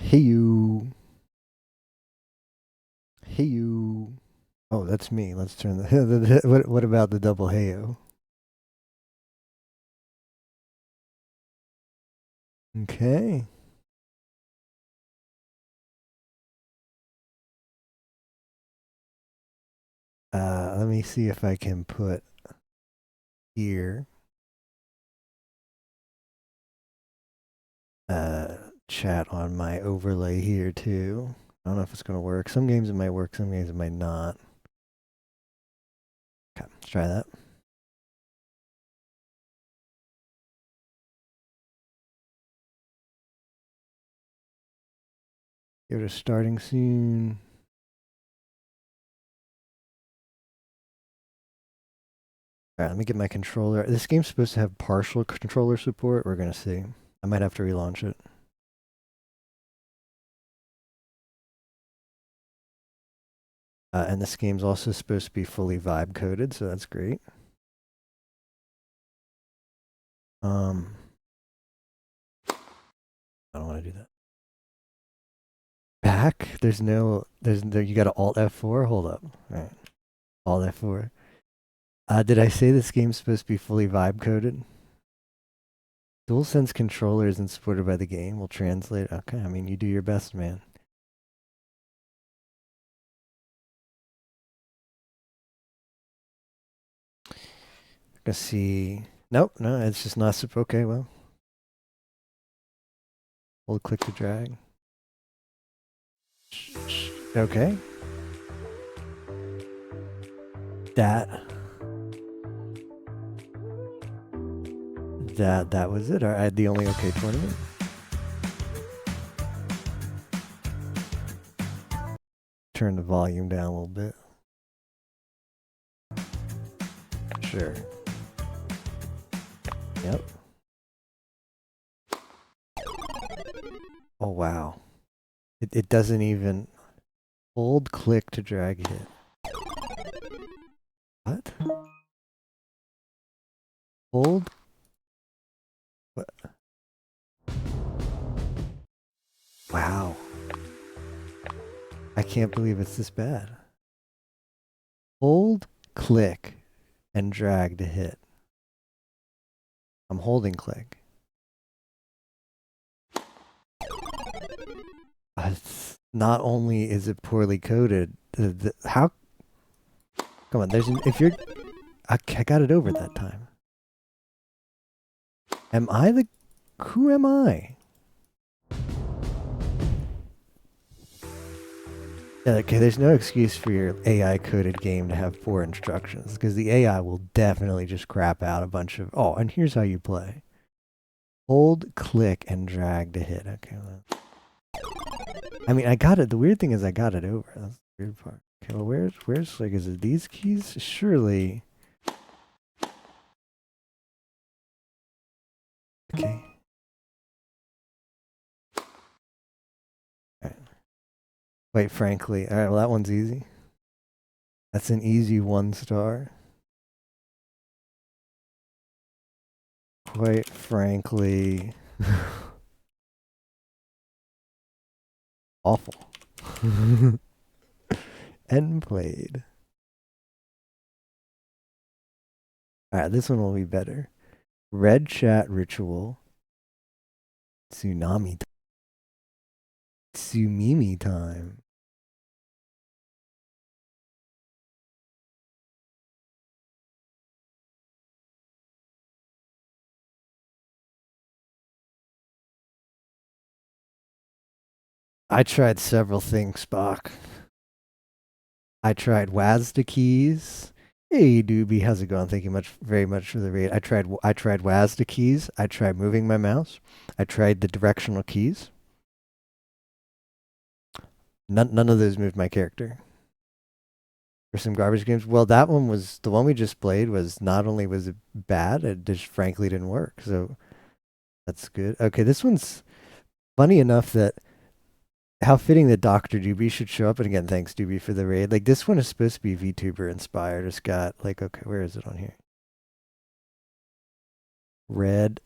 Hey you. Hey you. Oh, that's me. Let's turn the. What about the double heyo? Okay. Let me see if I can put here. Uh, Chat on my overlay here too. I don't know if it's gonna work. Some games it might work. Some games it might not. Okay, let's try that. Give it a starting soon. All right, let me get my controller. This game's supposed to have partial controller support. We're gonna see. I might have to relaunch it. And this game's also supposed to be fully vibe coded, so that's great. Um, I don't want to do that. Back? You got to Alt F4? Hold up. All right. Alt F4. Did I say this game's supposed to be fully vibe coded? DualSense controller isn't supported by the game. We'll translate. Okay, I mean, you do your best, man. Let's see. Nope, no, it's just not super. Okay, well. Hold click to drag. Okay. That. That was it. I had the only okay tournament. Turn the volume down a little bit. Sure. Yep. Oh, wow. It doesn't even hold click to drag hit. What? Hold? What? Wow. I can't believe it's this bad. Hold, click, and drag to hit. I'm holding click. Not only is it poorly coded, how? Come on, if you're, I got it over that time. Who am I? Okay, there's no excuse for your AI coded game to have poor instructions because the AI will definitely just crap out a bunch of. Oh, and here's how you play: hold, click, and drag to hit. Okay. I mean, I got it. The weird thing is, I got it over. That's the weird part. Okay. Well, where's like, is it these keys? Surely. Okay. All right. Wait, frankly. All right. Well, that one's easy. That's an easy 1 star. Quite frankly, awful. And played. Alright, this one will be better. Red chat ritual. Tsunami. Tsumimi time. I tried several things, Spock. I tried WASD keys. Hey, Doobie, how's it going? Thank you very much for the raid. I tried WASD keys. I tried moving my mouse. I tried the directional keys. None of those moved my character. For some garbage games, well, that one was the one we just played. Was not only was it bad, it just frankly didn't work. So that's good. Okay, this one's funny enough that how fitting that Dr. Doobie should show up. And again, thanks Doobie for the raid. Like this one is supposed to be VTuber inspired. It's got like, okay, where is it on here? Red.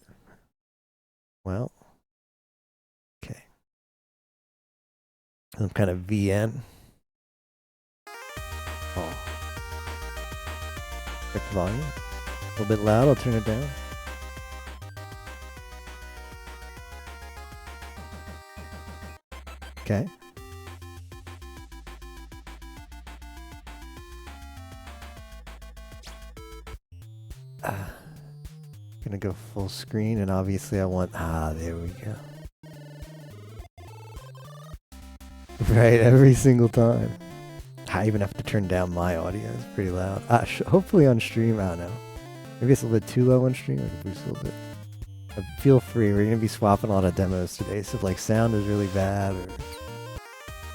Well, okay. some kind of VN. Oh, check the volume. A little bit loud. I'll turn it down. Okay. Gonna go full screen, and obviously I want, there we go. Right, every single time. I even have to turn down my audio, it's pretty loud. Hopefully on stream, I don't know. Maybe it's a little bit too low on stream, I can boost a little bit. But feel free, we're gonna be swapping a lot of demos today, so if like sound is really bad, or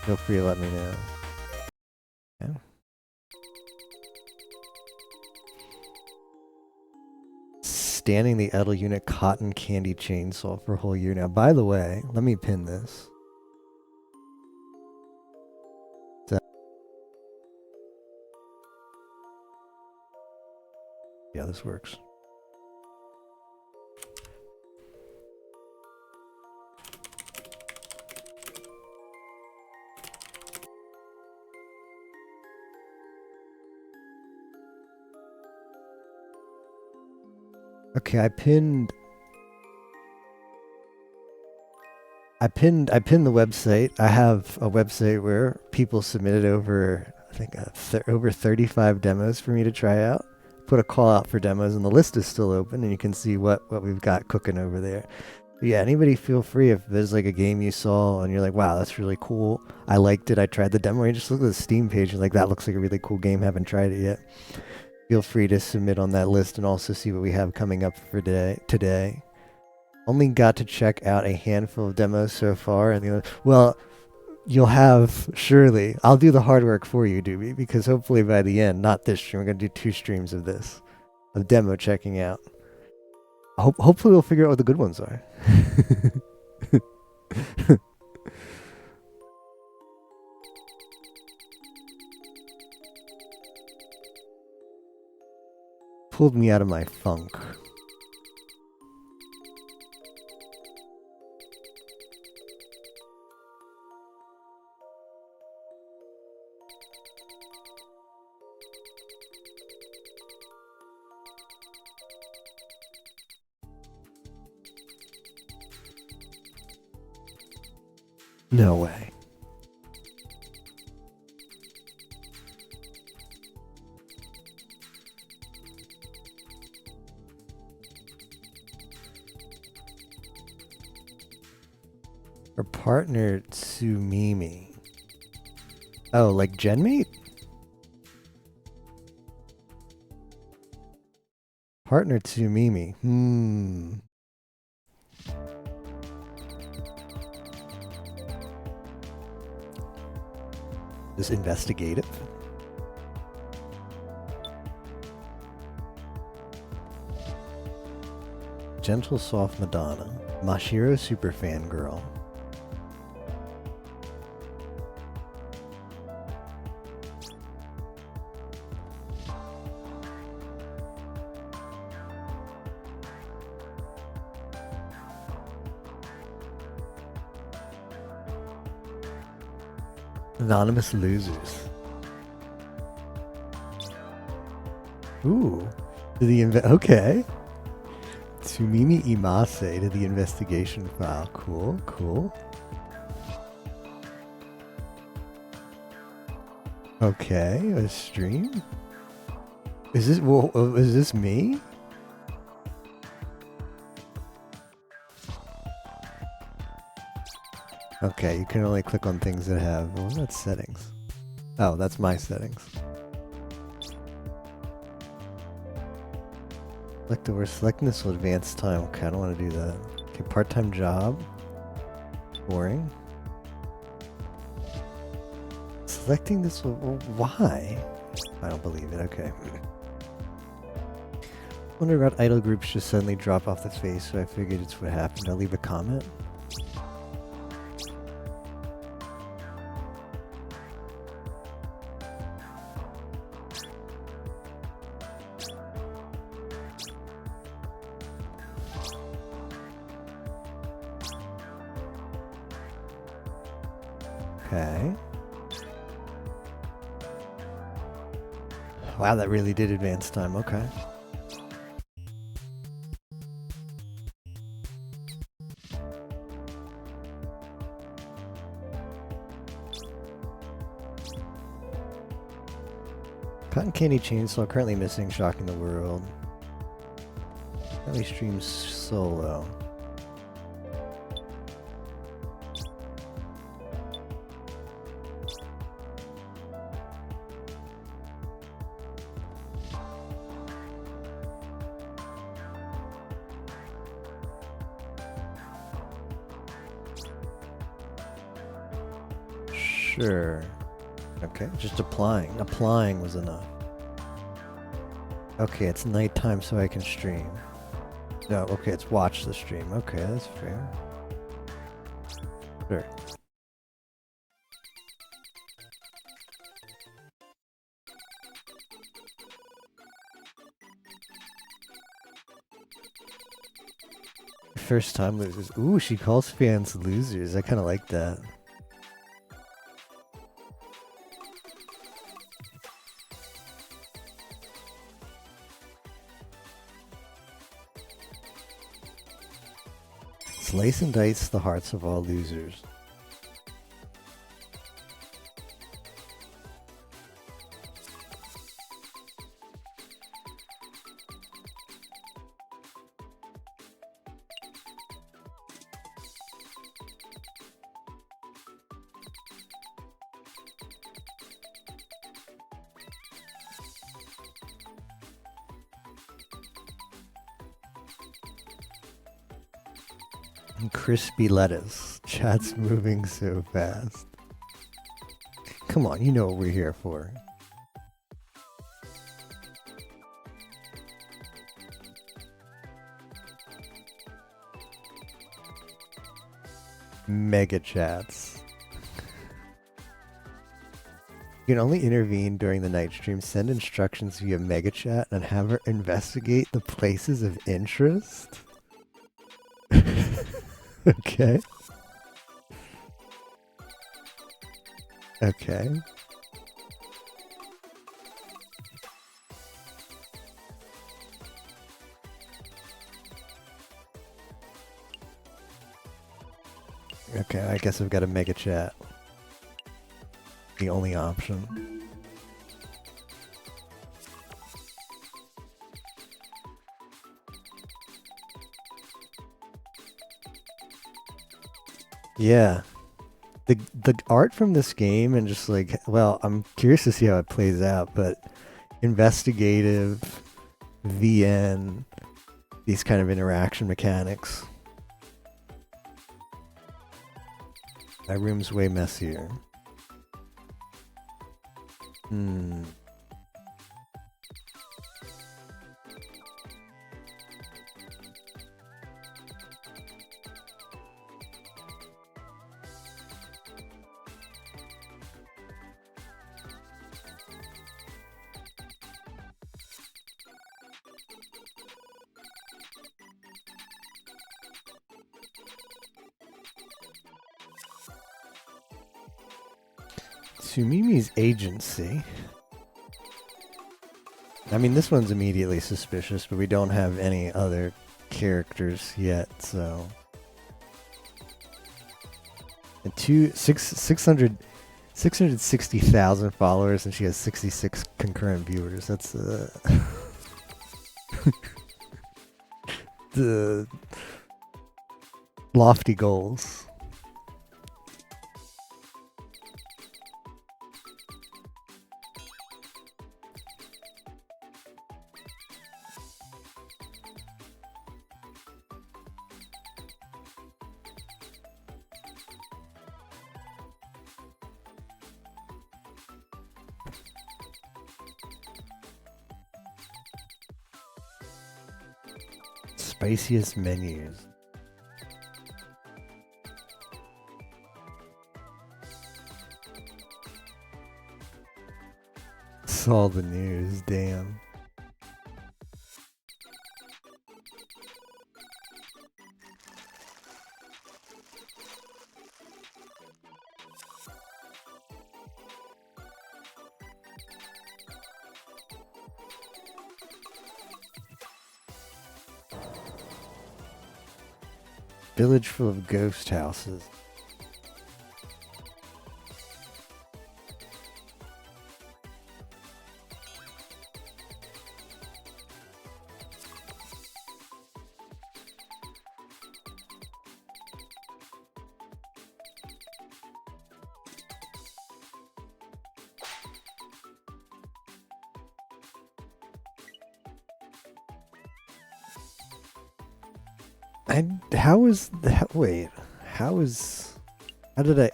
feel free to let me know. Yeah. Standing the Edel unit cotton candy chainsaw for a whole year now. By the way, let me pin this. Yeah, this works. Okay, I pinned the website. I have a website where people submitted over, I think, over 35 demos for me to try out. Put a call out for demos, and the list is still open, and you can see what we've got cooking over there. But yeah, anybody feel free, if there's like a game you saw and you're like, wow, that's really cool. I liked it. I tried the demo. You just look at the Steam page and like, that looks like a really cool game. Haven't tried it yet. Feel free to submit on that list and also see what we have coming up for today. Only got to check out a handful of demos so far, and well, you'll have, surely. I'll do the hard work for you, Doobie, because hopefully by the end, not this stream, we're going to do 2 streams of this, of demo checking out. Hopefully we'll figure out what the good ones are. Pulled me out of my funk. No way. Her partner, Tsumimi. Oh, like Genmate? Partner Tsumimi. This investigative. Gentle Soft Madonna. Mashiro Superfan Girl. Anonymous Losers. Ooh. Okay. Tsumimi Imase to the investigation file. Cool, cool. Okay, a stream? Is this me? Okay, you can only click on things that have, what was that, settings? Oh, that's my settings. We're selecting this will advance time. Okay, I don't want to do that. Okay, part-time job. Boring. Selecting this will, why? I don't believe it, okay. Wonder about idle groups just suddenly drop off the face, so I figured it's what happened. I'll leave a comment. Okay. Wow, that really did advance time. Okay. Cotton Candy Chainsaw currently missing, shocking the world. Currently streams solo. Sure. Okay, just applying. Applying was enough. Okay, it's nighttime so I can stream. No, okay, it's watch the stream. Okay, that's fair. Sure. First time losers. Ooh, she calls fans losers. I kind of like that. Slice and dice the hearts of all losers. Crispy lettuce. Chat's moving so fast. Come on, you know what we're here for. Mega chats. You can only intervene during the night stream, send instructions via mega chat, and have her investigate the places of interest? Okay. Okay. Okay, I guess I've got a mega chat. The only option. Yeah. The art from this game and just like, well, I'm curious to see how it plays out, but investigative, VN, these kind of interaction mechanics. My room's way messier. Hmm. Tsumimi's agency. I mean, this one's immediately suspicious, but we don't have any other characters yet, so. And 660,000 followers, and she has 66 concurrent viewers. That's the lofty goals. Spiciest menus. Saw the news, damn. Village full of ghost houses. How is that? Wait, how is? How did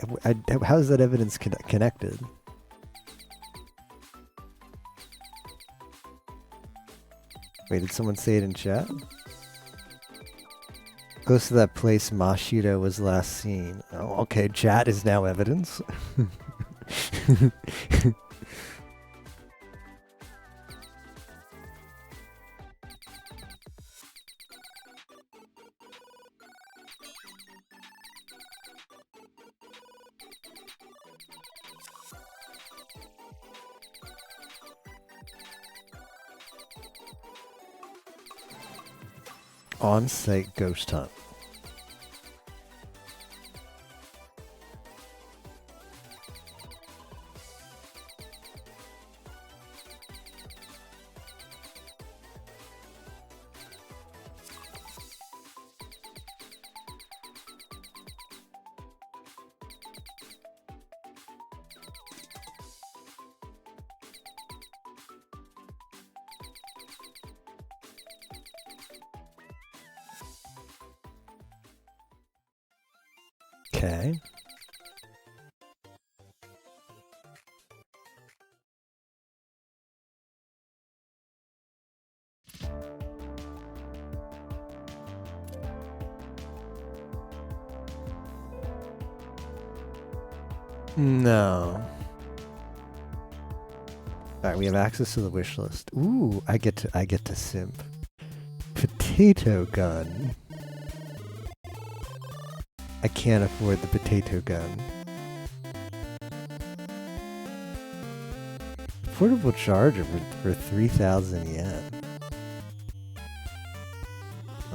how is that evidence connected? Wait, did someone say it in chat? Close to that place Mashita was last seen. Oh, okay. Chat is now evidence. On-site ghost hunt. Okay. No. Alright, we have access to the wish list. Ooh, I get to simp. Potato gun. I can't afford the potato gun. Portable charger for 3,000 yen.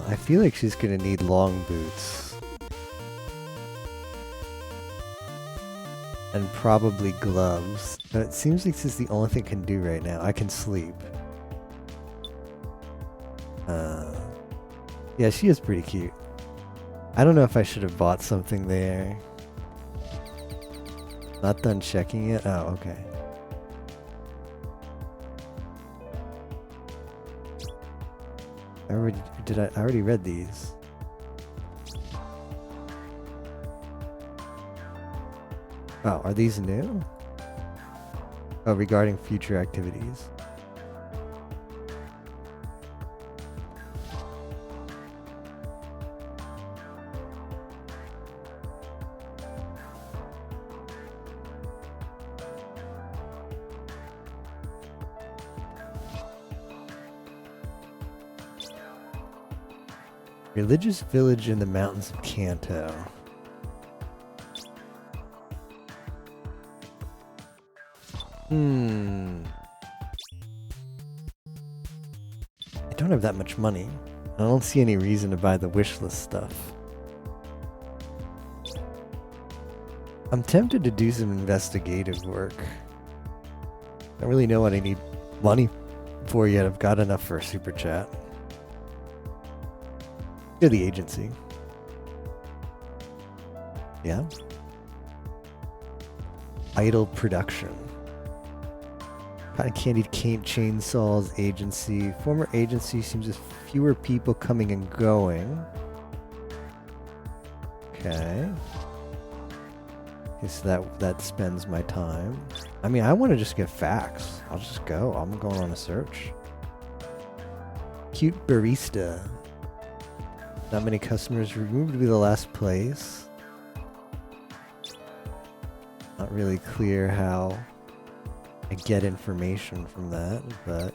I feel like she's gonna need long boots. And probably gloves. But it seems like this is the only thing I can do right now. I can sleep. Yeah, she is pretty cute. I don't know if I should have bought something there. Not done checking it? Oh, okay. I already read these. Oh, are these new? Oh, regarding future activities. Religious village in the mountains of Kanto. I don't have that much money. I don't see any reason to buy the wishlist stuff. I'm tempted to do some investigative work. I don't really know what I need money for yet. I've got enough for a super chat. To the agency. Yeah. Idle production. Cotton candied cane chainsaws agency. Former agency seems as fewer people coming and going. Okay. Okay, so that spends my time. I mean, I want to just get facts. I'll just go. I'm going on a search. Cute barista. Not many customers. Removed to be the last place. Not really clear how I get information from that, but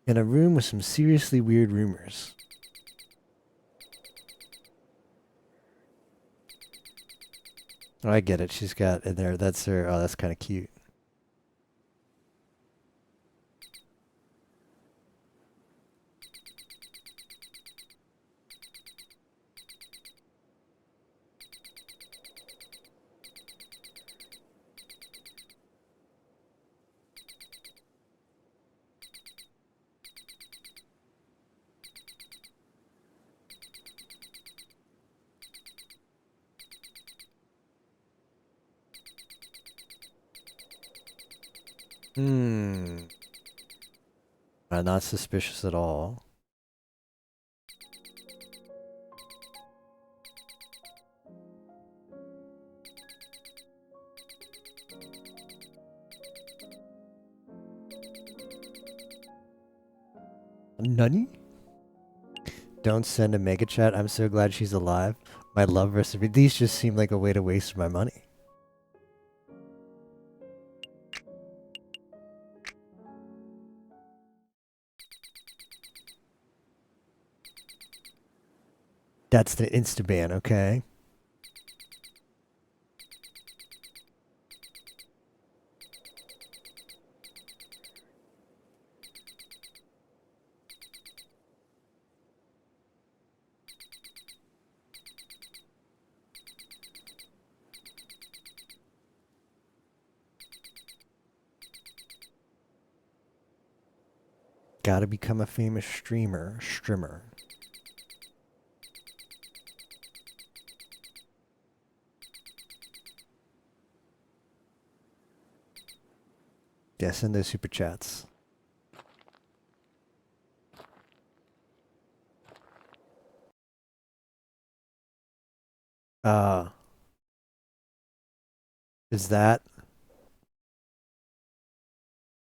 in a room with some seriously weird rumors. Oh, I get it. She's got in there. That's her. Oh, that's kind of cute. Hmm. Not suspicious at all. Nani? Don't send a mega chat. I'm so glad she's alive. My love recipe. These just seem like a way to waste my money. That's the Instaban, okay? Gotta become a famous streamer. Yeah, send those super chats. Uh, is that...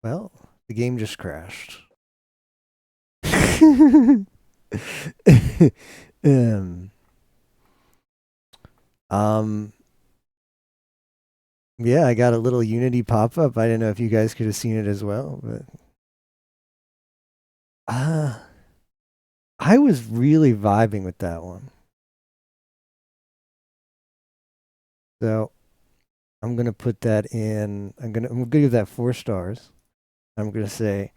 Well, the game just crashed. um, um, yeah, I got a little Unity pop-up. I didn't know if you guys could have seen it as well, but... I was really vibing with that one. So I'm gonna put that in. I'm gonna give that 4 stars. I'm gonna say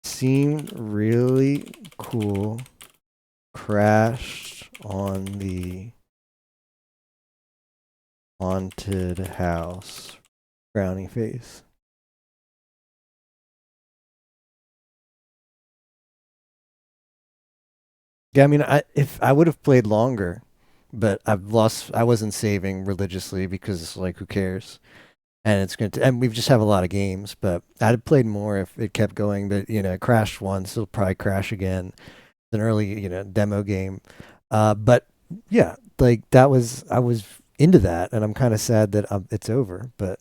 seemed really cool. Crashed on the haunted house. Frowning face. Yeah, I mean, if I would have played longer, but I've lost. I wasn't saving religiously because like who cares? And it's going to, and we just have a lot of games, but I'd have played more if it kept going, but it crashed once, it'll probably crash again. It's an early, demo game. But yeah, like I was into that, and I'm kind of sad that it's over, but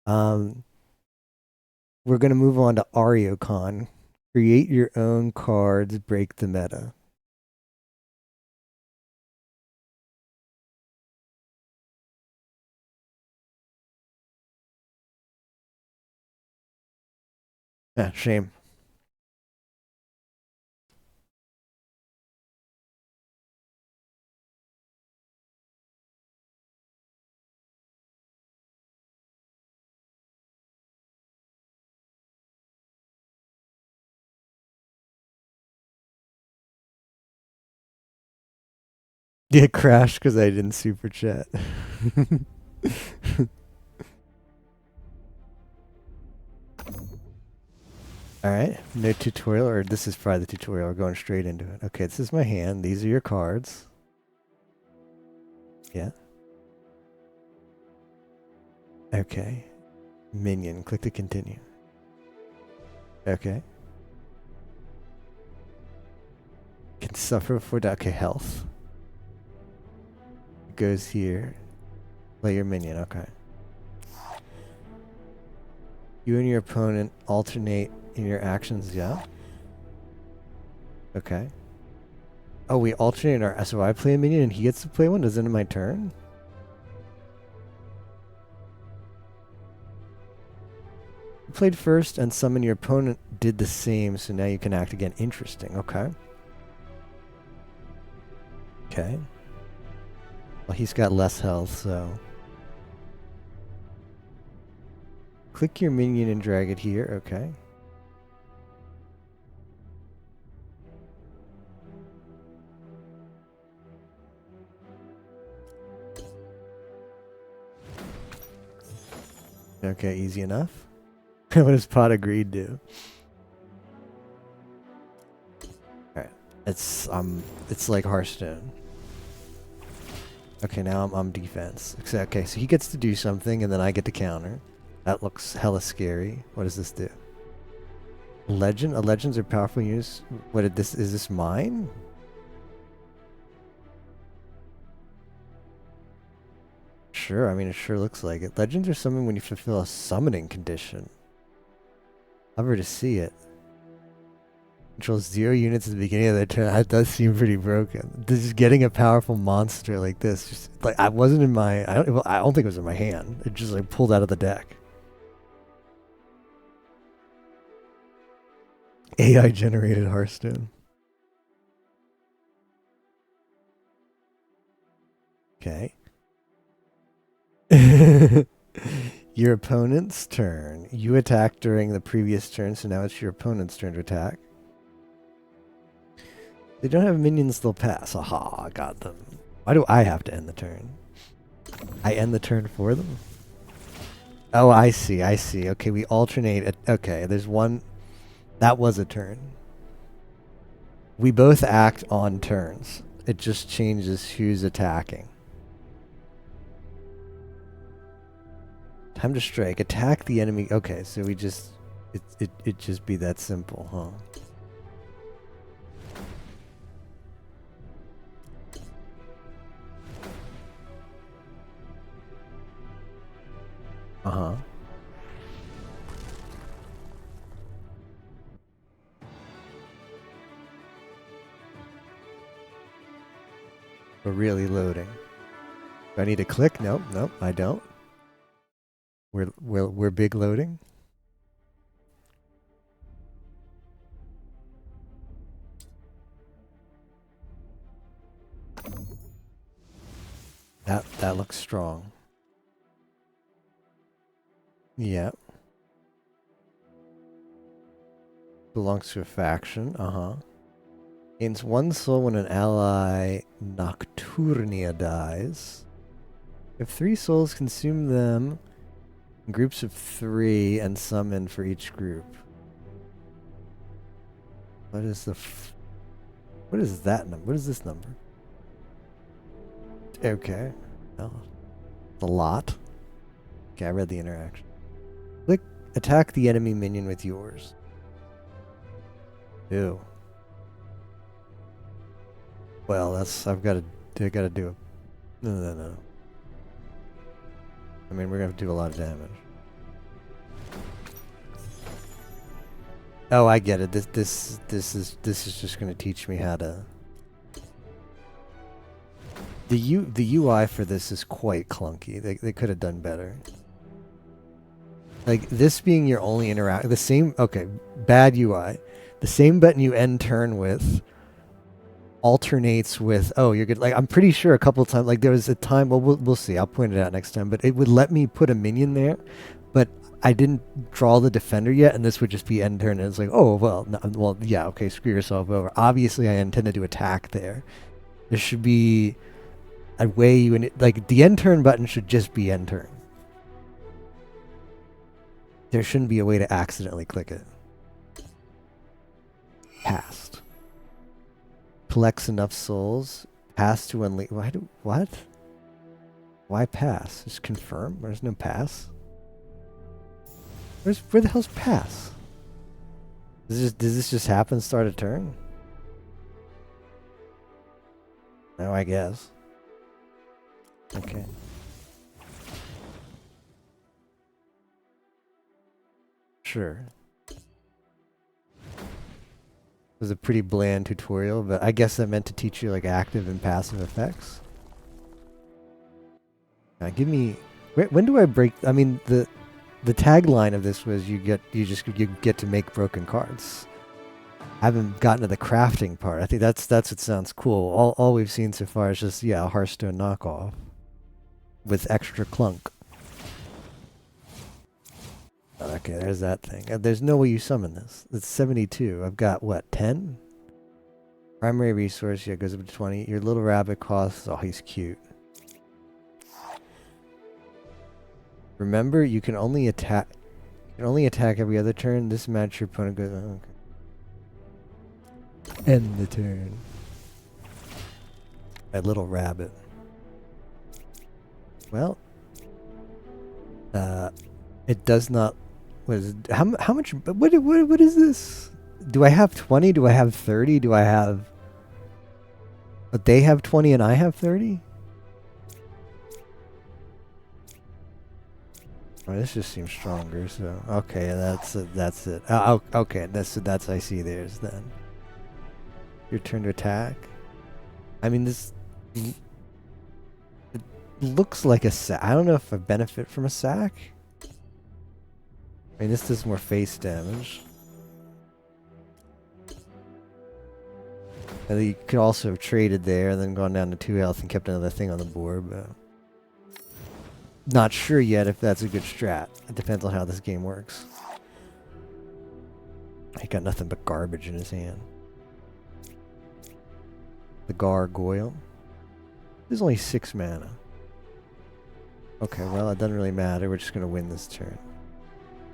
um, we're going to move on to ArioCon. Create your own cards, break the meta. Yeah, shame. Yeah, crashed because I didn't super chat. All right, no tutorial, or this is probably the tutorial. We're going straight into it. Okay, this is my hand. These are your cards. Yeah. Okay. Minion. Click to continue. Okay. Can suffer for okay health. Goes here. Play your minion. Okay. You and your opponent alternate in your actions. Yeah. Okay. Oh, we alternate our. So I play a minion and he gets to play one. Does it end my turn? You played first, and summon your opponent did the same. So now you can act again. Interesting. Okay. Okay. Well, he's got less health, so Click your minion and drag it here. Okay. Okay, easy enough. What does pot of greed do? Alright. It's like Hearthstone. Okay, now I'm defense. Okay, so he gets to do something and then I get to counter. That looks hella scary. What does this do? Legend? Legends are powerful units. What did this is this mine? Sure, I mean it sure looks like it. Legends are summoned when you fulfill a summoning condition. Hover to see it. Controls 0 units at the beginning of the turn. That does seem pretty broken. Just getting a powerful monster like this, just like I wasn't in my. I don't think it was in my hand. It just like pulled out of the deck. AI generated Hearthstone. Okay. Your opponent's turn. You attacked during the previous turn, so now it's your opponent's turn to attack. They don't have minions, they'll pass. Aha, I got them. Why do I have to end the turn? I end the turn for them? Oh, I see, I see. Okay, we alternate. Okay, there's one. That was a turn. We both act on turns. It just changes who's attacking. Time to strike. Attack the enemy. Okay, so we just... It just be that simple, huh? Uh-huh. We're really loading. Do I need to click? Nope, nope, I don't. We're big loading. That looks strong. Yeah. Belongs to a faction. Uh-huh. Gains 1 soul when an ally Nocturnia dies. If 3 souls, consume them in groups of 3 and summon for each group. What is the... what is that number? What is this number? Okay. Oh. It's a lot. Okay, I read the interaction. Click attack the enemy minion with yours. Ew. Well, that's... I gotta do it. No. I mean, we're gonna have to do a lot of damage. Oh, I get it. This is just gonna teach me how to... The UI for this is quite clunky. They could have done better. Like, this being your only interact... The same... Okay, bad UI. The same button you end turn with alternates with... Oh, you're good. Like, I'm pretty sure a couple of times... Like, there was a time... Well, we'll see. I'll point it out next time. But it would let me put a minion there. But I didn't draw the defender yet. And this would just be end turn. And it's like, oh, well, no, well, yeah, okay, screw yourself over. Obviously, I intended to attack there. There should be... a way you... Like, the end turn button should just be end turn. There shouldn't be a way to accidentally click it. Passed. Collects enough souls. Pass to unleash... What? Why pass? Just confirm? There's no pass? Where the hell's pass? Does this just happen start a turn? No, I guess. Okay. Sure. It was a pretty bland tutorial, but I guess that meant to teach you like active and passive effects. Now give me... When do I break... I mean, the tagline of this was you get to make broken cards. I haven't gotten to the crafting part. I think that's what sounds cool. All we've seen so far is just, yeah, a Hearthstone knockoff with extra clunk. Okay, there's that thing. There's no way you summon this. It's 72. I've got, what, 10? Primary resource, yeah, goes up to 20. Your little rabbit costs, oh, he's cute. Remember, you can only attack every other turn. This match your opponent goes, oh, okay. End the turn. A little rabbit. Well, it does not. What is it, how much? What is this? Do I have 20? Do I have 30? Do I have? But they have 20 and I have 30. Oh, this just seems stronger. So okay, that's it. That's it. Oh, okay, that's I see. There's then. Your turn to attack. I mean this. It looks like a sack. I don't know if I benefit from a sack. I mean, this does more face damage. And you could also have traded there and then gone down to 2 health and kept another thing on the board, but not sure yet if that's a good strat. It depends on how this game works. He got nothing but garbage in his hand. The gargoyle. There's only 6 mana. Okay, well, it doesn't really matter. We're just going to win this turn.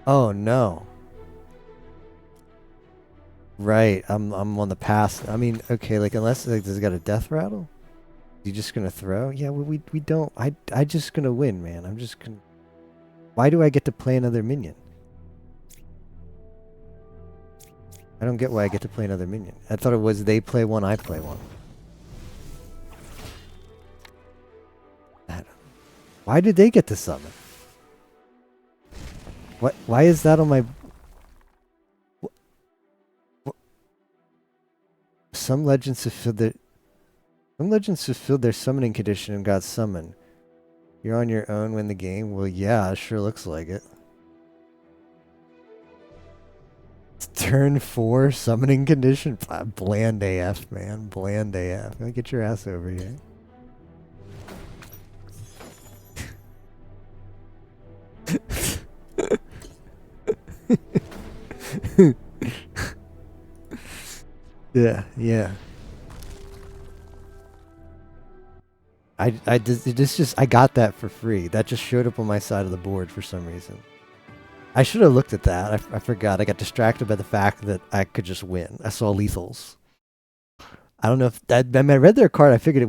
Oh, no. Right, I'm on the pass. I mean, okay, like, unless like, does it got a death rattle? You just going to throw? Yeah, well, we don't. I just going to win, man. I'm just going to... Why do I get to play another minion? I don't get why I get to play another minion. I thought it was they play one, I play one. Why did they get to summon? What? Why is that on my... Some legends fulfilled their summoning condition and got summoned. You're on your own, win the game? Well, yeah, it sure looks like it. It's turn 4 summoning condition? Bland AF, man. Bland AF. Get your ass over here. Yeah. I got that for free. That just showed up on my side of the board for some reason. I should have looked at that. I forgot. I got distracted by the fact that I could just win. I saw lethals. I don't know if that. I mean, I read their card. I figured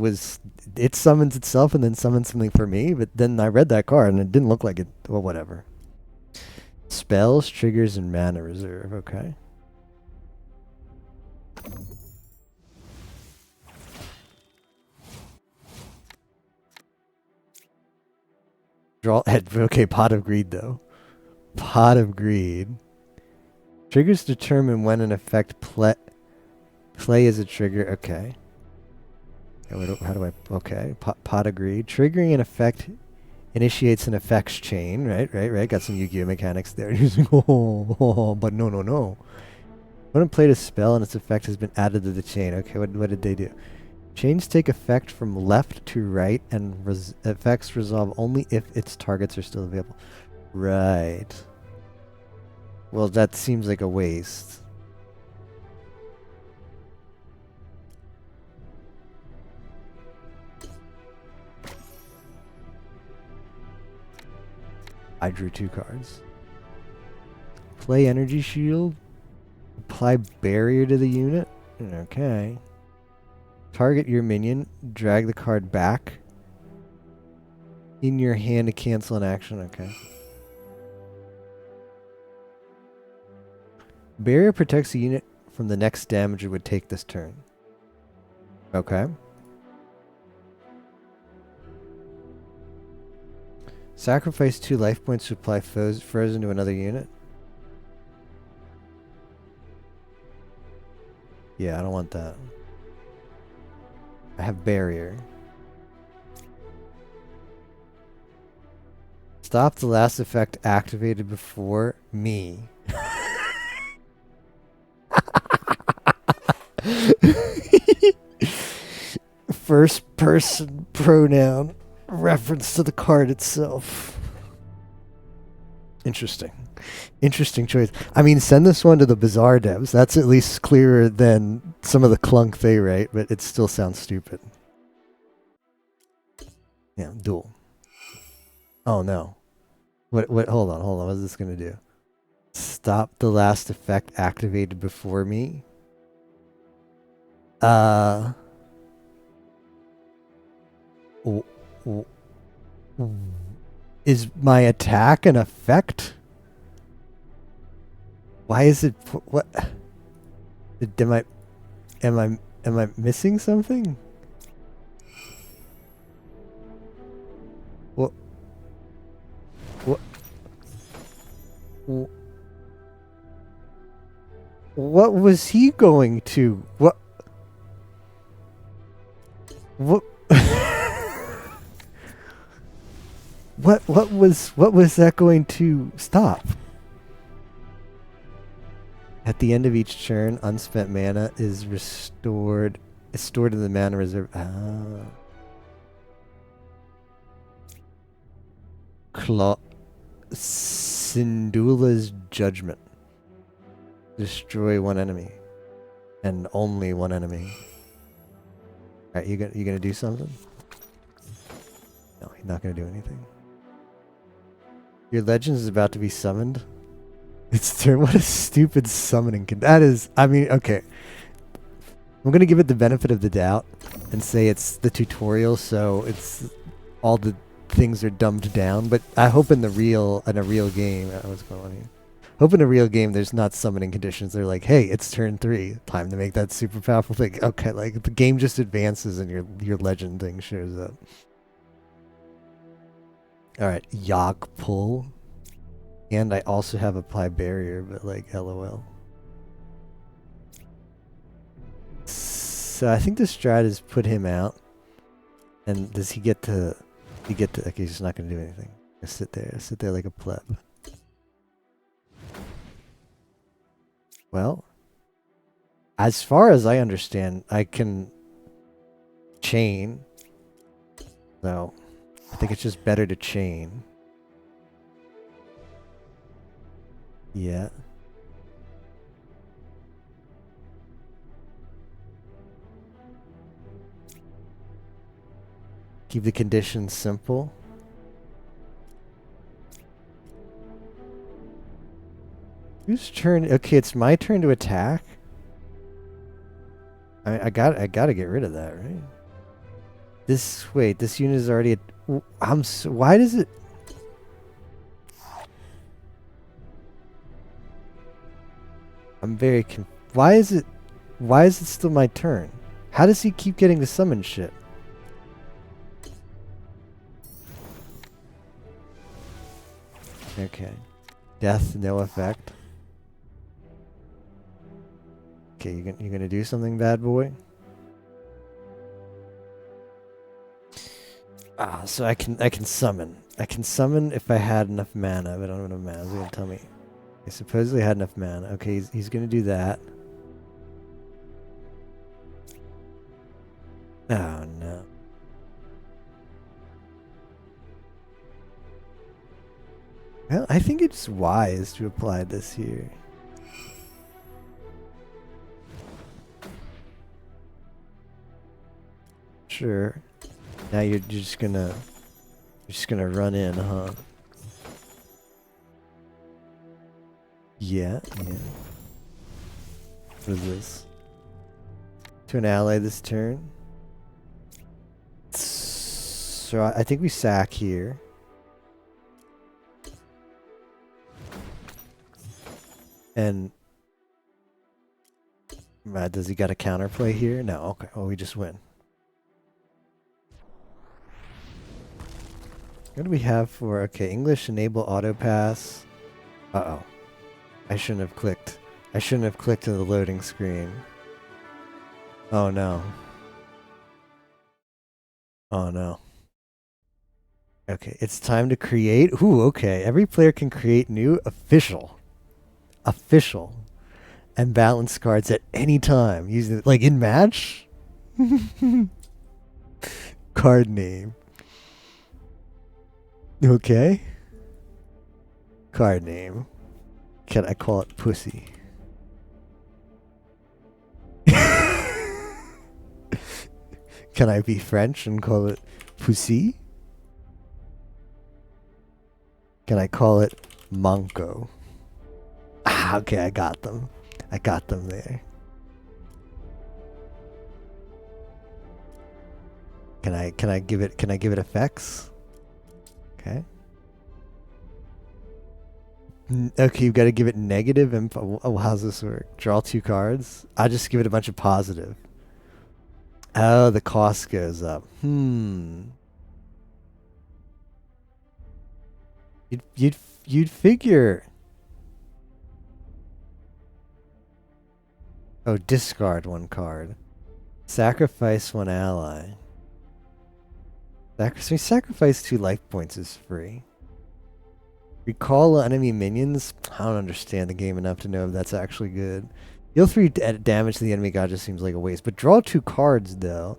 it summons itself and then summons something for me. But then I read that card and it didn't look like it. Well, whatever. Spells, triggers, and mana reserve. Okay. Draw head. Okay, Pot of Greed though. Pot of Greed. Triggers determine when an effect play as a trigger. Okay. How do I? Okay. Pot of Greed. Triggering an effect initiates an effects chain. Right. Got some Yu-Gi-Oh mechanics there. But no. When it played a spell and its effect has been added to the chain. Okay. What did they do? Chains take effect from left to right, and effects resolve only if its targets are still available. Right. Well, that seems like a waste. I drew 2 cards. Play Energy Shield. Apply Barrier to the unit. Okay. Target your minion. Drag the card back in your hand to cancel an action. Okay. Barrier protects the unit from the next damage it would take this turn. Okay. Sacrifice 2 life points to apply frozen to another unit. Yeah, I don't want that. I have barrier. Stop the last effect activated before me. First person pronoun. Reference to the card itself. Interesting. Interesting choice. I mean, send this one to the Bazaar devs. That's at least clearer than some of the clunk they write, but it still sounds stupid. Yeah, duel. Oh no. What hold on. What is this gonna do? Stop the last effect activated before me. Is my attack an effect? Why is it what? Am I missing something? What? What was he going to? What? What was that going to stop? At the end of each turn, unspent mana is restored. Is stored in the mana reserve. Syndulla's Judgment. Destroy one enemy. And only one enemy. Alright, you gonna do something? No, he's not gonna do anything. Your legend is about to be summoned. It's turn. What a stupid summoning. That is, I mean, okay. I'm gonna give it the benefit of the doubt and say it's the tutorial, so it's all the things are dumbed down. But I hope in a real game, what's going on here? Hope in a real game, there's not summoning conditions. They're like, hey, it's turn 3, time to make that super powerful thing. Okay, like the game just advances and your legend thing shows up. All right, Yogg pull. And I also have apply barrier, but like LOL. So I think the strat is put him out. And does he get to okay, he's just not gonna do anything. Just sit there like a pleb. Well, as far as I understand, I can chain. So I think it's just better to chain. Yeah. Keep the conditions simple. Whose turn? Okay, it's my turn to attack. I gotta get rid of that, right? This unit is already. Why does it? I'm very why is it still my turn? How does he keep getting to summon shit? Okay. Death, no effect. Okay, you gonna do something, bad boy? So I can summon. I can summon if I had enough mana, but I don't have enough mana. It's gonna tell me. I supposedly had enough mana. Okay, he's gonna do that. Oh no. Well, I think it's wise to apply this here. Sure. Now you're just gonna run in, huh? Yeah. What is this? To an ally this turn. So I think we sack here. And does he got a counterplay here? No, okay. Oh, we just win. What do we have for, okay, English enable auto pass. Uh-oh. I shouldn't have clicked. I shouldn't have clicked to the loading screen. Oh no. Oh no. Okay, it's time to create. Ooh, okay. Every player can create new official and balance cards at any time using, like, in match. Card name. Okay. card name. Can I call it Pussy? Can I be French and call it Pussy? Can I call it Monko? Ah, okay, I got them. I got them there. Can I give it effects? Okay. Okay, you've got to give it negative info. Oh, how's this work? Draw 2 cards. I'll just give it a bunch of positive. Oh, the cost goes up. You'd figure. Oh, discard 1 card. Sacrifice 1 ally. Sacrifice 2 life points is free. Recall enemy minions. I don't understand the game enough to know if that's actually good. Deal 3 damage to the enemy god just seems like a waste. But draw 2 cards, though.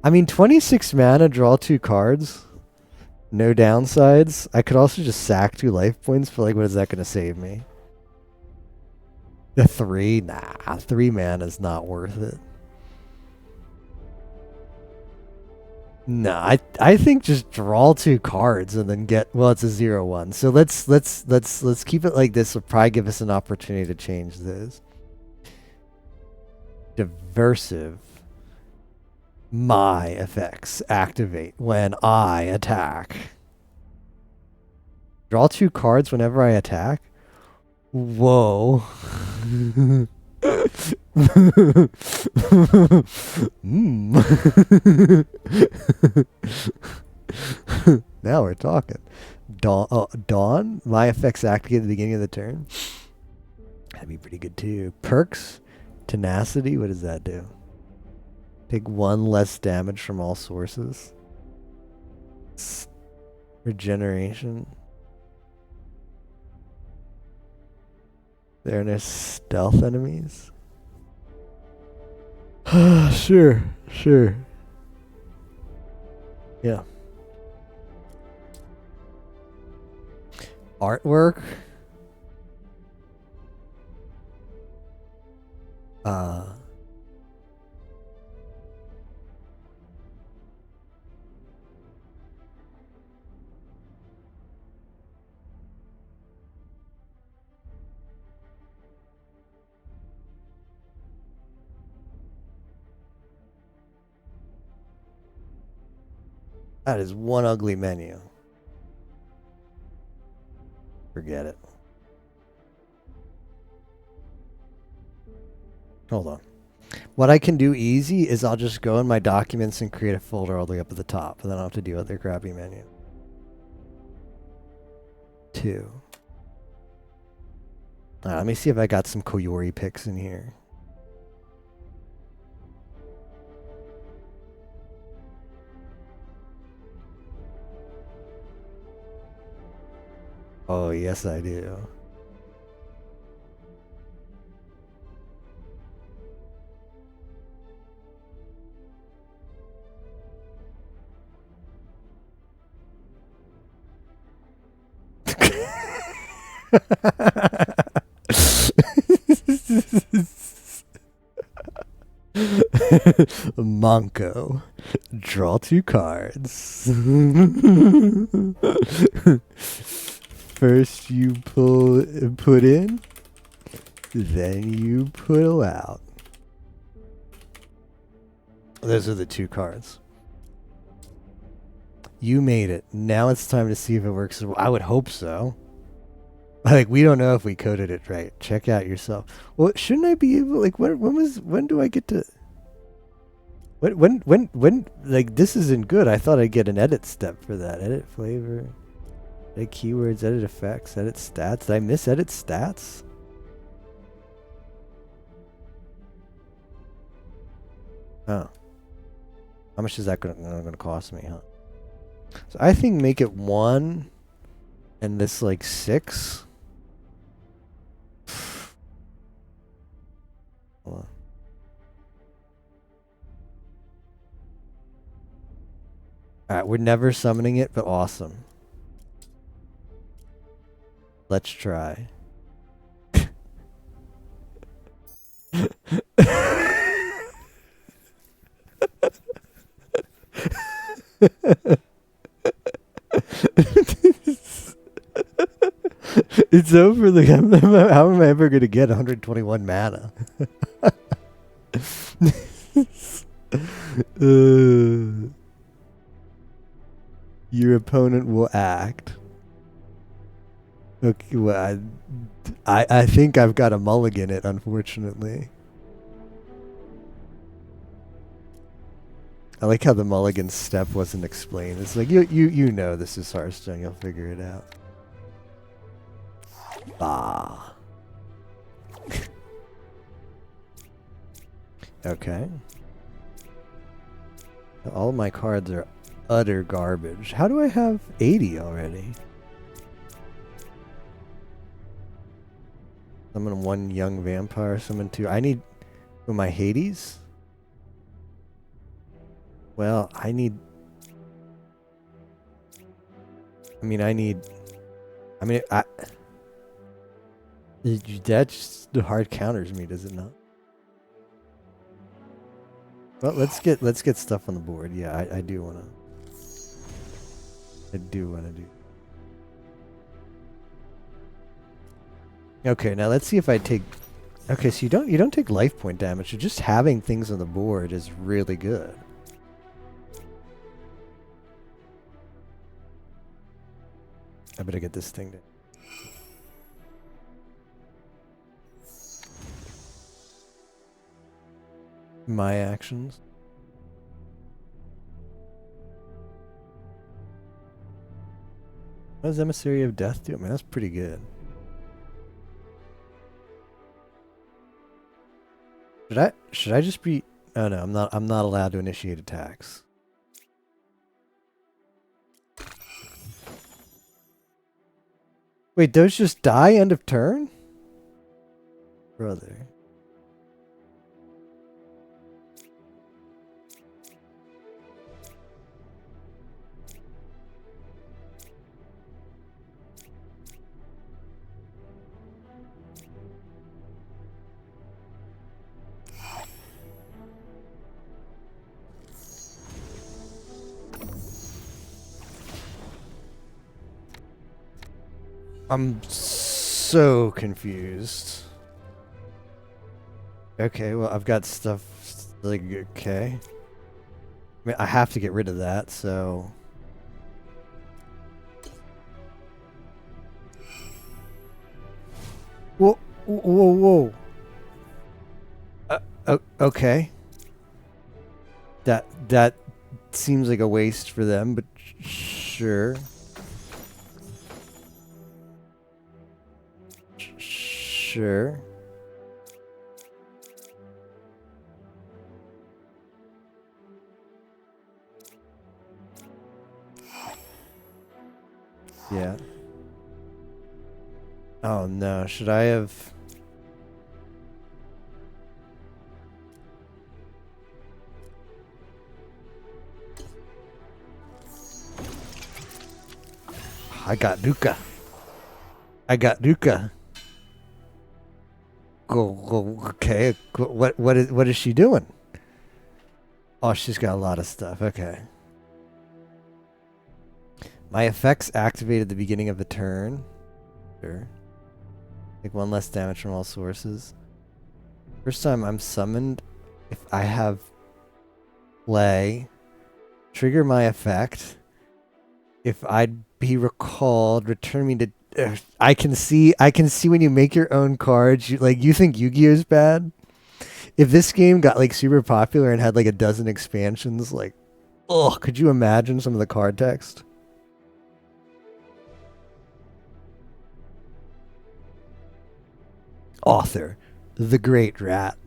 I mean, 26 mana, draw 2 cards. No downsides. I could also just sack 2 life points, but like, what is that going to save me? The 3? Nah, 3 mana is not worth it. No, I think just draw 2 cards and then get, well, it's a 0/1. So let's keep it like this. Will probably give us an opportunity to change this. Diversive. My effects activate when I attack. Draw 2 cards whenever I attack. Whoa. Now we're talking. Dawn? My effects activate at the beginning of the turn. That'd be pretty good too. Perks? Tenacity? What does that do? Take 1 less damage from all sources. Regeneration. There are no stealth enemies. Sure. Yeah. Artwork. That is one ugly menu. Forget it. Hold on. What I can do easy is I'll just go in my documents and create a folder all the way up at the top, and then I'll have to deal with their crappy menu. 2. Let me see if I got some Koyori picks in here. Oh, yes, I do. Monko. Draw 2 cards. First you put in, then you pull out. Those are the 2 cards. You made it. Now it's time to see if it works. I would hope so. Like, we don't know if we coded it right. Check out yourself. Well, shouldn't I be able, like, when do I get to, when, like, this isn't good. I thought I'd get an edit step for that. Edit flavor, edit keywords, edit effects, edit stats. Did I miss edit stats? Oh. How much is that gonna cost me, huh? So I think make it 1 and this like 6. Hold on. Alright, we're never summoning it, but awesome. Let's try. It's over. Like, how am I ever gonna get 121 mana? Your opponent will act. Okay, well, I think I've got a mulligan it, unfortunately. I like how the mulligan step wasn't explained. It's like, you know this is Hearthstone, you'll figure it out. Ah. Okay. All my cards are utter garbage. How do I have 80 already? Summon 1 young vampire, summon 2. I need... Oh, my Hades? Well, I need... That just hard counters me, does it not? Well, let's get stuff on the board. Yeah, I do wanna do. Okay, now let's see if I take. Okay, so you don't take life point damage. So just having things on the board is really good. I better get this thing down. My actions. What does Emissary of Death do? I mean, that's pretty good. Should I just be... Oh no, I'm not allowed to initiate attacks. Wait, those just die end of turn? Brother. I'm so confused. Okay, well, I've got stuff, like, okay. I mean, I have to get rid of that, so... Whoa, whoa, whoa. Okay. That seems like a waste for them, but sure. Sure. Yeah. Oh no, should I have... I got Duka. Go, okay. What is she doing? Oh, she's got a lot of stuff. Okay. My effects activate at the beginning of the turn. Sure. Take 1 less damage from all sources. First time I'm summoned, if I have play, trigger my effect. If I'd be recalled, return me to... I can see when you make your own cards, you think Yu-Gi-Oh is bad? If this game got like super popular and had like a dozen expansions, like, oh, could you imagine some of the card text? Author, the Great Rat.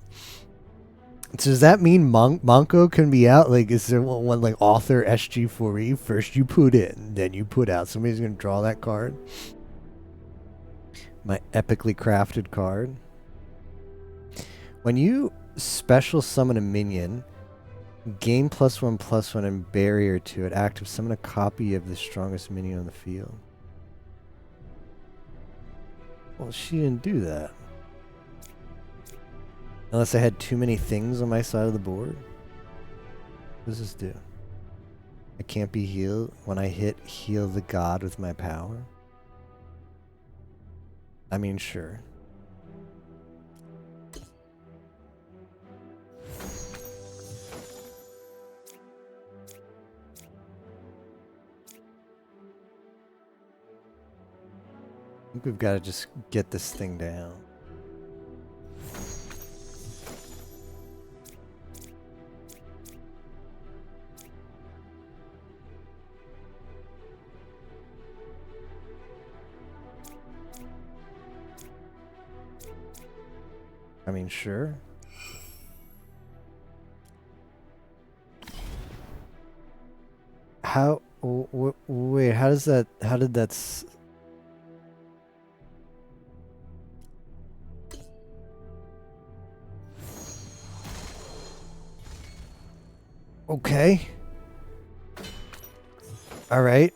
So does that mean Monko can be out? Like, is there one like author SG4E? First you put in, then you put out. Somebody's gonna draw that card. My epically crafted card. When you special summon a minion, gain +1/+1 and barrier to it. Active summon a copy of the strongest minion on the field. Well, she didn't do that. Unless I had too many things on my side of the board. What does this do? I can't be healed. When I hit, heal the god with my power. I mean, sure. I think we've got to just get this thing down. I mean, sure. How? Wait, how does that? How did that? Okay. All right.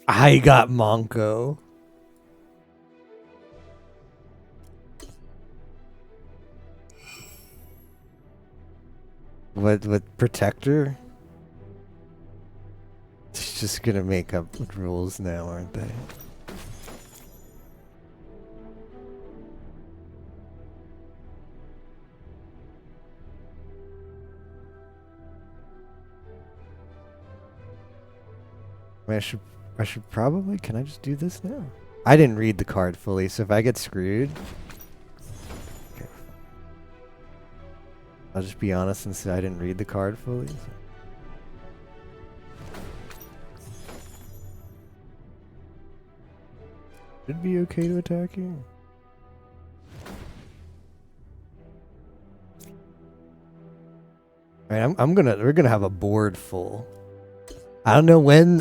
I got Monko. What protector? It's just gonna make up rules now, aren't they? I should probably, can I just do this now? I didn't read the card fully, so if I get screwed, okay. I'll just be honest and say I didn't read the card fully. So. Should be okay to attack you. Alright, we're gonna have a board full. I don't know when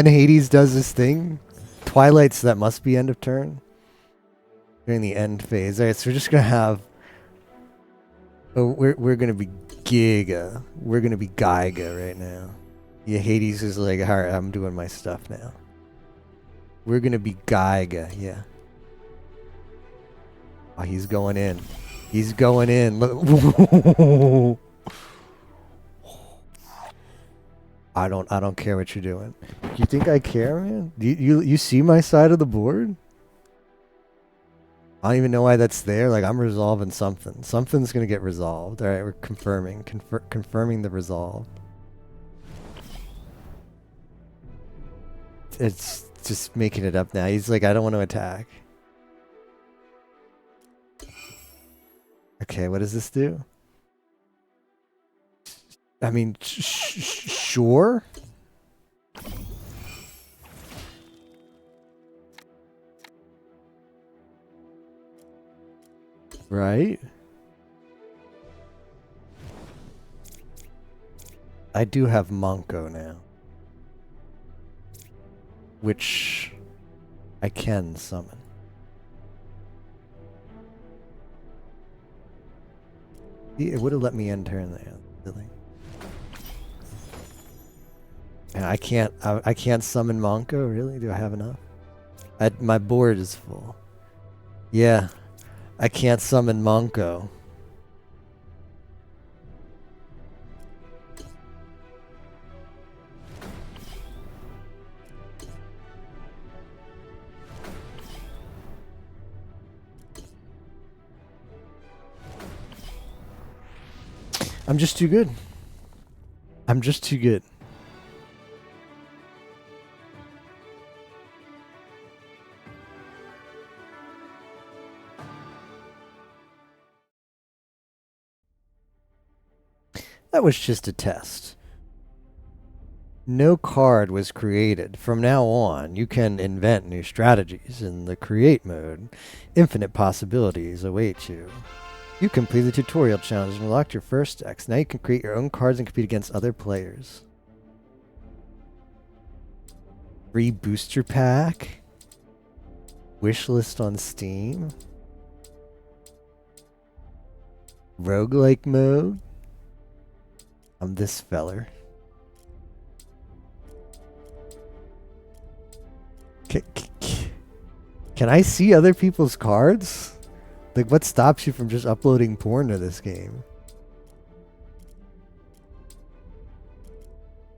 Hades does this thing. Twilight's that must be end of turn. During the end phase. Alright, so we're just gonna have we're gonna be Giga. We're gonna be Gaiga right now. Yeah, Hades is like, alright, I'm doing my stuff now. We're gonna be Gaiga, yeah. Oh, he's going in. He's going in. Look. I don't care what you're doing. You think I care, man? You see my side of the board? I don't even know why that's there. Like, I'm resolving something. Something's gonna get resolved. All right, we're confirming the resolve. It's just making it up now. He's like, I don't want to attack. Okay, what does this do? I mean, sure. Right? I do have Monko now. Which I can summon. It would have let me end turn there, really. And I can't summon Monko, really? Do I have enough? My board is full. Yeah. I can't summon Monko. I'm just too good. I'm just too good. That was just a test. No card was created. From now on, you can invent new strategies in the create mode. Infinite possibilities await you. You complete the tutorial challenge and unlocked your first decks. Now you can create your own cards and compete against other players. Free booster pack? Wish list on Steam. Roguelike mode. I'm this feller. Can I see other people's cards? Like, what stops you from just uploading porn to this game?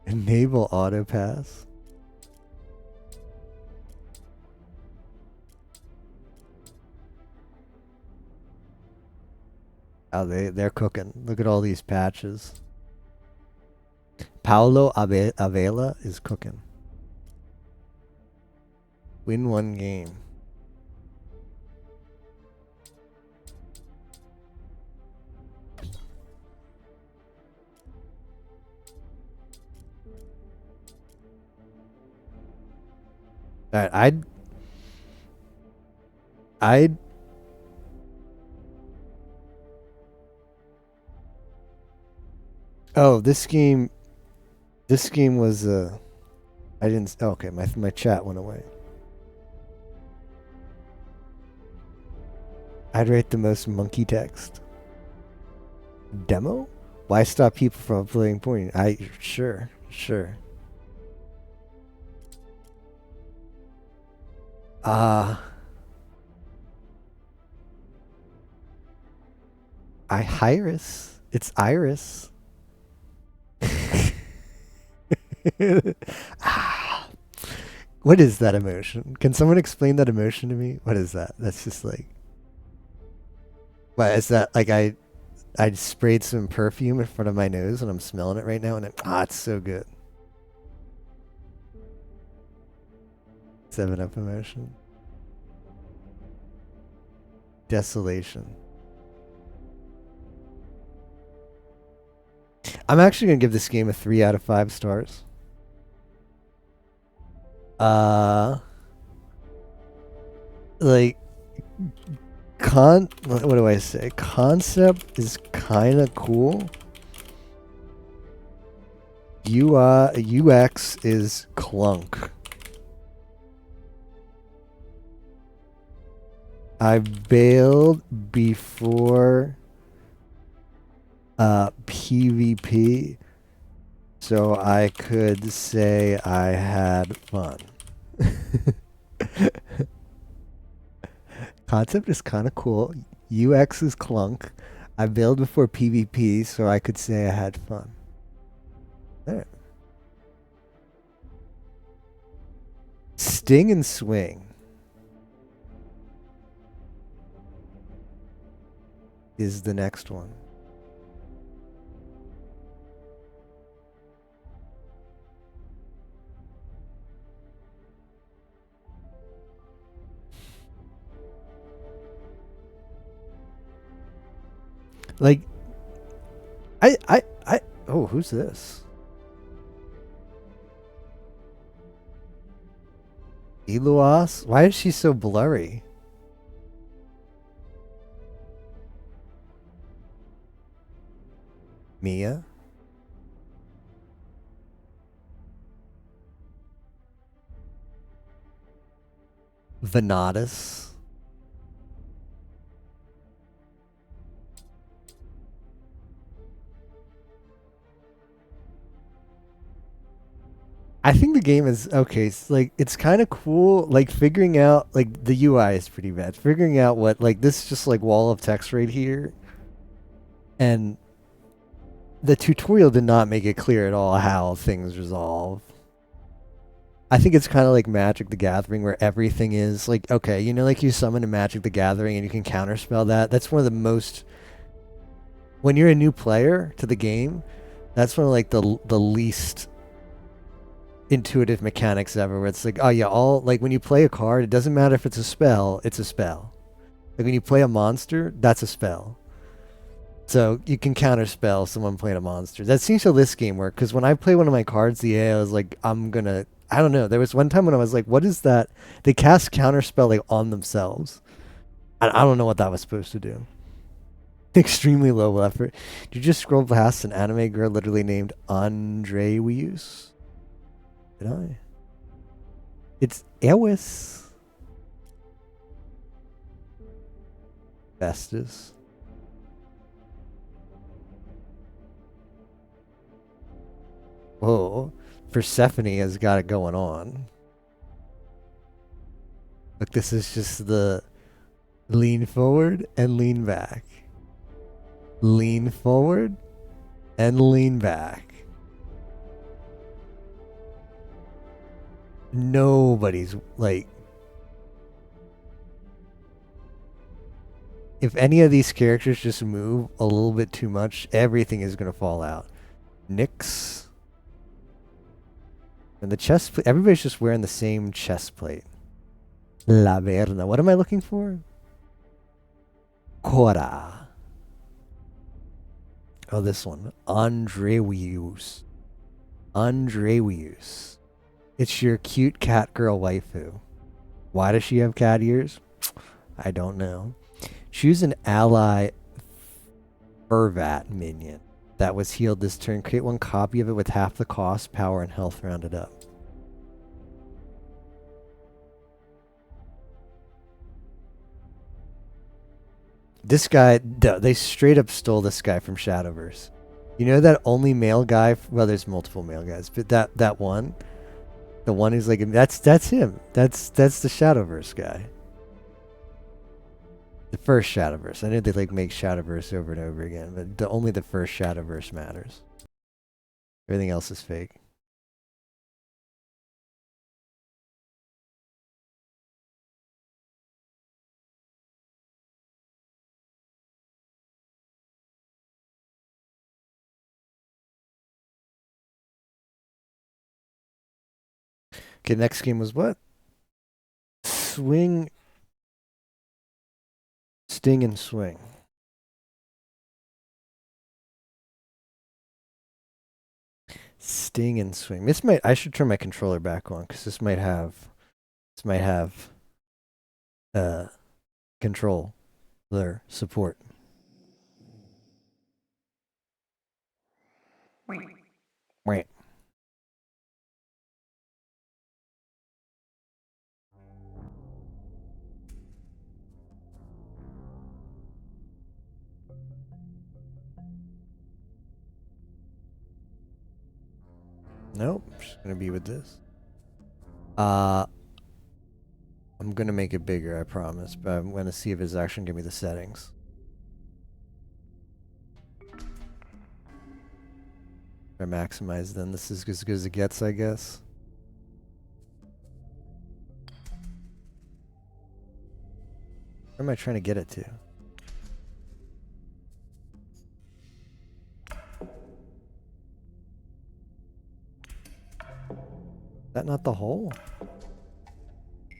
Enable auto pass. Oh, they're cooking. Look at all these patches. Paulo Avela is cooking. Win one game. All right, oh, this game was I didn't. Oh, okay, my chat went away. I'd rate the most monkey text. Demo? Why stop people from playing porn? Sure. Iris. It's Iris. What is that emotion? Can someone explain that emotion to me? What is that? That's just like, what is that? Like I sprayed some perfume in front of my nose and I'm smelling it right now and it's so good. 7-Up emotion. Desolation. I'm actually gonna give this game a 3 out of 5 stars. Like, what do I say? Concept is kind of cool. UX is clunk. I bailed before PvP, so I could say I had fun. Concept is kind of cool. UX is clunk. I bailed before PvP, so I could say I had fun. There. Sting and swing is the next one. Like, oh, who's this? Eluas? Why is she so blurry? Mia? Venatus? I think the game is okay. It's like, it's kind of cool. Like, figuring out, like, the UI is pretty bad. Figuring out what, like, this is just like wall of text right here, and the tutorial did not make it clear at all how things resolve. I think it's kind of like Magic the Gathering, where everything is like, okay, you know, like you summon a Magic the Gathering and you can counterspell that. That's one of the most, when you're a new player to the game, that's one of like the least intuitive mechanics ever, where it's like, oh yeah, all, like, when you play a card, it doesn't matter if it's a spell, it's a spell. Like, when you play a monster, that's a spell. So you can counterspell someone playing a monster. That seems how this game works, because when I play one of my cards, the AI was like, I don't know. There was one time when I was like, what is that? They cast counterspell like on themselves. I don't know what that was supposed to do. Extremely low effort. Did you just scroll past an anime girl literally named Andrewius? Did I? It's Ewis. Festus. Whoa. Persephone has got it going on. Look, this is just the lean forward and lean back. Lean forward and lean back. Nobody's like... If any of these characters just move a little bit too much, everything is going to fall out. Nyx. And the chest... Everybody's just wearing the same chest plate. La Verna. What am I looking for? Cora. Oh, this one. Andrewius. Andrewius. It's your cute cat girl waifu. Why does she have cat ears? I don't know. Choose an ally Furvat minion that was healed this turn. Create one copy of it with half the cost, power, and health rounded up. This guy, they straight up stole this guy from Shadowverse. You know that only male guy? Well, there's multiple male guys, but that one, the one who's like, that's him. That's the Shadowverse guy. The first Shadowverse. I know they like make Shadowverse over and over again, but only the first Shadowverse matters. Everything else is fake. Okay, next game was what? Swing, sting, and swing. Sting and swing. This might. I should turn my controller back on because this might have controller support. Wait. Nope, just gonna be with this. I'm gonna make it bigger, I promise, but I'm gonna see if it's actually gonna give me the settings. If I maximize, then this is as good as it gets, I guess. Where am I trying to get it to? Is that not the hole?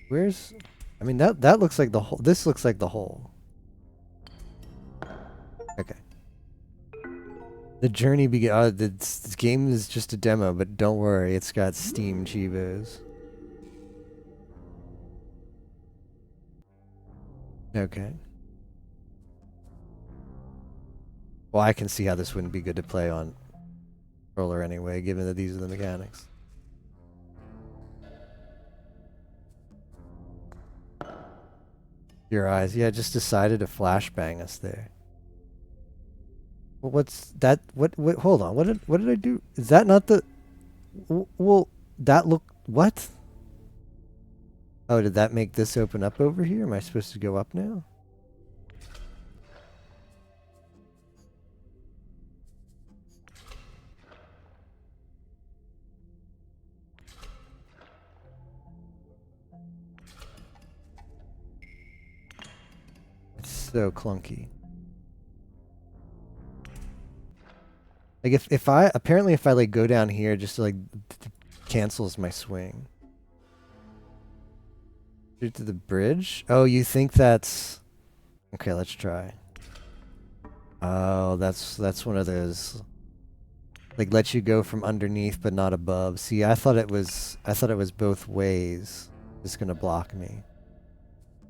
Where's... I mean, that looks like the hole. This looks like the hole. Okay. The journey begins... this game is just a demo, but don't worry. It's got Steam Chivos. Okay. Well, I can see how this wouldn't be good to play on controller anyway, given that these are the mechanics. Your eyes. Yeah, just decided to flashbang us there. Well, what's that? What hold on. What did I do? Is that not the... Well, that look... What? Oh, did that make this open up over here? Am I supposed to go up now? It's so clunky. Like if I... Apparently if I like go down here just to like cancels my swing. To the bridge? Oh, you think that's... Okay, let's try. Oh, that's one of those... Like, let you go from underneath but not above. See, I thought it was both ways. It's gonna block me.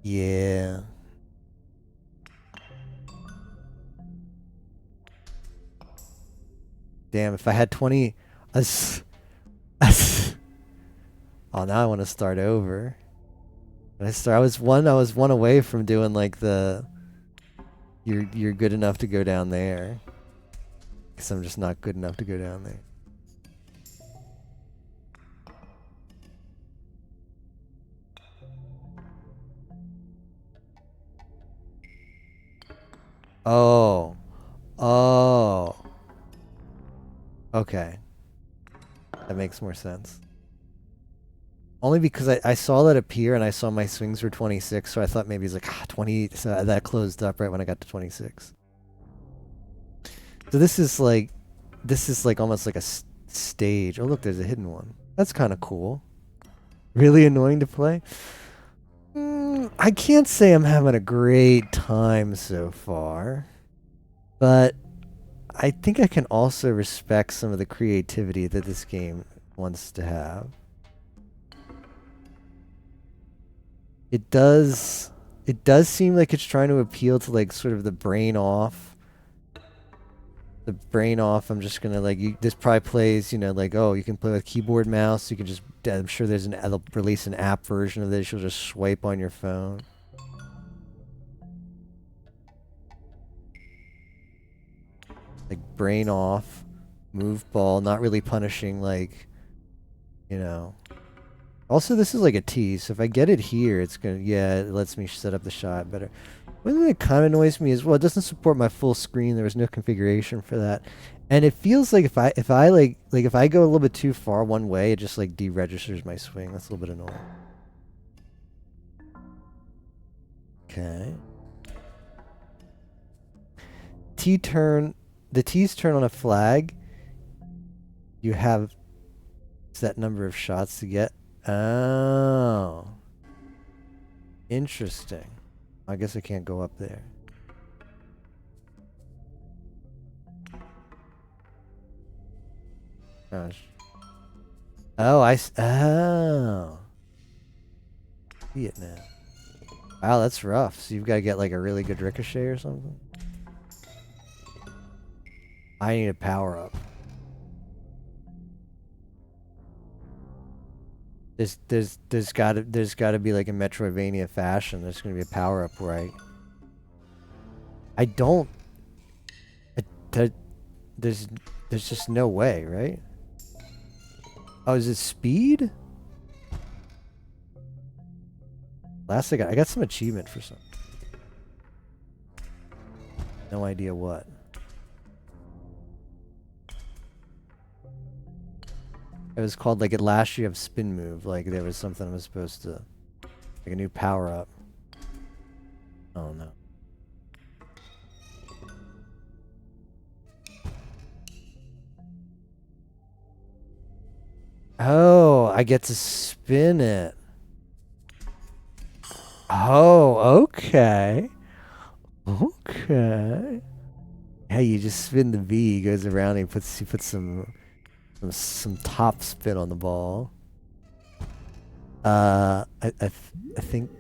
Yeah. Damn, if I had 20... Oh, now I want to start over. I was one away from doing like the you're good enough to go down there. Because I'm just not good enough to go down there. Oh. Oh. Okay. That makes more sense. Only because I saw that appear and I saw my swings were 26, so I thought maybe it's like 20. So that closed up right when I got to 26. So this is like almost like a stage. Oh look, there's a hidden one. That's kind of cool. Really annoying to play. I can't say I'm having a great time so far, but I think I can also respect some of the creativity that this game wants to have. It does seem like it's trying to appeal to like sort of the brain off. The brain off, I'm just gonna like, this probably plays, you know, like, oh, you can play with keyboard mouse. You can just, I'm sure they'll release an app version of this. You'll just swipe on your phone. Like brain off, move ball, not really punishing, like, you know. Also, this is like a tee, so if I get it here, it's gonna, yeah, it lets me set up the shot better. One thing that kind of annoys me is, well, it doesn't support my full screen. There was no configuration for that, and it feels like if I if I go a little bit too far one way, it just like deregisters my swing. That's a little bit annoying. Okay. T turn. The T's turn on a flag. You have set number of shots to get. Oh. Interesting. I guess I can't go up there. Gosh. Oh, oh. See it now. Wow, that's rough. So you've got to get like a really good ricochet or something? I need a power up. There's gotta be like a Metroidvania fashion. There's gonna be a power up where I don't. There's just no way, right? Oh, is it speed? Last I got some achievement for something. No idea what. It was called like, it last you have spin move. Like there was something I was supposed to, like a new power up. Oh no. Oh, I get to spin it. Oh, okay. Okay. Hey, you just spin the V, he goes around, and he puts some top spin on the ball. I think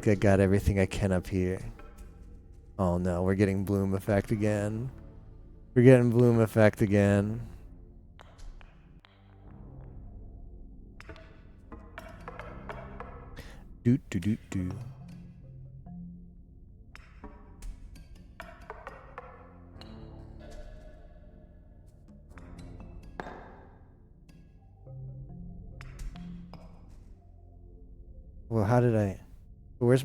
I got everything I can up here. Oh no, we're getting bloom effect again. We're getting bloom effect again. Doot doot doot doot. Well, how did I? Where?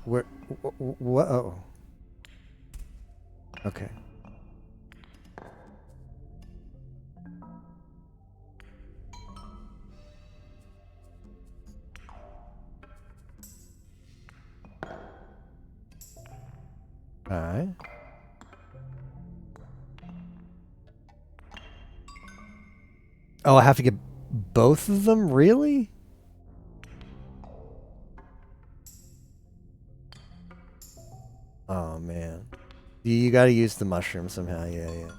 What? Oh. Okay. Alright. Oh, I have to get both of them? Really? Oh, man. You gotta use the mushroom somehow. Yeah, yeah.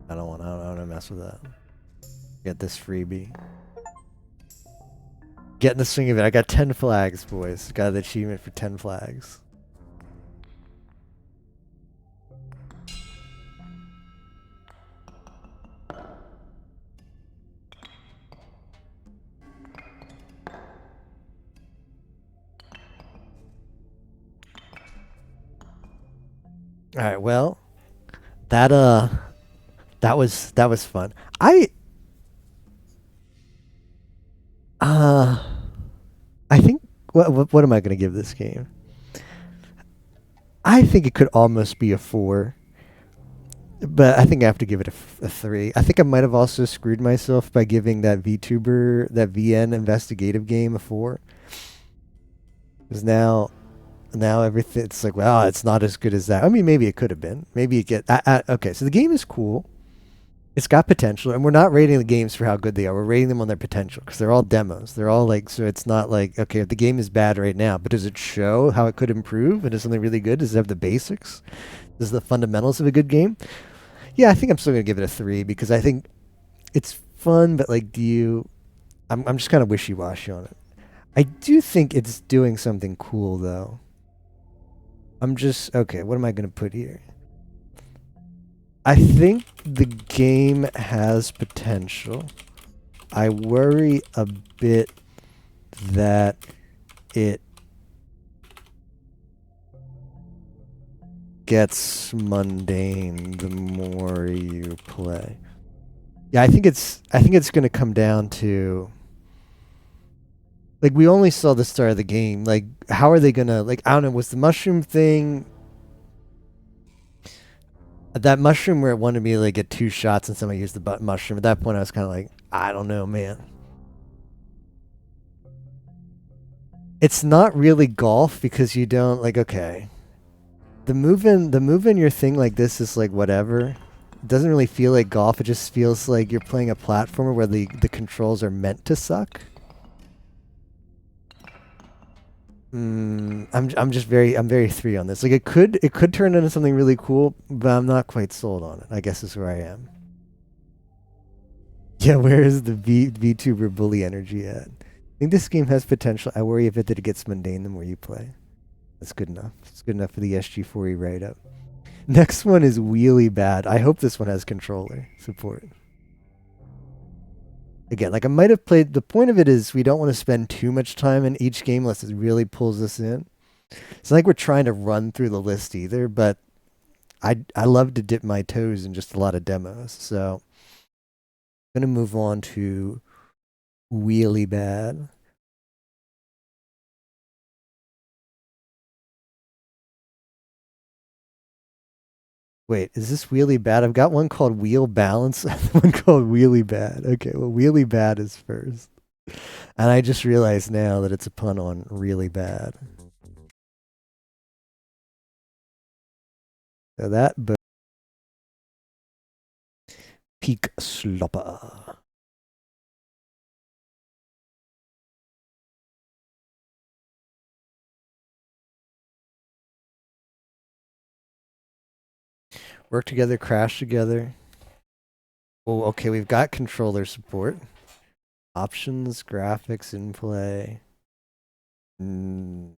I don't want to mess with that. Get this freebie. Get in the swing of it. I got 10 flags, boys. Got the achievement for 10 flags. All right. Well, that that was fun. Uh I think what am I going to give this game? I think it could almost be a 4, but I think I have to give it a 3. I think I might have also screwed myself by giving that VTuber, that VN investigative game a 4. Because now everything, it's like, well, it's not as good as that. I mean, maybe it could have been. Maybe it okay. So the game is cool. It's got potential, and we're not rating the games for how good they are. We're rating them on their potential because they're all demos. They're all like, so it's not like, okay, the game is bad right now, but does it show how it could improve? And is something really good? Does it have the basics? Does the fundamentals of a good game? Yeah, I think I'm still gonna give it a 3 because I think it's fun, but like, I'm just kind of wishy washy on it. I do think it's doing something cool though. I'm just okay. What am I gonna put here? I think the game has potential. I worry a bit that it gets mundane the more you play. Yeah, I think it's going to come down to, like, we only saw the start of the game. Like, how are they going to, like, I don't know, was the mushroom thing, that mushroom where it wanted me to like get 2 shots and somebody used the mushroom? At that point I was kind of like, I don't know, man. It's not really golf because you don't, like, okay, the move in your thing like this is like whatever. It doesn't really feel like golf. It just feels like you're playing a platformer where the controls are meant to suck. I'm very 3 on this. Like, it could turn into something really cool, but I'm not quite sold on it. I guess is where I am. Yeah, where is the VTuber bully energy at? I think this game has potential. I worry a bit that it gets mundane the more you play. That's good enough. It's good enough for the SG4E write-up. Next one is Wheelie Bad. I hope this one has controller support. Again, like, I might have played. The point of it is we don't want to spend too much time in each game unless it really pulls us in. It's not like we're trying to run through the list either, but I love to dip my toes in just a lot of demos. So I'm going to move on to Wheelie Bad. Wait, is this Wheelie Bad? I've got one called Wheel Balance and one called Wheelie Bad. Okay, well, Wheelie Bad is first. And I just realized now that it's a pun on really bad. So that Peak Slopper. Work together, crash together. Oh, okay, we've got controller support. Options, graphics, in play. The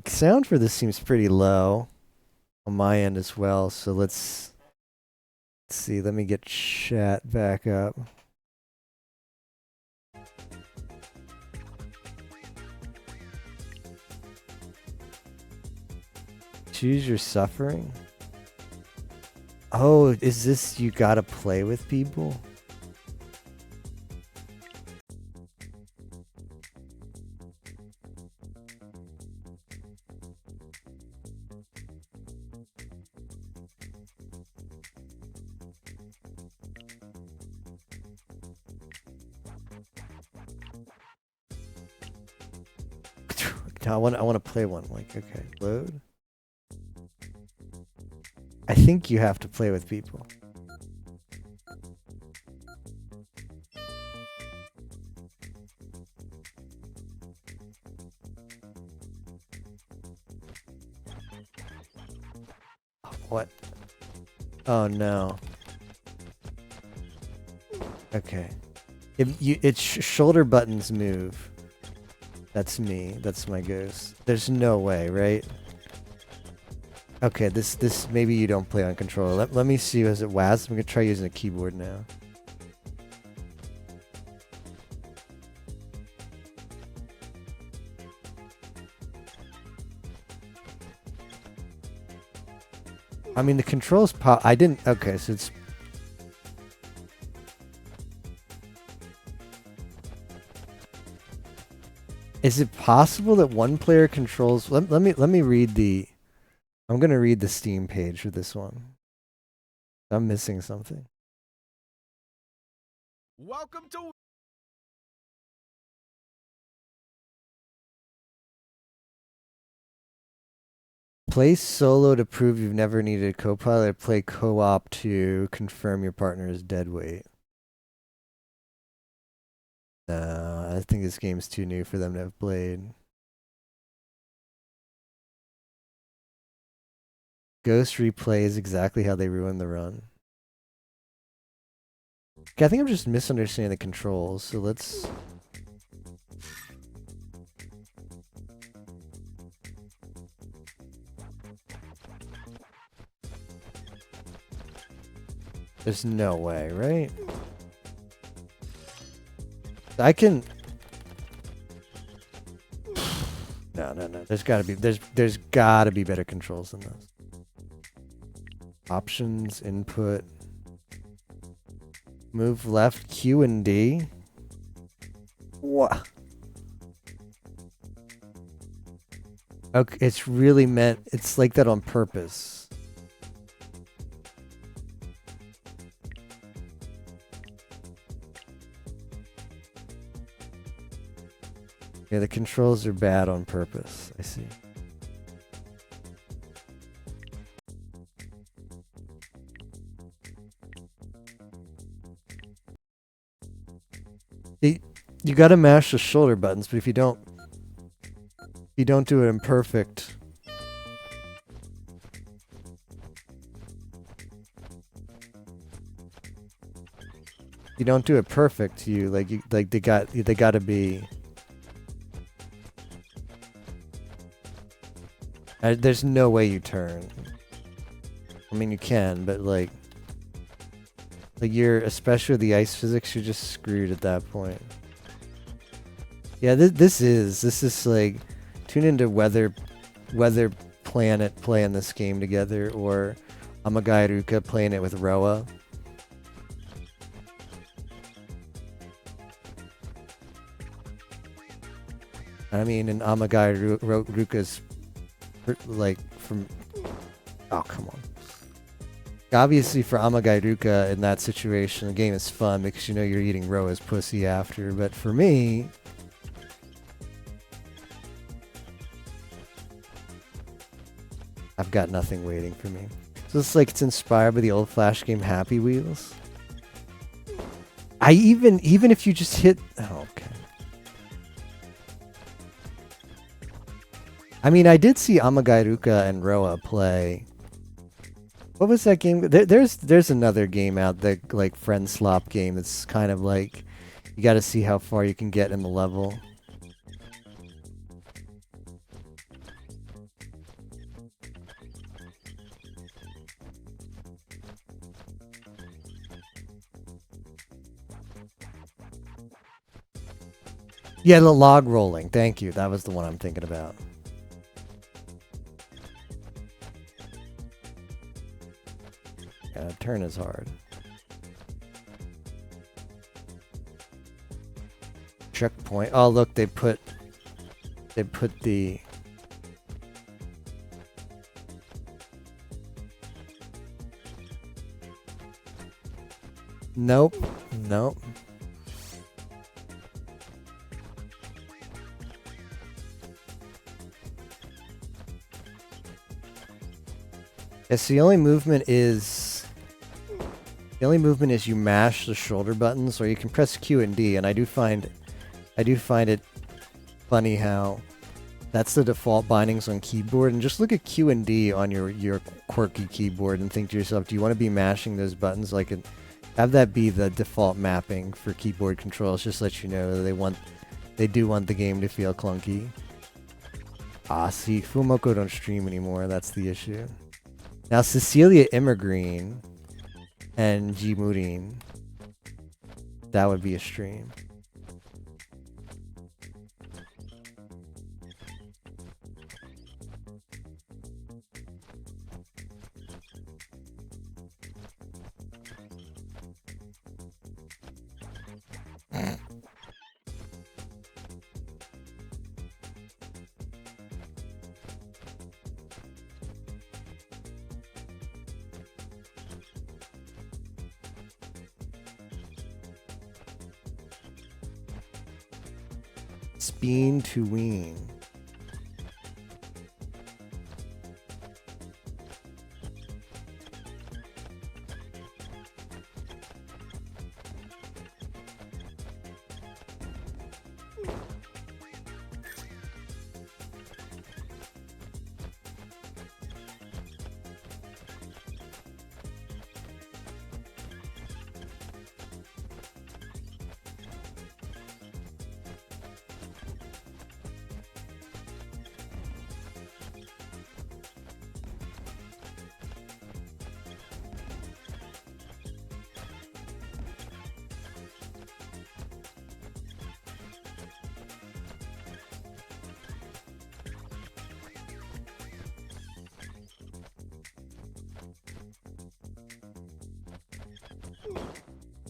sound for this seems pretty low on my end as well, so let's see. Let me get chat back up. Choose your suffering. Oh, is this you gotta play with people? I want to play one. Like, okay, load. I think you have to play with people. What? Oh no. Okay. It's shoulder buttons move. That's me. That's my ghost. There's no way, right? Okay, this maybe you don't play on controller. Let me see. Is it WAS? I'm gonna try using a keyboard now. I mean, the controls I didn't. Okay, so it's. Is it possible that one player controls? Let me read the. I'm gonna read the Steam page for this one. I'm missing something. Welcome to. Play solo to prove you've never needed a co-pilot. Play co-op to confirm your partner is dead weight. No, I think this game's too new for them to have played. Ghost replay is exactly how they ruined the run. Okay, I think I'm just misunderstanding the controls, so let's... There's no way, right? I can... No. There's gotta be better controls than this. Options, input. Move left, Q and D. What? Okay, it's really meant... It's like that on purpose. Yeah, the controls are bad on purpose. I see. You gotta mash the shoulder buttons, but if you don't do it in perfect. You don't do it perfect. They gotta be. There's no way you turn. I mean, you can, but like you're, especially with the ice physics, you're just screwed at that point. Yeah, this is like tune into Weather Planet playing this game together, or Amagairuka playing it with Roa. I mean, and Amagairuka's like from... Oh, come on. Obviously, for Amagairuka in that situation, the game is fun because you know you're eating Roa's pussy after. But for me, I've got nothing waiting for me. So it's like it's inspired by the old Flash game Happy Wheels. Even if you just hit... Oh, okay. I mean, I did see Amagairuka and Roa play. What was that game? There's another game out that like friend slop game that's kind of like you got to see how far you can get in the level. Yeah, the log rolling. Thank you. That was the one I'm thinking about. Yeah, turn is hard. Checkpoint. Oh, look, they put the... Nope. Yes, the only movement is you mash the shoulder buttons, or you can press Q and D, and I do find it funny how that's the default bindings on keyboard, and just look at Q and D on your quirky keyboard and think to yourself, do you want to be mashing those buttons? Like, have that be the default mapping for keyboard controls, just let you know that they do want the game to feel clunky. Ah, see, Fumoko don't stream anymore, that's the issue. Now, Cecilia Immergreen and G Murin, that would be a stream. Speen to Ween.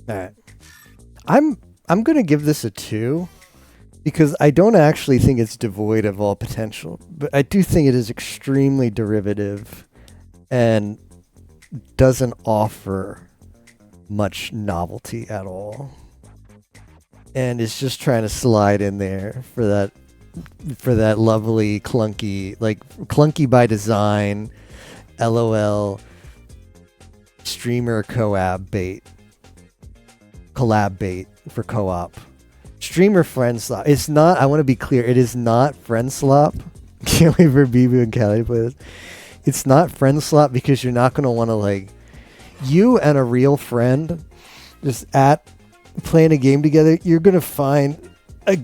Alright. I'm gonna give this a 2 because I don't actually think it's devoid of all potential, but I do think it is extremely derivative and doesn't offer much novelty at all. And it's just trying to slide in there for that lovely clunky by design, LOL streamer collab bait for co-op. Streamer friend slop. It's not, I want to be clear, it is not friend slop. Can't wait for Bibu and Callie to play this. It's not friend slop because you're not going to want to you and a real friend just playing a game together, you're going to find a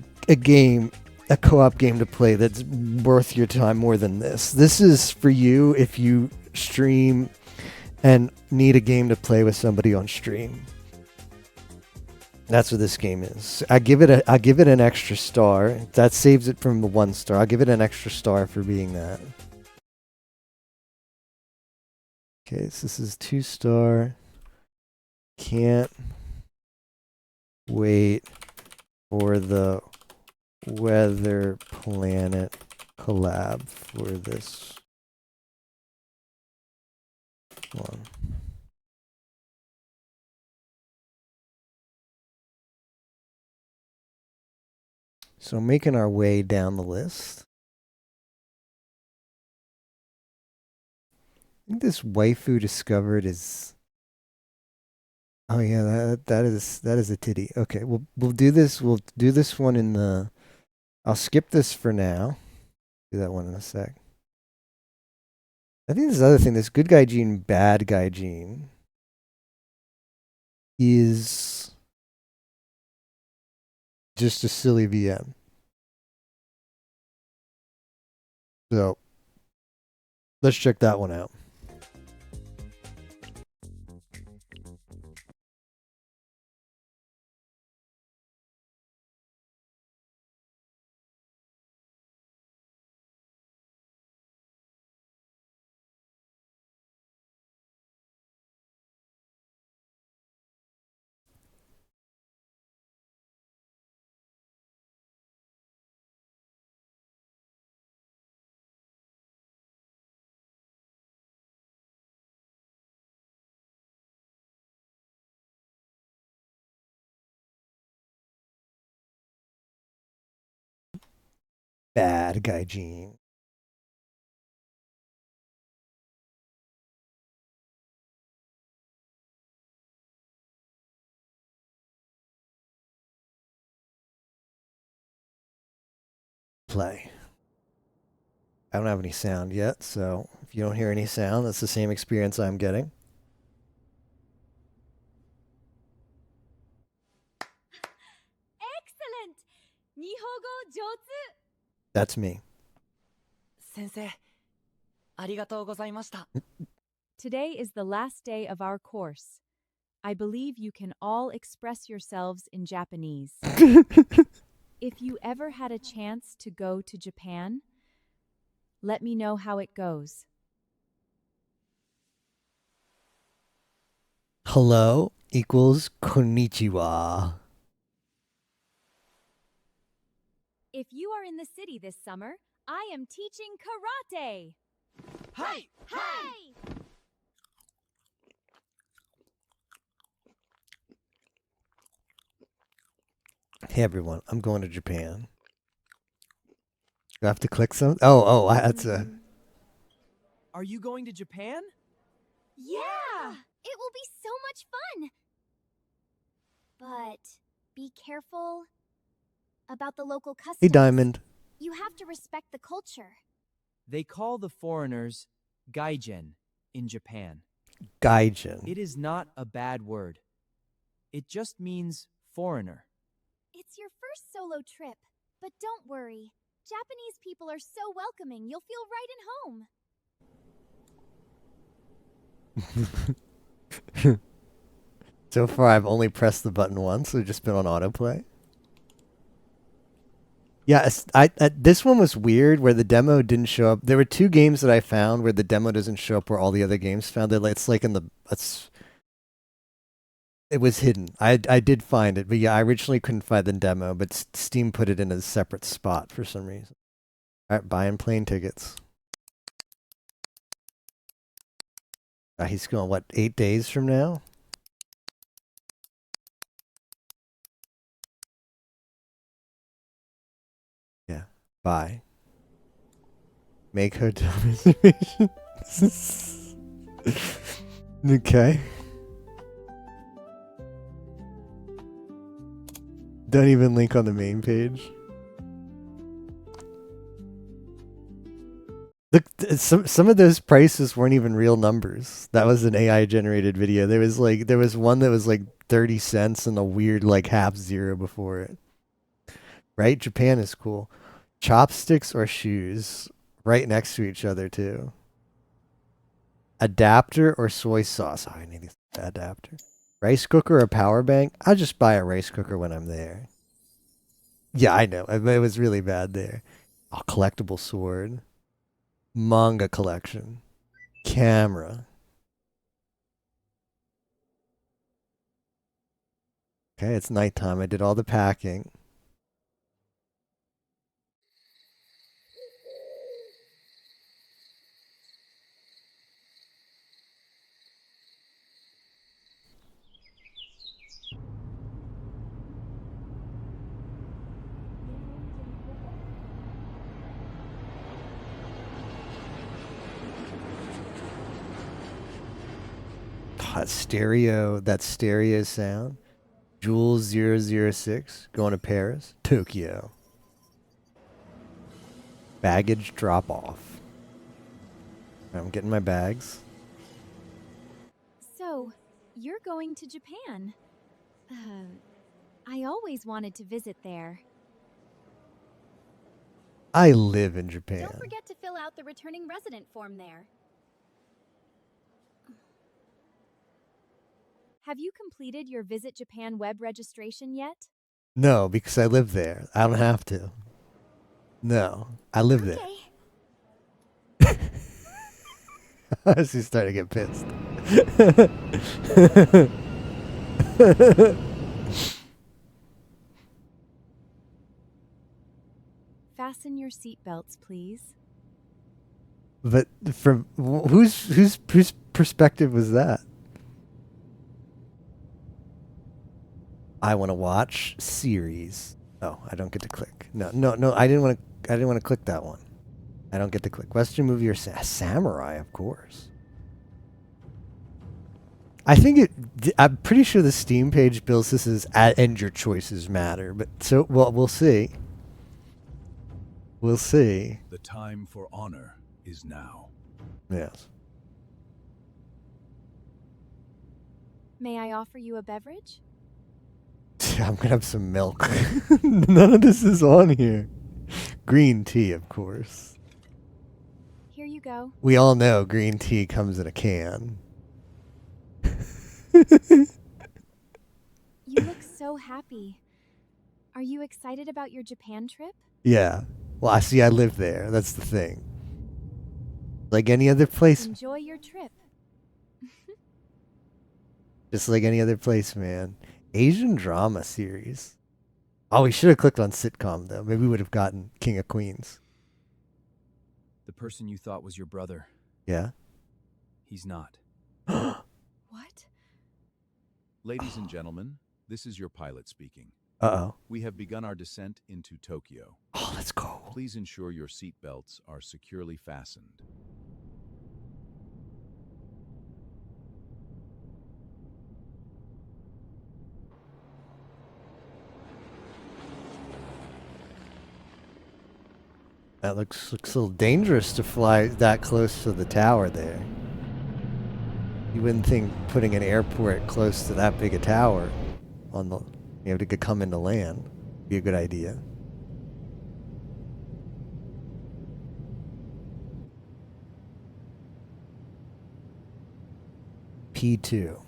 co-op game to play that's worth your time more than this. This is for you if you stream and need a game to play with somebody on stream. That's what this game is. I give it an extra star. That saves it from the 1 star. I'll give it an extra star for being that. Okay, so this is 2 star. Can't wait for the Weather Planet collab for this one. So making our way down the list. I think this waifu discovered is. Oh yeah, that is a titty. Okay, we'll do this. We'll do this one in the. I'll skip this for now. Do that one in a sec. I think this other thing, this good guy gene, bad guy gene, is just a silly VM. So let's check that one out. Bad guy gene. Play. I don't have any sound yet, so if you don't hear any sound, that's the same experience I'm getting. Excellent! Nihongo joutsu! That's me. Sensei, arigatou gozaimashita. Today is the last day of our course. I believe you can all express yourselves in Japanese. If you ever had a chance to go to Japan, let me know how it goes. Hello equals konnichiwa. If you are in the city this summer, I am teaching karate. Hi! Hi! Hey everyone, I'm going to Japan. Do I have to click some? That's a. Are you going to Japan? Yeah! It will be so much fun! But be careful about the local customs. Hey, Diamond. You have to respect the culture. They call the foreigners gaijin in Japan. Gaijin. It is not a bad word. It just means foreigner. It's your first solo trip, but don't worry. Japanese people are so welcoming, you'll feel right in home. So far, I've only pressed the button once. So just been on autoplay. Yeah, this one was weird where the demo didn't show up. There were 2 games that I found where the demo doesn't show up where all the other games found it. It's like in the it was hidden. I did find it, but yeah, I originally couldn't find the demo, but Steam put it in a separate spot for some reason. All right, buying plane tickets. He's going, what, 8 days from now? Yeah, bye. Make hotel reservation. Okay. Don't even link on the main page. Look, some of those prices weren't even real numbers. That was an AI generated video. There was one that was like 30 cents and a weird like half zero before it. Right? Japan is cool. Chopsticks or shoes right next to each other too. Adapter or soy sauce. Oh, I need this adapter. Rice cooker or power bank? I'll just buy a rice cooker when I'm there. Yeah, I know. It was really bad there. A collectible sword. Manga collection. Camera. Okay, it's nighttime. I did all the packing. That stereo sound. Jules 006, going to Paris. Tokyo. Baggage drop off. I'm getting my bags. So, you're going to Japan. I always wanted to visit there. I live in Japan. Don't forget to fill out the returning resident form there. Have you completed your Visit Japan web registration yet? No, because I live there. I don't have to. No, I live there. She's starting to get pissed. Fasten your seatbelts, please. But from whose perspective was that? I want to watch series. Oh, I don't get to click. No. I didn't want to click that one. I don't get to click. Western movie or samurai, of course. I think I'm pretty sure the Steam page bills this as and your choices matter. But we'll see. We'll see. The time for honor is now. Yes. May I offer you a beverage? I'm gonna have some milk. None of this is on here. Green tea, of course. Here you go. We all know green tea comes in a can. You look so happy. Are you excited about your Japan trip? Yeah. Well, I live there. That's the thing. Like any other place. Enjoy your trip. Just like any other place, man. Asian drama series. Oh, we should have clicked on sitcom, though. Maybe we would have gotten King of Queens. The person you thought was your brother. Yeah? He's not. What? Ladies and gentlemen, this is your pilot speaking. Uh-oh. We have begun our descent into Tokyo. Oh, let's go. Please ensure your seatbelts are securely fastened. That looks a little dangerous to fly that close to the tower there. You wouldn't think putting an airport close to that big a tower on the to come into land would be a good idea. P2.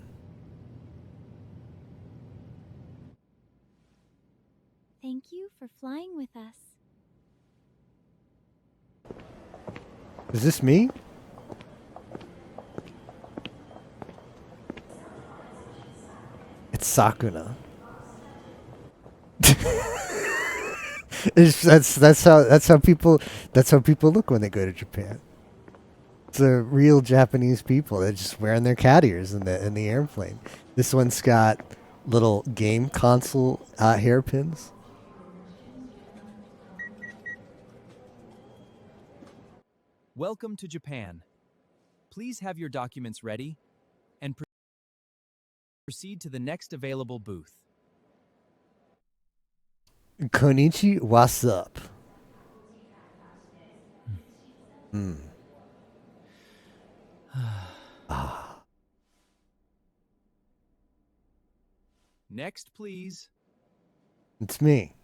Thank you for flying with us. Is this me? It's Sakuna. That's how people look when they go to Japan. It's a real Japanese people. They're just wearing their cat ears in the airplane. This one's got little game console hairpins. Welcome to Japan. Please have your documents ready and proceed to the next available booth. Konichi, what's up? Next, please. It's me.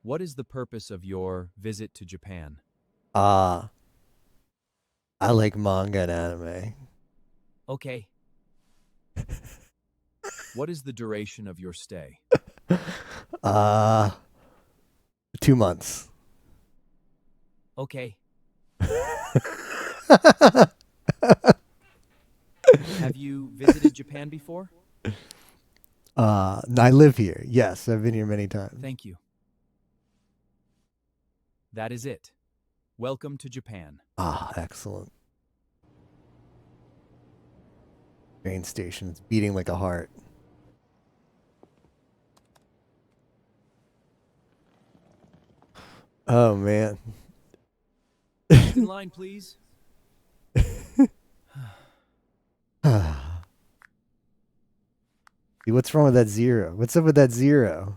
What is the purpose of your visit to Japan? I like manga and anime. Okay. What is the duration of your stay? 2 months. Okay. Have you visited Japan before? I live here. Yes, I've been here many times. Thank you. That is it. Welcome to Japan. Excellent. Train station. It's beating like a heart. Oh, man. Next in line, please. What's wrong with that zero? What's up with that zero?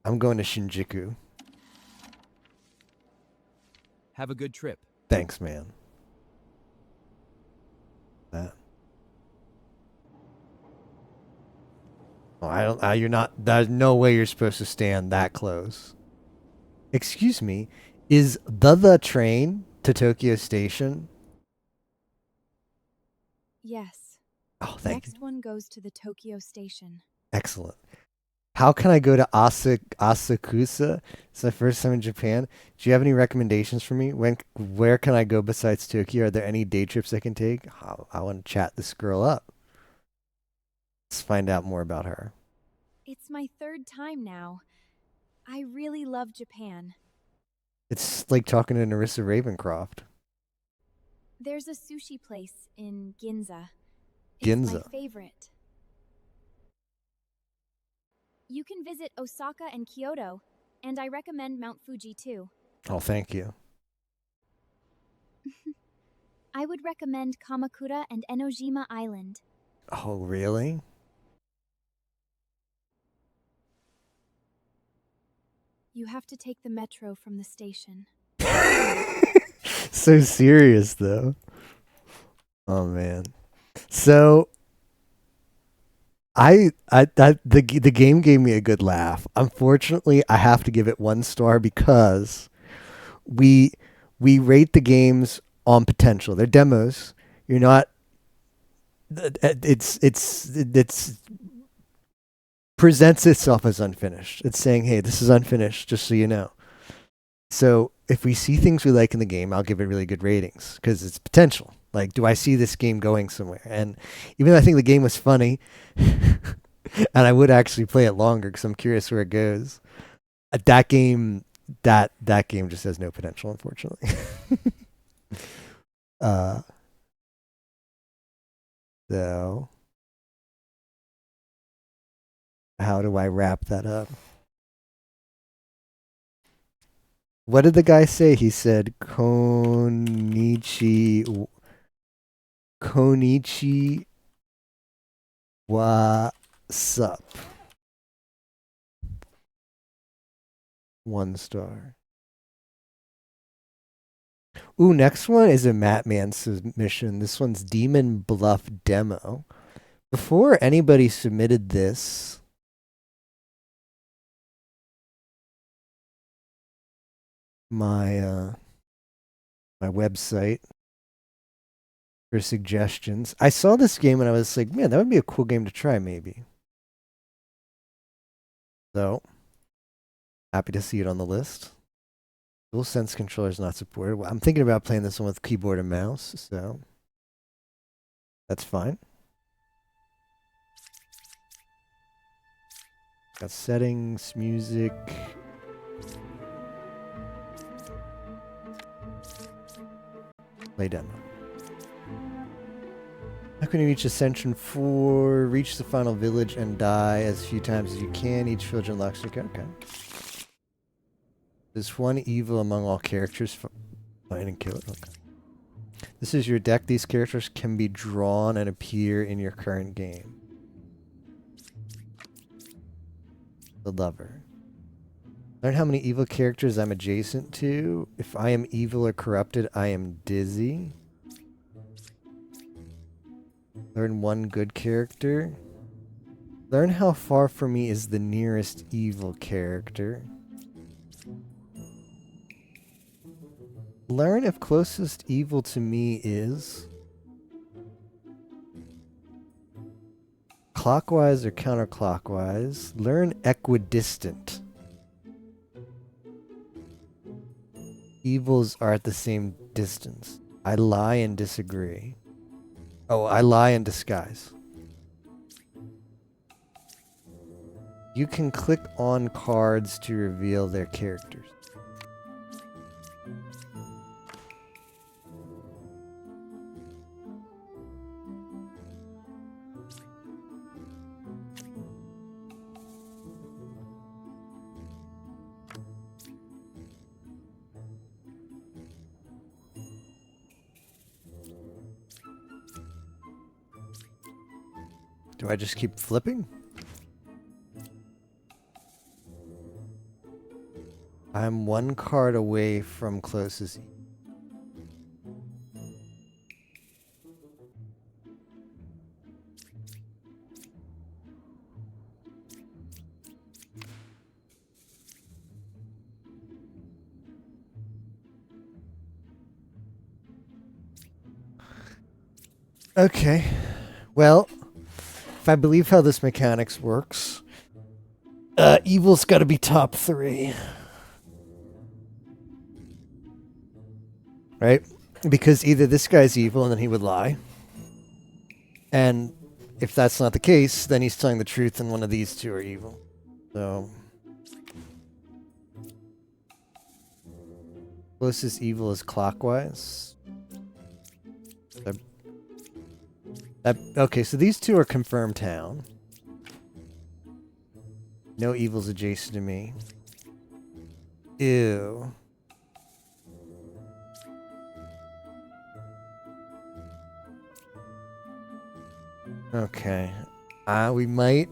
I'm going to Shinjuku. Have a good trip. Thanks, man. That. Oh, you're not. There's no way you're supposed to stand that close. Excuse me. Is the train to Tokyo Station? Yes. Oh, thank you. Next one goes to the Tokyo station. Excellent. How can I go to Asakusa? It's my first time in Japan. Do you have any recommendations for me? Where can I go besides Tokyo? Are there any day trips I can take? I want to chat this girl up. Let's find out more about her. It's my 3rd time now. I really love Japan. It's like talking to Narissa Ravencroft. There's a sushi place in Ginza. It's Ginza. my favorite. You can visit Osaka and Kyoto, and I recommend Mount Fuji too. Oh, thank you. I would recommend Kamakura and Enojima Island. Oh, really? You have to take the metro from the station. So serious, though. Oh, man. So the game gave me a good laugh. Unfortunately, I have to give it 1 star because we rate the games on potential. They're demos. You're not. It's presents itself as unfinished. It's saying, hey, this is unfinished, just so you know. So if we see things we like in the game, I'll give it really good ratings because it's potential. Like, do I see this game going somewhere? And even though I think the game was funny, and I would actually play it longer because I'm curious where it goes, that game just has no potential, unfortunately. So How do I wrap that up? What did the guy say? He said Konichi wa sup. 1 star. Ooh, next one is a Matman submission. This one's Demon Bluff Demo. Before anybody submitted this, my website for suggestions, I saw this game and I was like, man, that would be a cool game to try maybe. So, happy to see it on the list. DualSense controller is not supported. I'm thinking about playing this one with keyboard and mouse, so that's fine. Got settings, music. Play demo. How can you reach Ascension 4? Reach the final village and die as few times as you can. Each village unlocks. Okay. There's one evil among all characters. Find and kill it. Okay. This is your deck. These characters can be drawn and appear in your current game. The Lover. Learn how many evil characters I'm adjacent to. If I am evil or corrupted, I am dizzy. Learn one good character. Learn how far from me is the nearest evil character. Learn if closest evil to me is clockwise or counterclockwise. Learn equidistant. Evils are at the same distance. I lie and disagree. Oh, I lie in disguise. You can click on cards to reveal their characters. Do I just keep flipping? I'm 1 card away from closest. Okay. Well, if I believe how this mechanics works, evil's got to be top 3. Right? Because either this guy's evil and then he would lie. And if that's not the case, then he's telling the truth and one of these two are evil. So closest evil is clockwise. Okay, so these two are confirmed town. No evils adjacent to me. Ew. Okay. We might.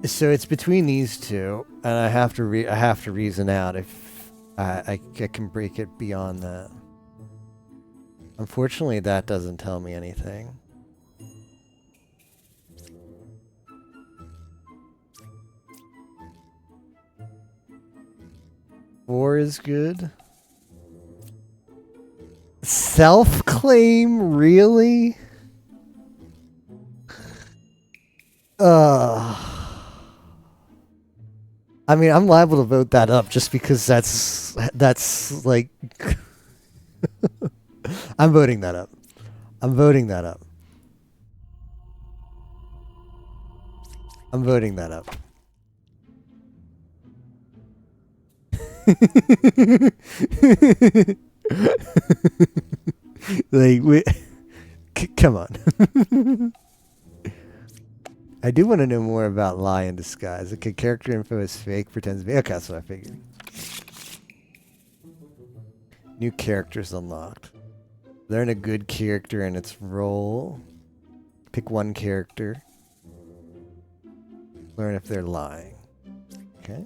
So it's between these two, and I have to reason out if I can break it beyond that. Unfortunately, that doesn't tell me anything. Four is good. Self-claim, really? I mean, I'm liable to vote that up just because that's like I'm voting that up. I'm voting that up. I'm voting that up. Like, come on. I do want to know more about lie in disguise. Okay, character info is fake, pretends to be. Okay, that's what I figured. New characters unlocked. Learn a good character and its role. Pick one character. Learn if they're lying. Okay.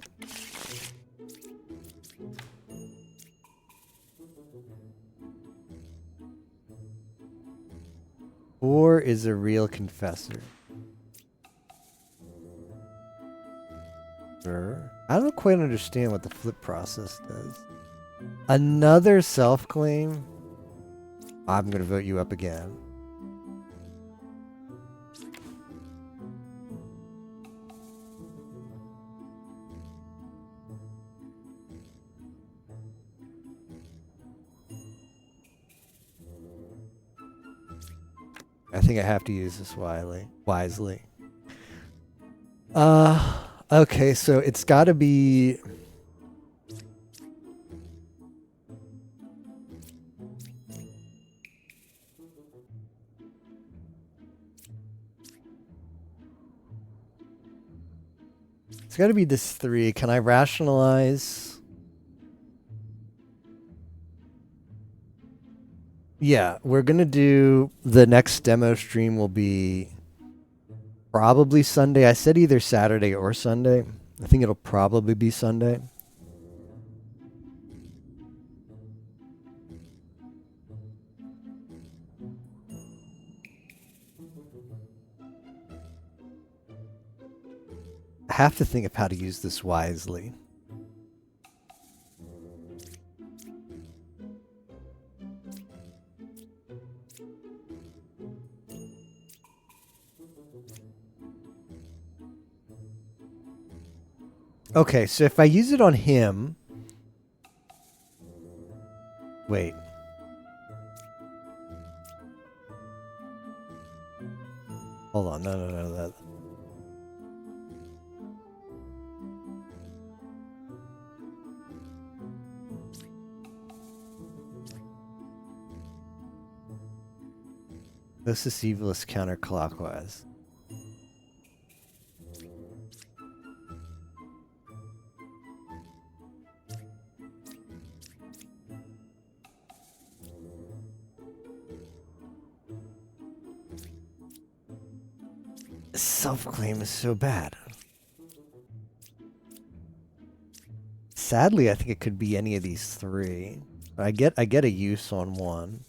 Or is a real confessor. I don't quite understand what the flip process does. Another self-claim? I'm going to vote you up again. I think I have to use this wisely. Okay, so it's got to be... It's got to be this 3. Can I rationalize? Yeah, we're going to do... The next demo stream will be probably Sunday. I said either Saturday or Sunday. I think it'll probably be Sunday. I have to think of how to use this wisely. Okay, so if I use it on him... Wait. Hold on, no, that... Closest evil is counterclockwise. Self-claim is so bad. Sadly, I think it could be any of these 3. I get a use on one.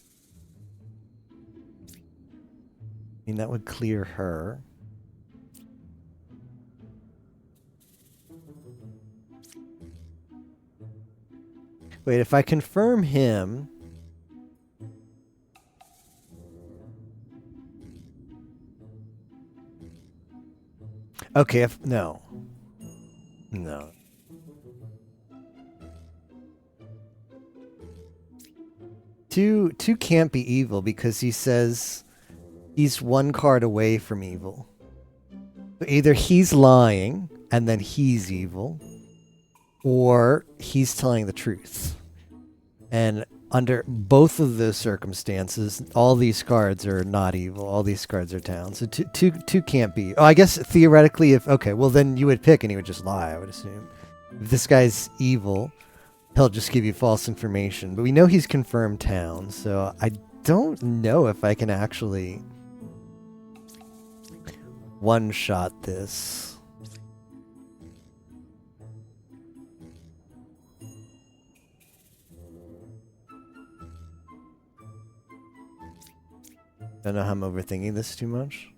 I mean, that would clear her. Wait, if I confirm him... Okay, if... No. No. Two can't be evil because he says he's one card away from evil. So either he's lying and then he's evil, or he's telling the truth. And under both of those circumstances, all these cards are not evil. All these cards are town. So two can't be. Oh, I guess theoretically, if... Okay, well then you would pick and he would just lie, I would assume. If this guy's evil... He'll just give you false information. But we know he's confirmed town, so I don't know if I can actually one-shot this. Don't know how I'm overthinking this too much.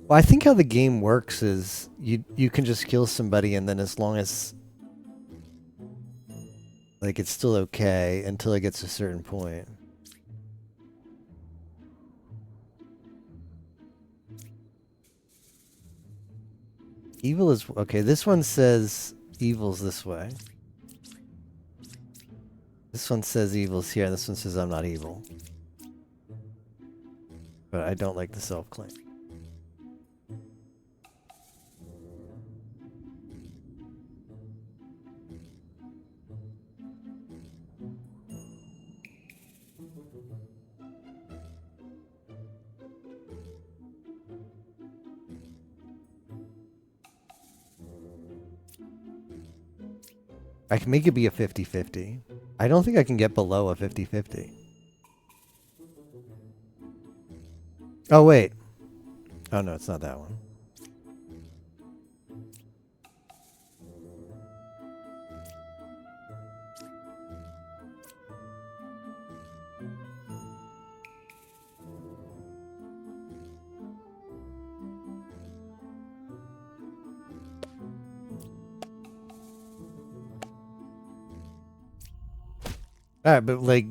Well, I think how the game works is you can just kill somebody and then as long as... Like, it's still okay until it gets to a certain point. Evil is... Okay, this one says evil's this way. This one says evil's here, and this one says I'm not evil. But I don't like the self-claim. I can make it be a 50-50. I don't think I can get below a 50-50. Oh, wait. Oh, no, it's not that one. All right, but like,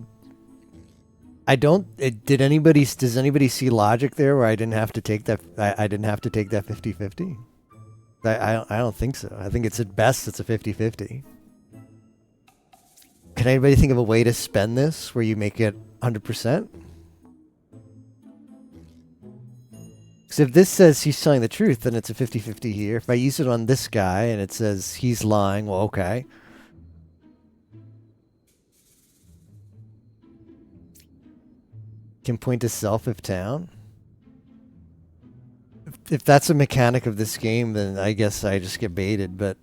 does anybody see logic there where I didn't have to take that, I didn't have to take that 50-50? I don't think so. I think it's at best, it's a 50-50. Can anybody think of a way to spend this where you make it 100%? Because if this says he's telling the truth, then it's a 50-50 here. If I use it on this guy and it says he's lying, well, okay. Can point to self if town. If that's a mechanic of this game, then I guess I just get baited, but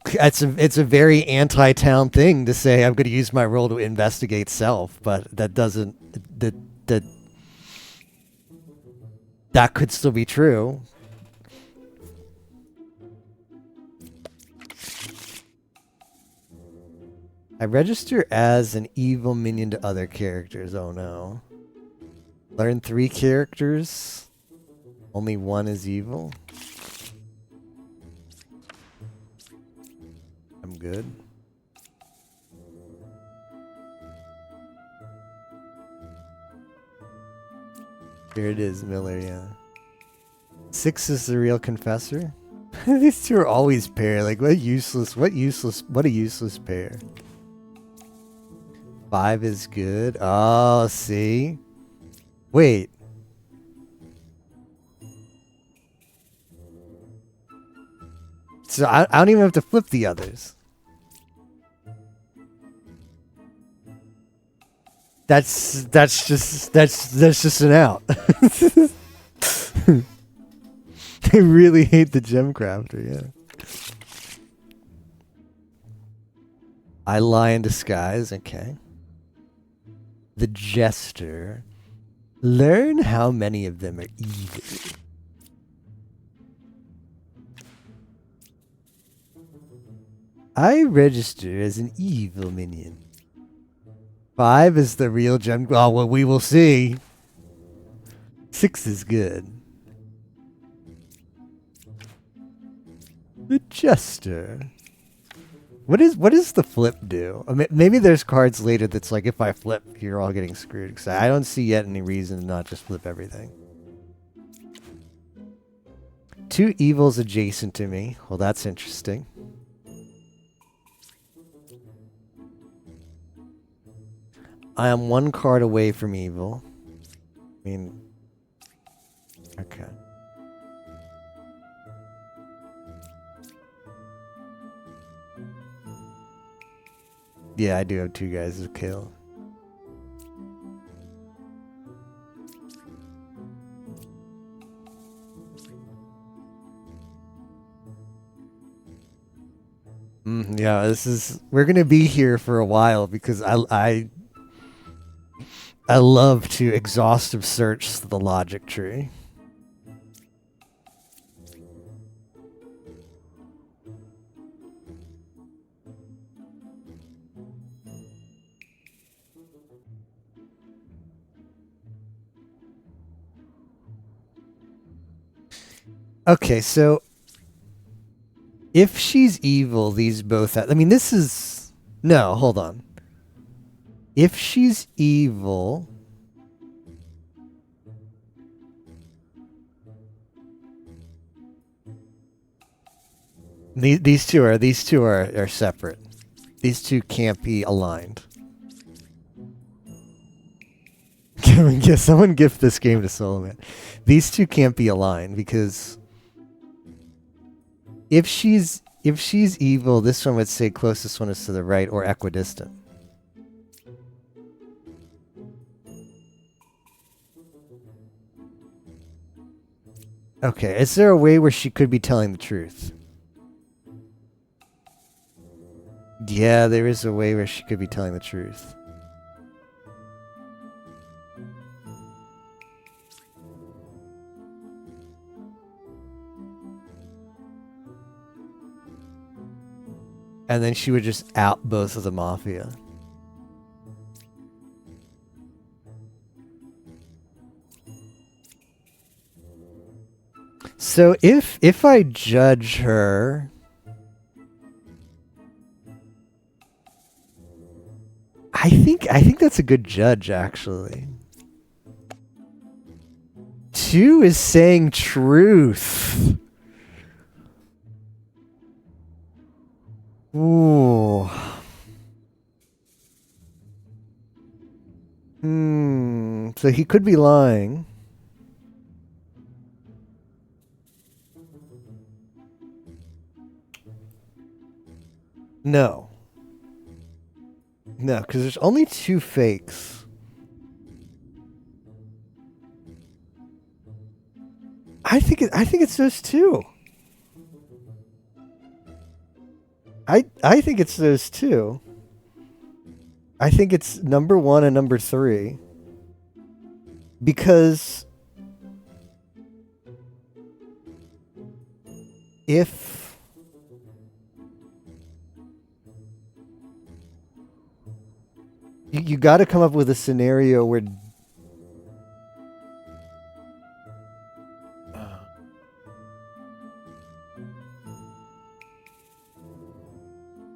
it's a very anti-town thing to say I'm going to use my role to investigate self, but that doesn't that could still be true. I register as an evil minion to other characters. Oh no. Learn 3 characters. Only 1 is evil. I'm good. Here it is, Miller, yeah. 6 is the real confessor. These two are always pair. Like, what a useless pair. 5 is good. Oh, see? Wait. So I don't even have to flip the others. That's just an out. They really hate the gem crafter, yeah. I lie in disguise, okay. The jester. Learn how many of them are evil. I register as an evil minion. 5 is the real gem. Oh, well, we will see. 6 is good. The jester. What does the flip do? I mean, maybe there's cards later that's like, if I flip, you're all getting screwed. Because I don't see yet any reason to not just flip everything. 2 evils adjacent to me. Well, that's interesting. I am 1 card away from evil. I mean, okay. Yeah, I do have 2 guys to kill. Yeah, we're gonna be here for a while because I love to exhaustive search the logic tree. Okay, so if she's evil, these both have... I mean, this is... No, hold on. If she's evil... These two are separate. These two can't be aligned. Yeah, someone gift this game to Solomon. These two can't be aligned because if she's evil, this one would say closest one is to the right or equidistant. Okay, is there a way where she could be telling the truth? Yeah, there is a way where she could be telling the truth. And then she would just out both of the mafia. So if I judge her, I think that's a good judge actually. 2 is saying truth. Ooh. So he could be lying. No. No, because there's only 2 fakes. I think it's those 2. I think it's those 2. I think it's number 1 and number 3. Because if you got to come up with a scenario where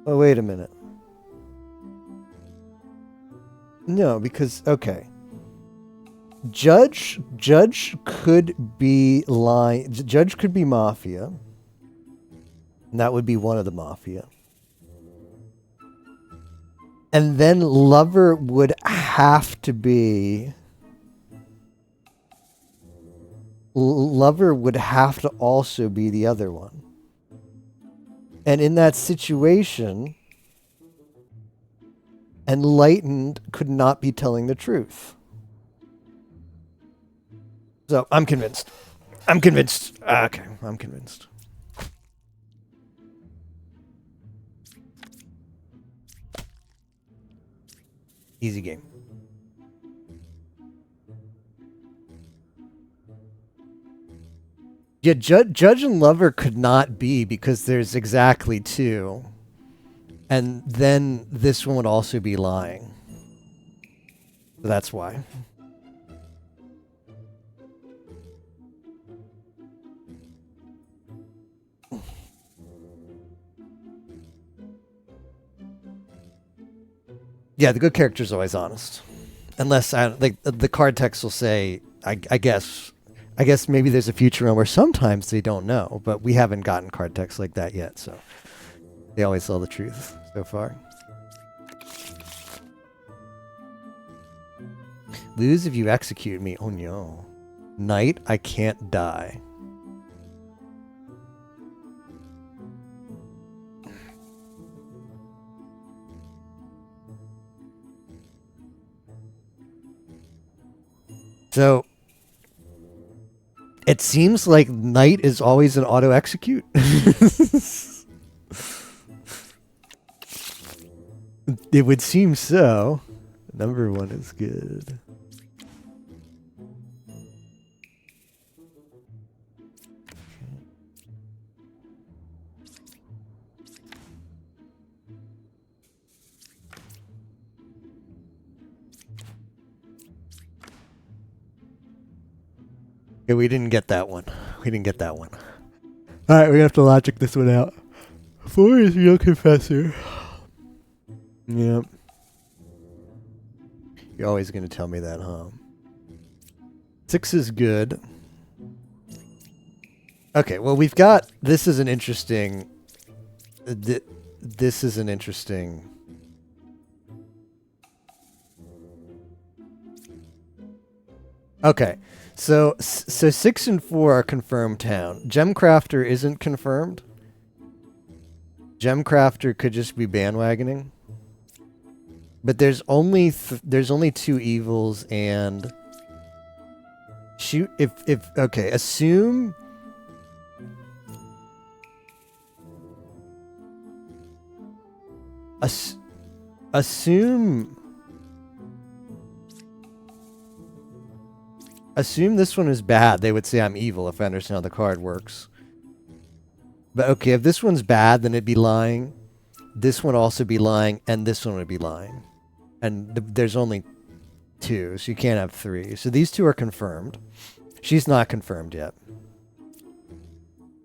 oh, wait a minute. No, because okay. Judge could be lying. Judge could be mafia. And that would be one of the mafia. And then lover would have to be lover would have to also be the other one. And in that situation, enlightened could not be telling the truth. So I'm convinced. I'm convinced. Okay, I'm convinced. Easy game. Yeah, judge and lover could not be because there's exactly 2. And then this one would also be lying. So that's why. Yeah, the good character's always honest. Unless like the card text will say, I guess maybe there's a future realm where sometimes they don't know, but we haven't gotten card text like that yet, so they always tell the truth so far. Lose if you execute me. Oh no. Knight, I can't die. So it seems like knight is always an auto execute. It would seem so. Number 1 is good. Okay, we didn't get that one. We didn't get that one. Alright, we're gonna have to logic this one out. 4 is real confessor. Yep. You're always gonna tell me that, huh? 6 is good. Okay, well we've got... This is an interesting... This is an interesting... Okay, so 6 and 4 are confirmed town. Gemcrafter isn't confirmed. Gemcrafter could just be bandwagoning. But there's only 2 evils and shoot if okay, assume Ass assume this one is bad. They would say I'm evil if I understand how the card works. But okay, if this one's bad, then it'd be lying. This one would also be lying, and this one would be lying. And there's only 2, so you can't have 3. So these 2 are confirmed. She's not confirmed yet.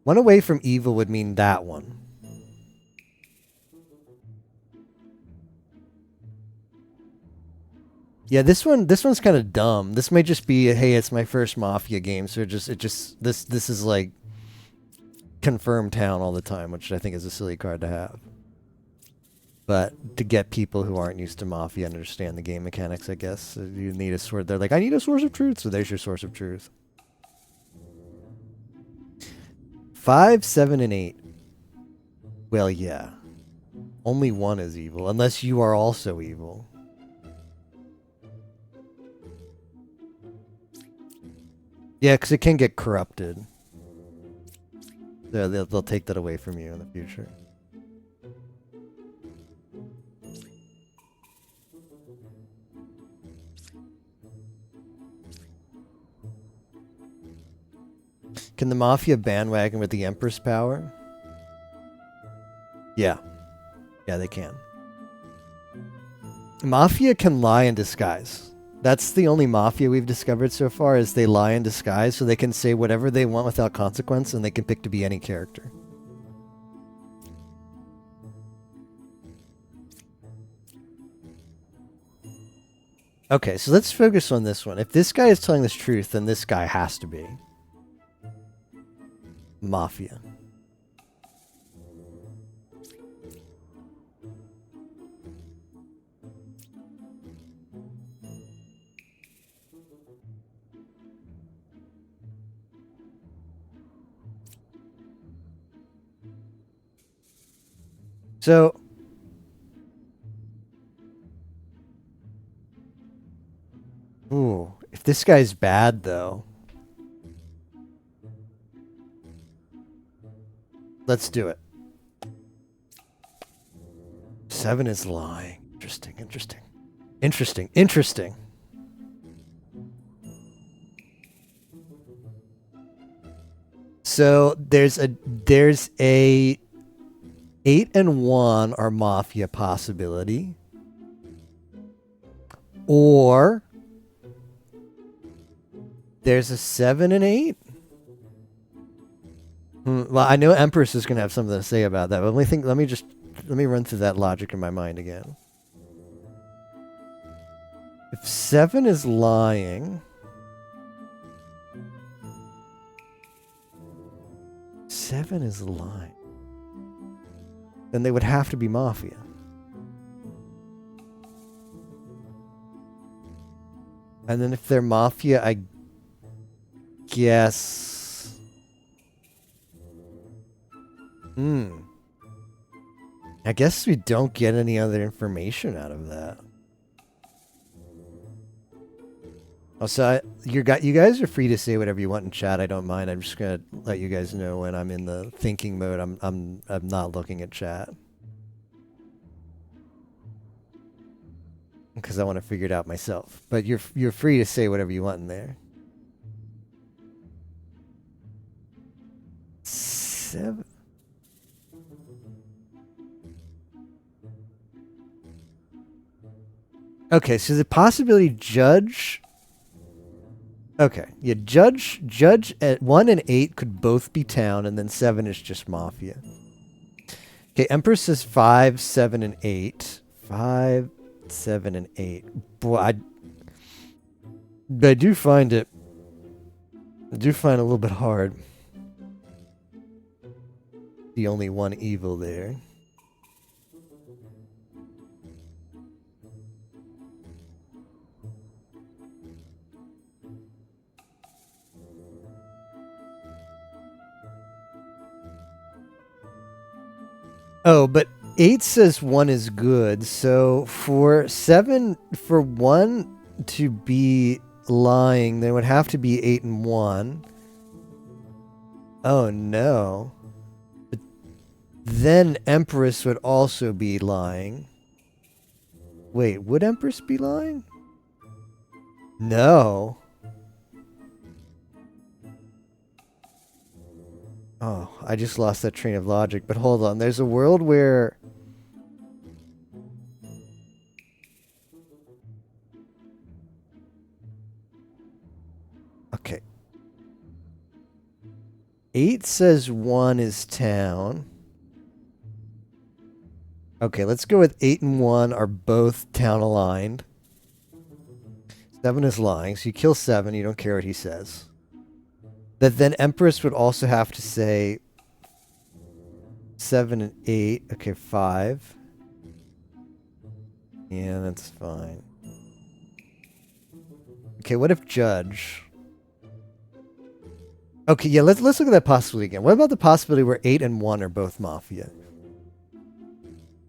1 away from evil would mean that one. Yeah, this one's kind of dumb. This may just be, hey, it's my first Mafia game, so this is like confirmed town all the time, which I think is a silly card to have. But to get people who aren't used to Mafia and understand the game mechanics, I guess you need a source. They're like, I need a source of truth, so there's your source of truth. 5, 7, and 8. Well, yeah. Only 1 is evil, unless you are also evil. Yeah, because it can get corrupted. They'll take that away from you in the future. Can the Mafia bandwagon with the Empress power? Yeah. Yeah, they can. Mafia can lie in disguise. That's the only Mafia we've discovered so far, is they lie in disguise, so they can say whatever they want without consequence, and they can pick to be any character. Okay, so let's focus on this one. If this guy is telling this truth, then this guy has to be Mafia. So, ooh, if this guy's bad though, let's do it. 7 is lying. Interesting, interesting. Interesting, interesting. So there's a 8 and 1 are Mafia possibility. Or there's a 7 and 8. Well, I know Empress is going to have something to say about that, but let me run through that logic in my mind again. If 7 is lying, 7 is lying, then they would have to be Mafia. And then if they're Mafia, I guess... I guess we don't get any other information out of that. Also, you guys are free to say whatever you want in chat. I don't mind. I'm just gonna let you guys know when I'm in the thinking mode. I'm not looking at chat because I want to figure it out myself. But you're free to say whatever you want in there. 7. Okay, so the possibility Judge. Okay, yeah, Judge at 1 and 8 could both be town, and then 7 is just Mafia. Okay, Empress says 5, 7, and 8. 5, 7, and 8. Boy, I do find it. I do find it a little bit hard. The only one evil there. Oh, but 8 says 1 is good, so for 1 to be lying, there would have to be 8 and 1. Oh no. Then Empress would also be lying. Wait, would Empress be lying? No. Oh, I just lost that train of logic. But hold on. There's a world where... Okay. 8 says 1 is town. Okay, let's go with 8 and 1 are both town aligned. 7 is lying, so you kill 7, you don't care what he says. That then Empress would also have to say 7 and 8. Okay, 5. Yeah, that's fine. Okay, what if Judge? Okay, yeah, let's look at that possibility again. What about the possibility where 8 and 1 are both Mafia?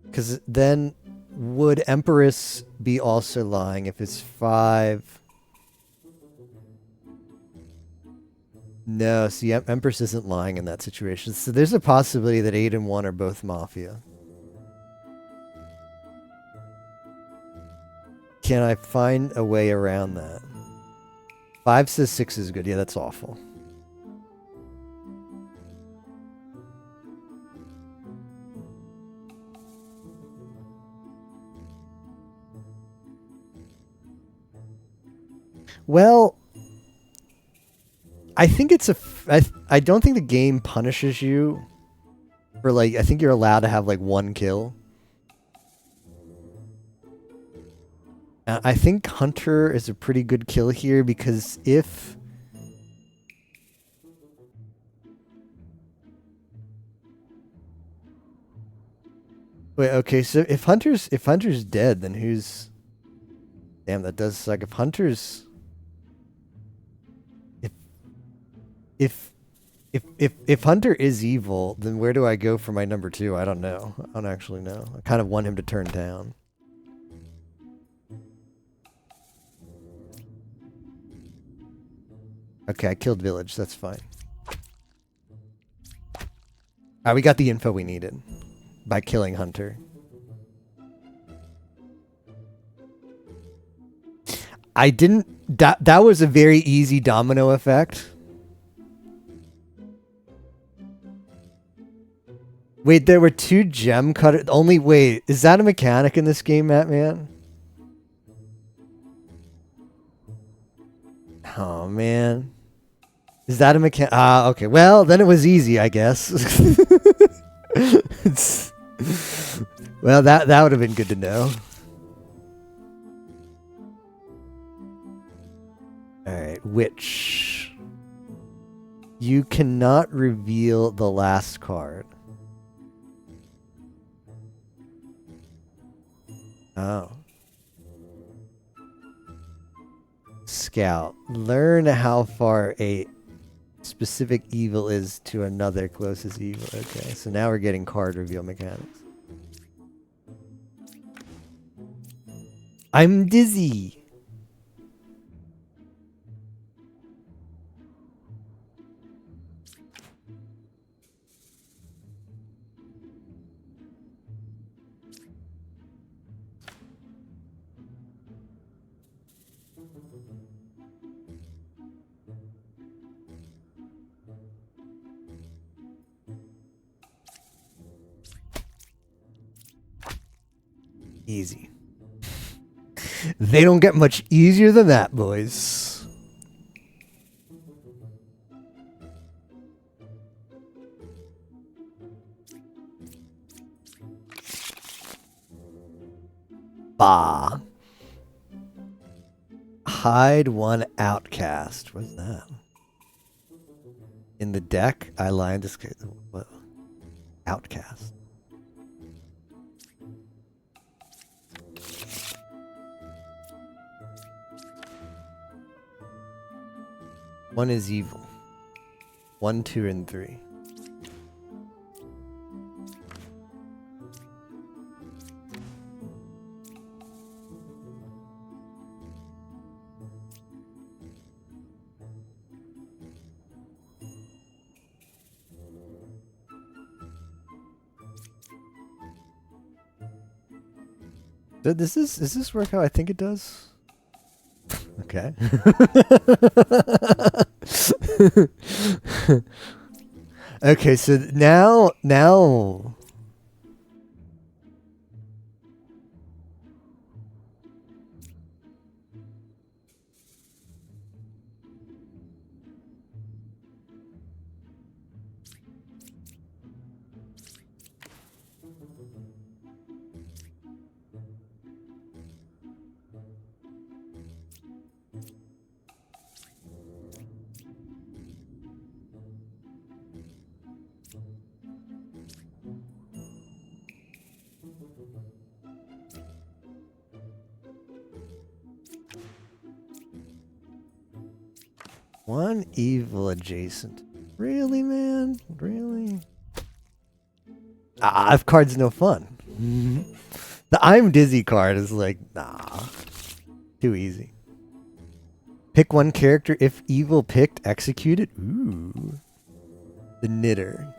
Because then would Empress be also lying if it's 5? No, see, Empress isn't lying in that situation. So there's a possibility that 8 and 1 are both Mafia. Can I find a way around that? 5 says 6 is good. Yeah, that's awful. Well, I think it's I don't think the game punishes you for, like, I think you're allowed to have, like, 1 kill. I think Hunter is a pretty good kill here because if... Wait, okay, so if Hunter's dead, then who's... Damn, that does suck. If Hunter's... If if Hunter is evil, then where do I go for my number 2? I don't know. I don't actually know. I kind of want him to turn down. Okay, I killed Village. That's fine. We got the info we needed by killing Hunter. I didn't... That was a very easy domino effect. Wait, there were 2 gem cutters. Only, wait, is that a mechanic in this game, Man? Oh, man. Is that a mechanic? Ah, okay. Well, then it was easy, I guess. Well, that would have been good to know. Alright, which... You cannot reveal the last card. Oh. Scout. Learn how far a specific evil is to another closest evil. Okay, so now we're getting card reveal mechanics. I'm dizzy. Easy. They don't get much easier than that, boys. Bah. Hide 1 outcast. What's that? In the deck, I lined this. What? Outcast. One is evil. 1, 2, and 3. Does this work how I think it does? Okay. Okay, so now one evil adjacent. Really, man? Really? Ah, if card's no fun. The I'm dizzy card is like, nah. Too easy. Pick one character. If evil picked, executed. Ooh. The knitter.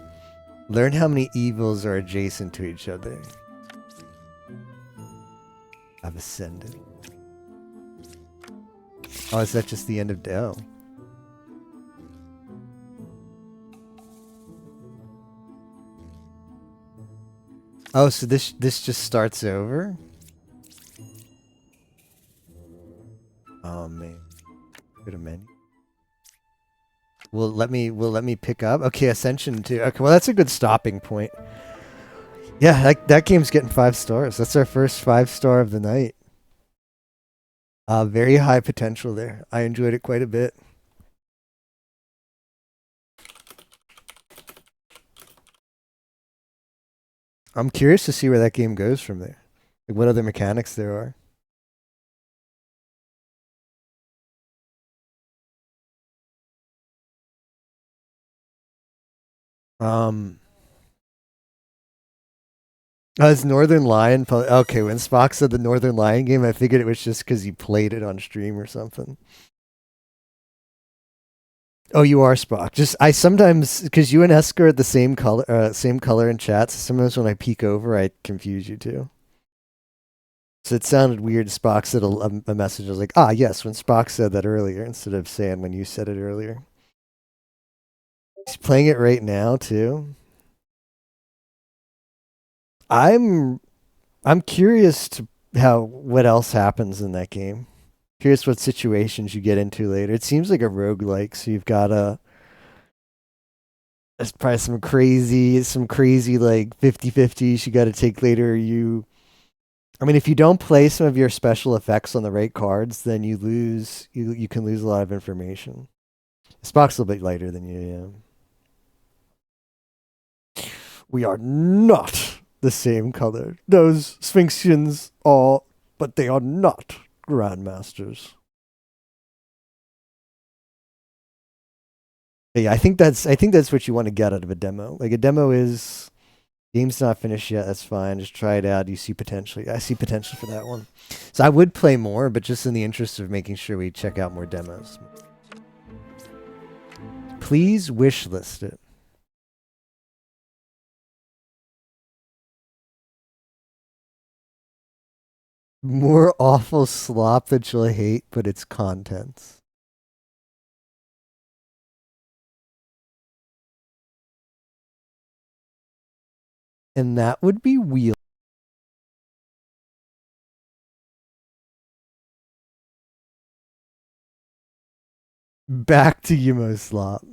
Learn how many evils are adjacent to each other. I've ascended. Oh, is that just the end of Dell? Oh, so this just starts over? Oh man. Go to menu. Will let me pick up? Okay, Ascension 2. Okay, well that's a good stopping point. Yeah, that game's getting 5 stars. That's our first 5-star of the night. Very high potential there. I enjoyed it quite a bit. I'm curious to see where that game goes from there. Like what other mechanics there are. Is Northern Lion? Okay, when Spock said the Northern Lion game, I figured it was just because he played it on stream or something. Oh, you are Spock. Just I sometimes because you and Esker are the same color in chats. Sometimes when I peek over, I confuse you too. So it sounded weird. Spock said a message. I was like, ah, yes, when Spock said that earlier, instead of saying when you said it earlier. He's playing it right now too. I'm curious to what else happens in that game. Curious what situations you get into later. It seems like a roguelike, so you've got there's probably some crazy like 50-50s you got to take later. I mean, if you don't play some of your special effects on the right cards, then you can lose a lot of information. Spock's a little bit lighter than you, yeah. We are not the same color. Those Sphinxians are, but they are not Grandmasters. Yeah, I think that's what you want to get out of a demo. Like a demo is game's not finished yet. That's fine. Just try it out. You see potential. I see potential for that one. So I would play more, but just in the interest of making sure we check out more demos. Please wish list it. More awful slop that you'll hate, but it's contents. And that would be wheel. Back to Yumo slop.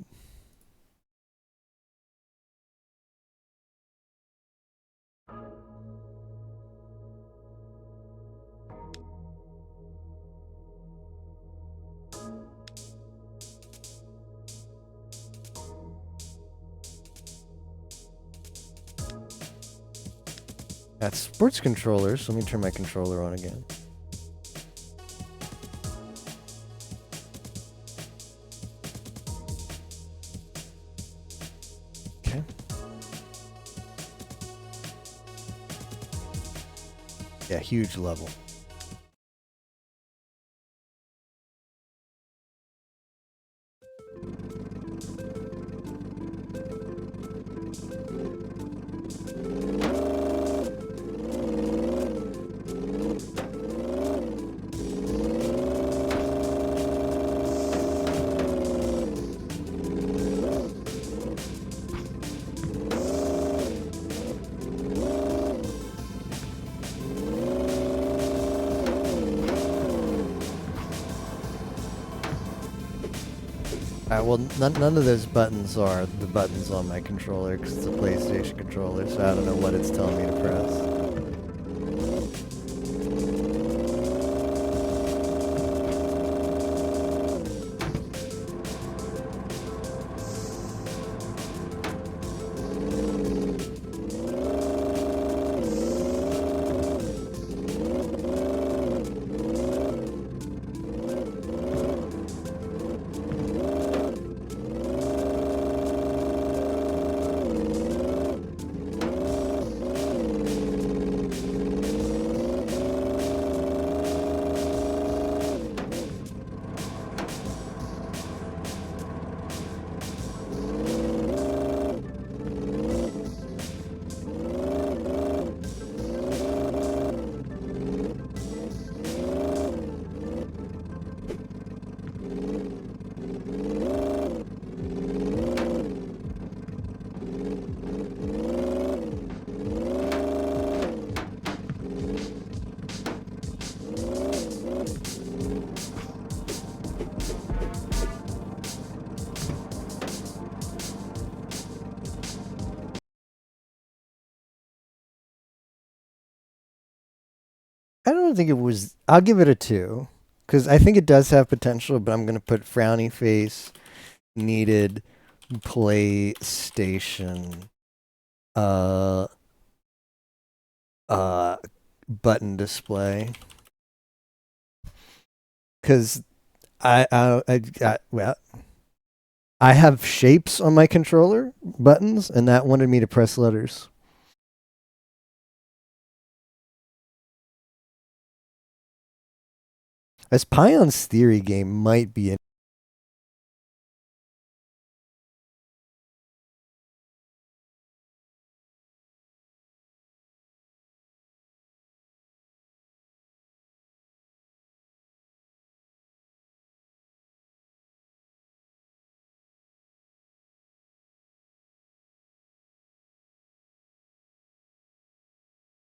That's sports controllers. Let me turn my controller on again. Okay. Yeah, huge level. Well, none of those buttons are the buttons on my controller because it's a PlayStation controller, so I don't know what it's telling me to press. I don't think it was. I'll give it a 2 because I think it does have potential, but I'm gonna put frowny face needed PlayStation uh uh button display because well, I have shapes on my controller buttons, and that wanted me to press letters. This Pion's Theory game might be.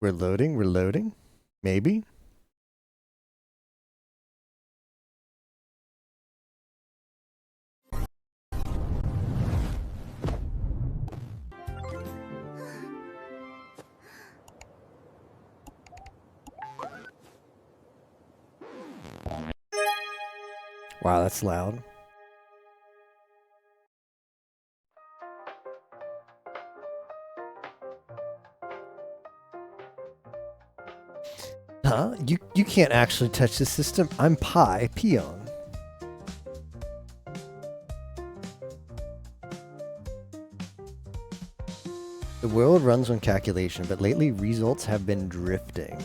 We're loading. We're loading. Maybe. Wow, that's loud. Huh? You can't actually touch the system. I'm Peon. The world runs on calculation, but lately results have been drifting.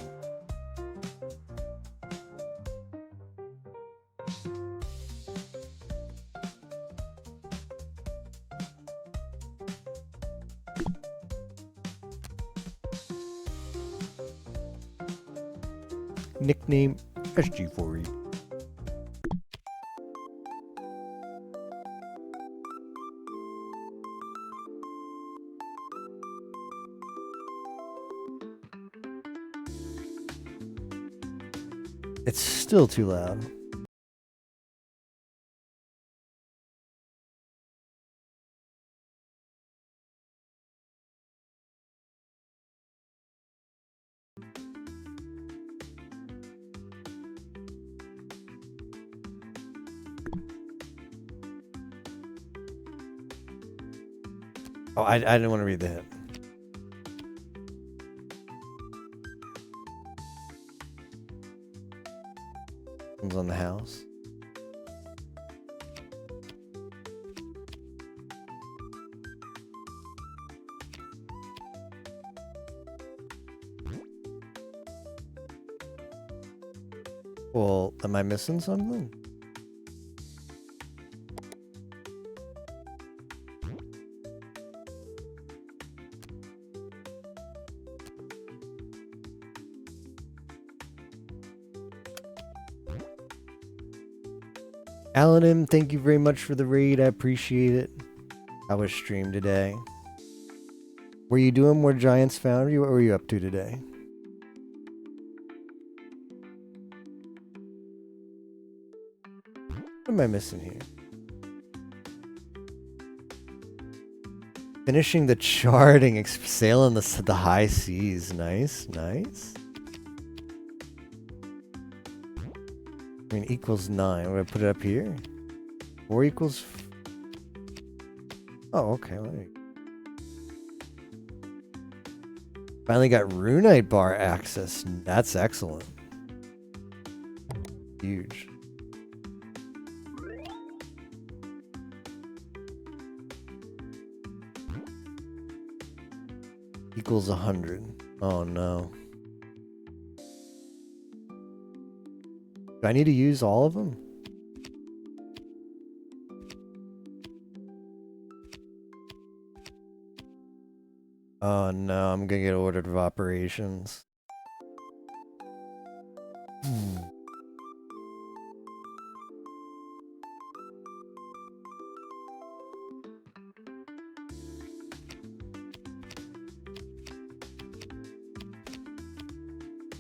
Nickname SG4E. It's still too loud. Oh, I didn't want to read the hint. One's on the house. Well, am I missing something? Alan M, thank you very much for the raid. I appreciate it. How was stream today? Were you doing more Giants Foundry? What were you up to today? What am I missing here? Finishing the charting, sailing the high seas. Nice, nice. I mean, equals 9. Would I put it up here? 4 equals... Oh, okay. Finally got Runite bar access. That's excellent. Huge. Equals 100. Oh no. Do I need to use all of them? Oh no, I'm gonna get ordered of operations. Hmm.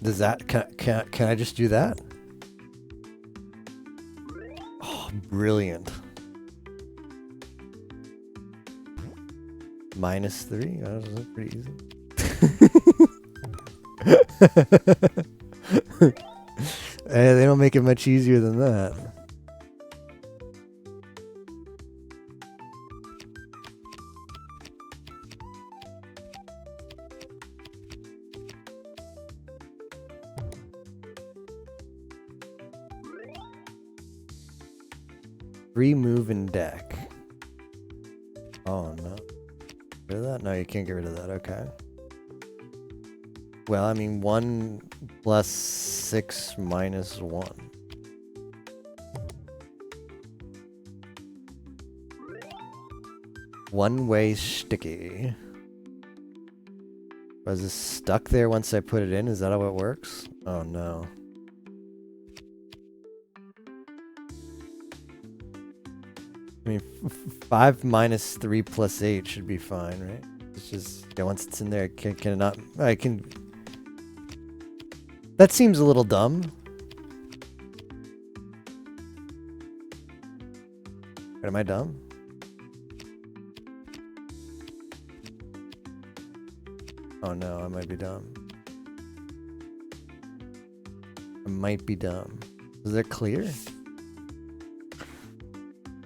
Does that, can I just do that? Oh, brilliant. -3? Oh, that's pretty easy. They don't make it much easier than that. Free move in deck. Oh no. Get rid of that? No, you can't get rid of that. Okay. Well, I mean, 1 plus 6 minus 1. One-way sticky. Was this stuck there once I put it in? Is that how it works? Oh no. I mean, 5 minus 3 plus 8 should be fine, right? It's just, yeah, once it's in there, can it not? I can. That seems a little dumb. Am I dumb? Oh no, I might be dumb. I might be dumb. Is that clear?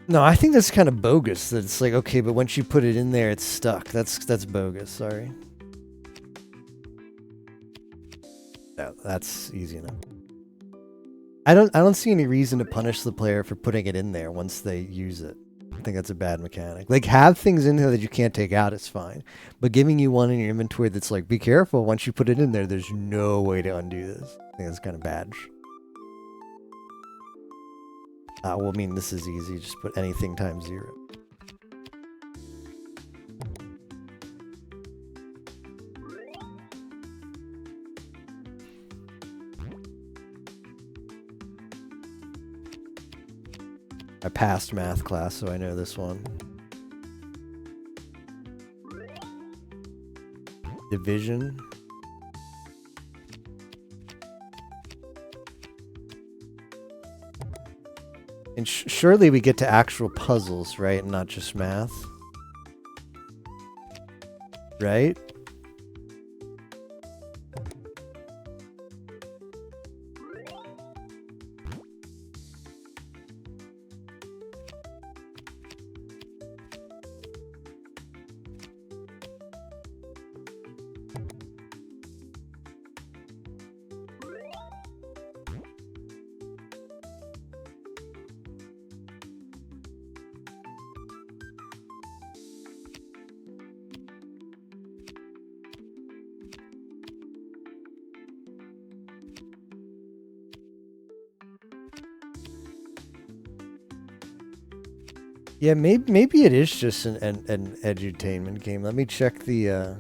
No, I think that's kind of bogus. That it's like, okay, but once you put it in there, it's stuck. That's bogus. Sorry. No, that's easy enough. I don't see any reason to punish the player for putting it in there once they use it. I think that's a bad mechanic. Like, have things in there that you can't take out is fine, but giving you one in your inventory that's like, be careful, once you put it in there, there's no way to undo this. I think that's kind of bad. Well, I mean, this is easy. Just put anything times 0. I passed math class, so I know this one. Division. And surely we get to actual puzzles, right? And not just math. Right? Yeah, maybe it is just an edutainment game. Let me check the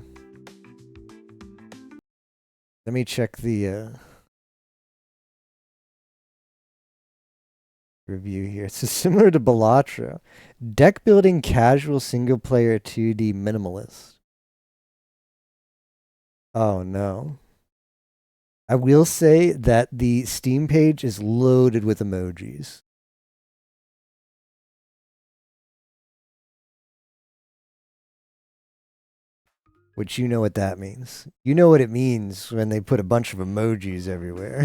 review here. It's similar to Balatro. Deck building casual single player 2D minimalist. Oh no. I will say that the Steam page is loaded with emojis. Which you know what that means. You know what it means when they put a bunch of emojis everywhere.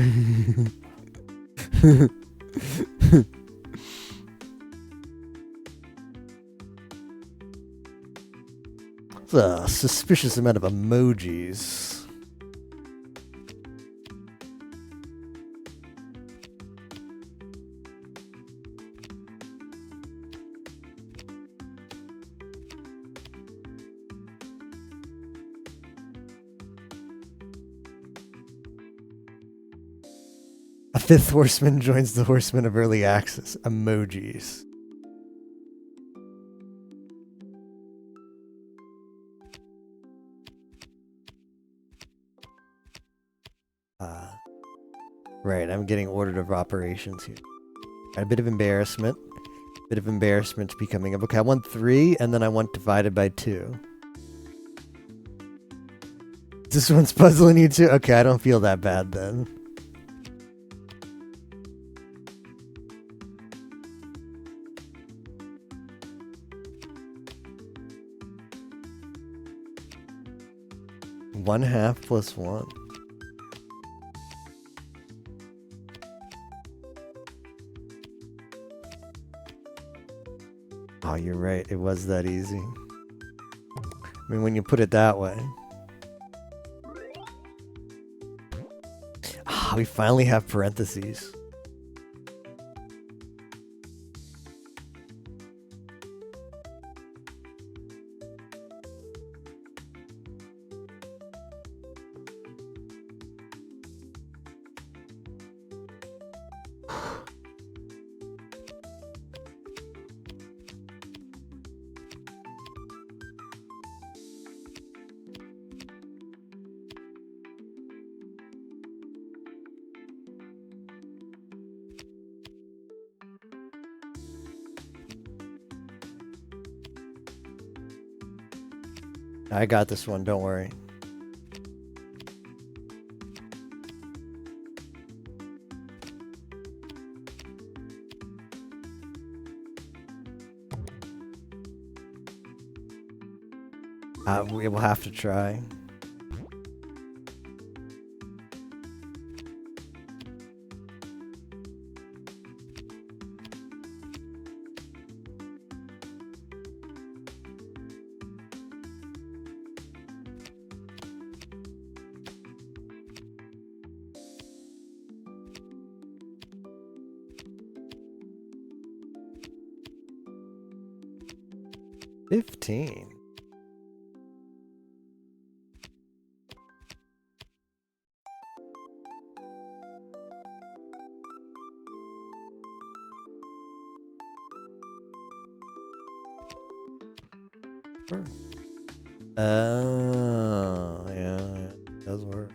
It's a suspicious amount of emojis. A fifth horseman joins the horsemen of early access. Emojis. Right, I'm getting order of operations here. A bit of embarrassment. Bit of embarrassment becoming a book. I want 3, and then I want divided by 2. This one's puzzling you too? Okay, I don't feel that bad then. One half plus 1. Oh, you're right. It was that easy. I mean, when you put it that way. Ah, we finally have parentheses. I got this one, don't worry. We will have to try. $15. Oh, yeah, it does work.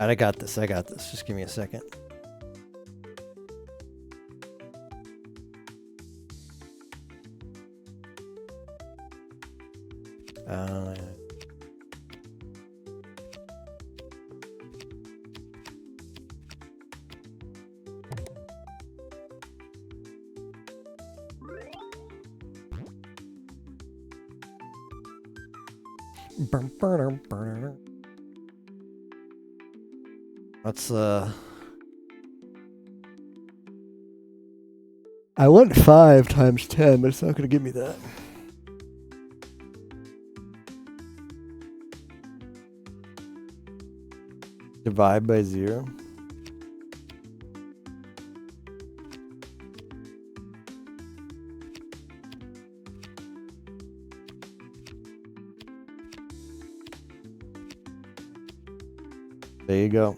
I got this. I got this. Just give me a second. Yeah. 'That's I want 5 times 10, but it's not gonna give me that. Divide by 0. There you go.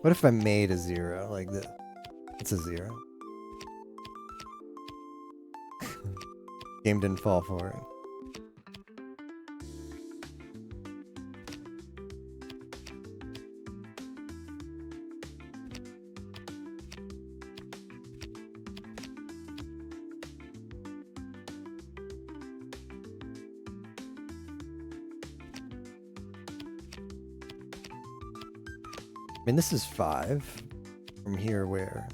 What if I made a 0 like this? It's a 0. Game didn't fall for it. I mean, this is 5. From here, where?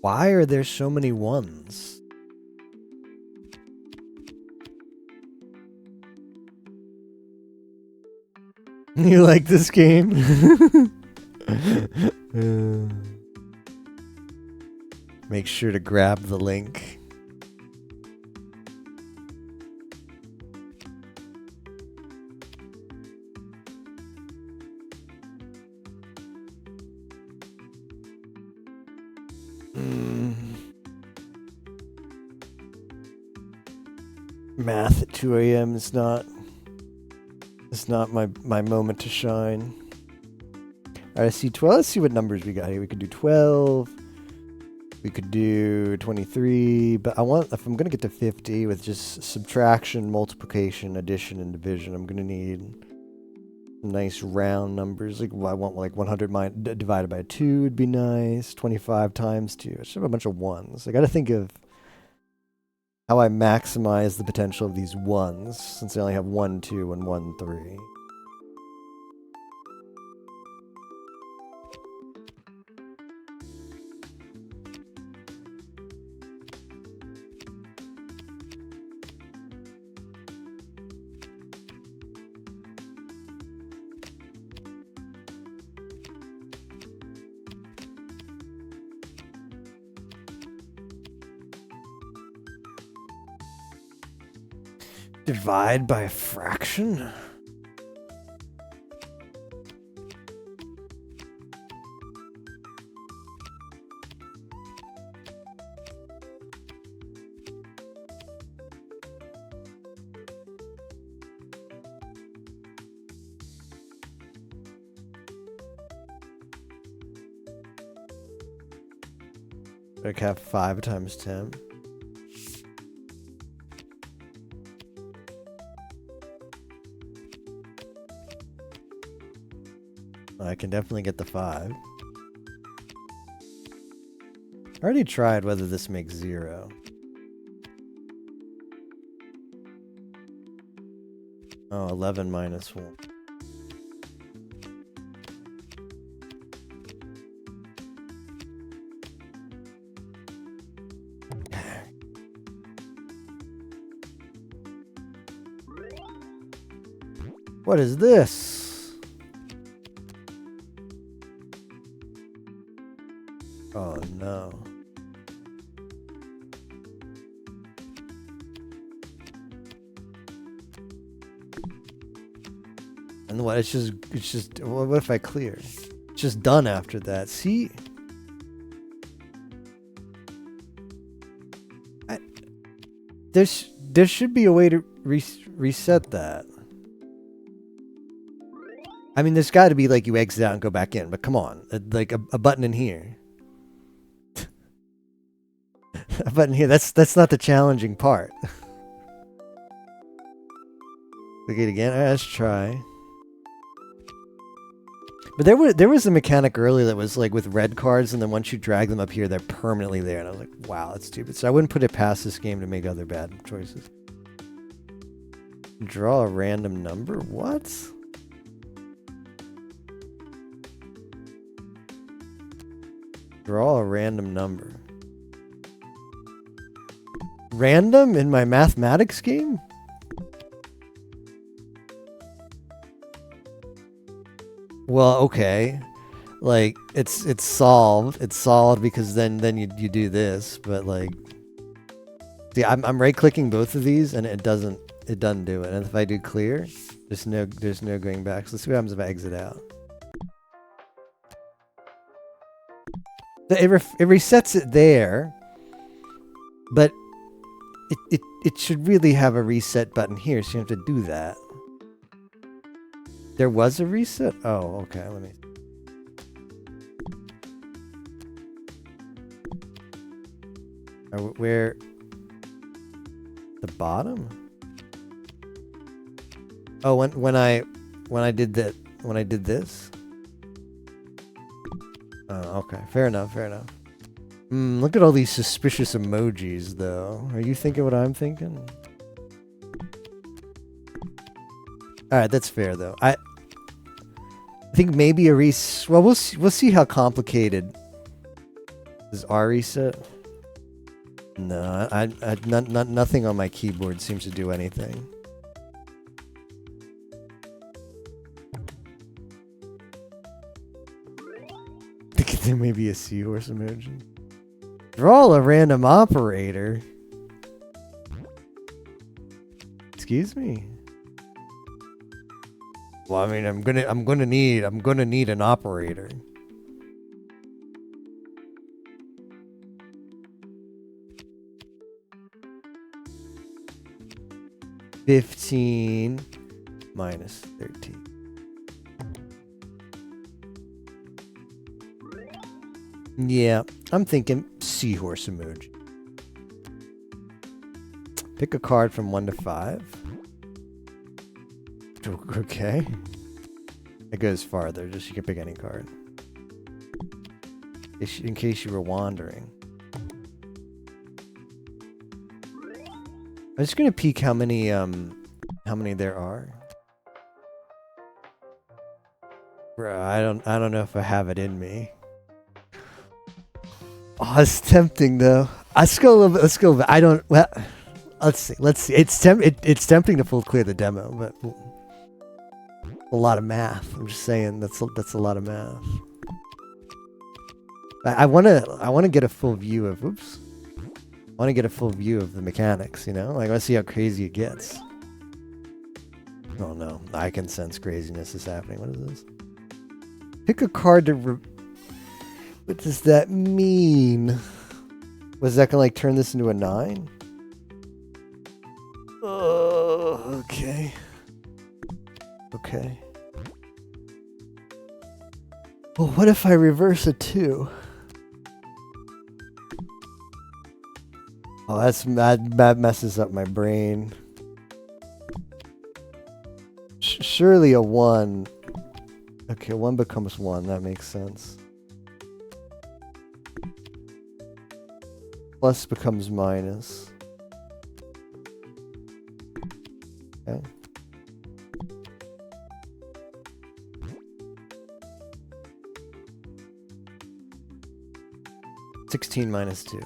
Why are there so many 1s? You like this game? Make sure to grab the link. Math at 2 a.m. is not my moment to shine. All right, I see 12. Let's see what numbers we got here. We could do 12. We could do 23. But I want, if I'm going to get to 50 with just subtraction, multiplication, addition, and division, I'm going to need nice round numbers. Like I want like 100 divided by 2 would be nice. 25 times 2. I should have a bunch of 1s. I got to think of how I maximize the potential of these 1s, since I only have 1, 2, and 1, 3. Divide by a fraction? Like have 5 times 10. I can definitely get the 5. I already tried whether this makes 0. Oh, 11 minus 1. What is this? Oh no. And what? It's just, what if I clear? It's just done after that. See? There should be a way to reset that. I mean, there's got to be like you exit out and go back in, but come on, like a button in here. A button here. That's not the challenging part. Click it again. All right, let's try. But there was a mechanic earlier that was like with red cards, and then once you drag them up here, they're permanently there. And I was like, wow, that's stupid. So I wouldn't put it past this game to make other bad choices. Draw a random number? What? Draw a random number. Random in my mathematics game? Well, okay. Like it's solved. It's solved because then you do this, but like see I'm right clicking both of these and it doesn't do it. And if I do clear, there's no going back. So let's see what happens if I exit out. So it resets it there, but it should really have a reset button here, so you have to do that. There was a reset? Oh, okay, let me... Where... The bottom? Oh, when I did that, when I did this? Oh, okay, fair enough. Look at all these suspicious emojis, though. Are you thinking what I'm thinking? Alright, that's fair, though. I think maybe a reset... Well, we'll see how complicated... Is R reset? No, nothing on my keyboard seems to do anything. There may be a seahorse emoji. Draw a random operator. Excuse me. Well, I mean, I'm gonna need an operator. -15 minus 13. Yeah, I'm thinking seahorse emoji. Pick a card from 1 to 5. Okay. It goes farther, just you can pick any card. In case you were wandering. I'm just gonna peek how many there are. Bro, I don't know if I have it in me. Oh, it's tempting though. Let's go a little bit. Let's go. I don't. Well, let's see. It's tempting to full clear the demo, but a lot of math. I'm just saying that's a lot of math. I wanna get a full view of. Oops. I want to get a full view of the mechanics. You know, like I want to see how crazy it gets. Oh no, I can sense craziness is happening. What is this? Pick a card to. What does that mean? Was that gonna like turn this into a 9? Oh, okay. Okay. Well, what if I reverse a 2? Oh, that messes up my brain. Surely a 1. Okay, 1 becomes 1. That makes sense. Plus becomes minus. Okay. -16 minus 2.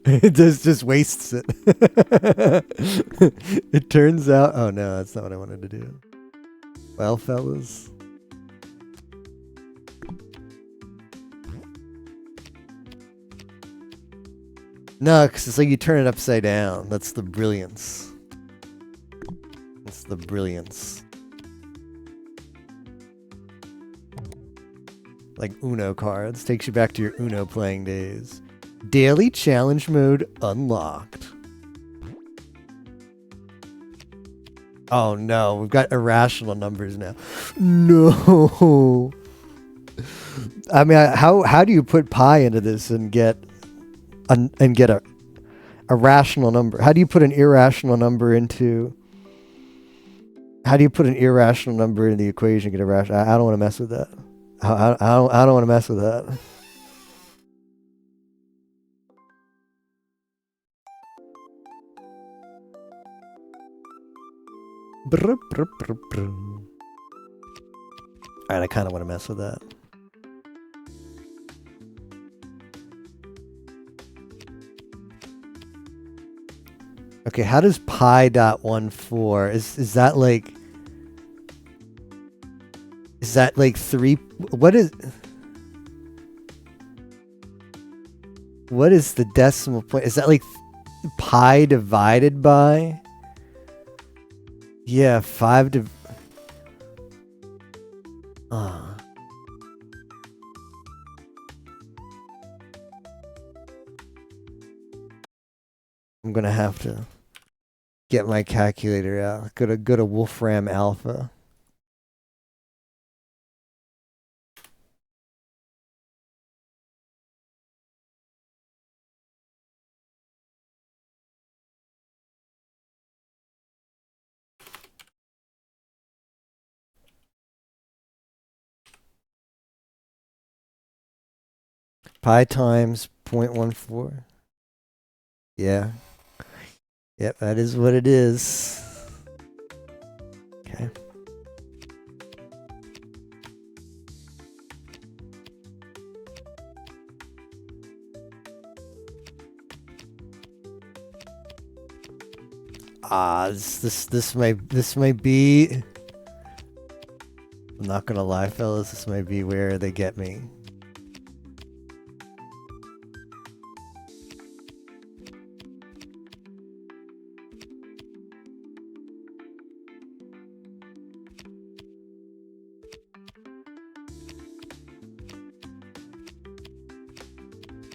It just wastes it. It turns out... Oh no, that's not what I wanted to do. Well, fellas... No, because it's like you turn it upside down. That's the brilliance. That's the brilliance. Like Uno cards. Takes you back to your Uno playing days. Daily challenge mode unlocked. Oh no, we've got irrational numbers now. No. I mean, how do you put pi into this and get a rational number? How do you put an irrational number into? How do you put an irrational number in the equation and get a rational? I don't want to mess with that. I don't want to mess with that. Alright, I kind of want to mess with that. Okay, how does pi dot 14 is that like three? What is the decimal point? Is that like pi divided by? Yeah, 5 to. I'm gonna have to get my calculator out. Go to Wolfram Alpha. Pi times 0.14. Yeah. Yep, that is what it is. Okay. This might be. I'm not gonna lie, fellas. This might be where they get me.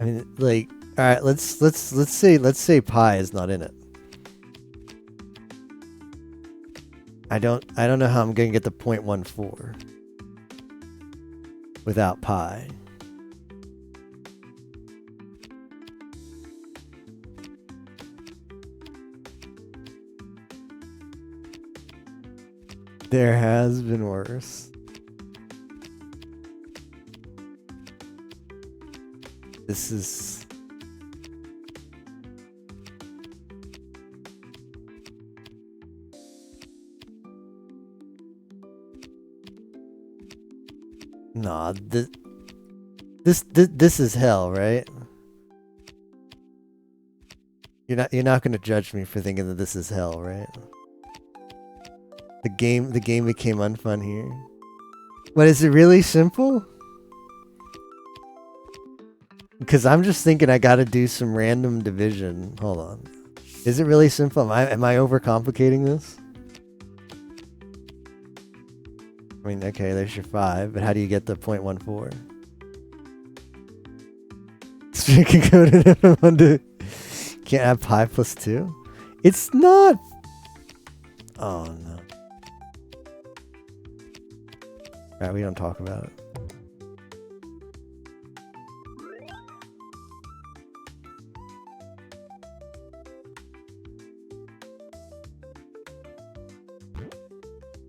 I mean, like, all right. Let's say pi is not in it. I don't know how I'm gonna get the 0.14 without pi. There has been worse. This is. Nah, this is hell, right? You're not gonna judge me for thinking that this is hell, right? The game became unfun here. What, is it really simple? Because I'm just thinking I gotta do some random division. Hold on. Is it really simple? Am I overcomplicating this? I mean, okay, there's your 5, but how do you get the 0.14? Stricken code in everyone to can't have pi plus 2? It's not. Oh no. Alright, we don't talk about it.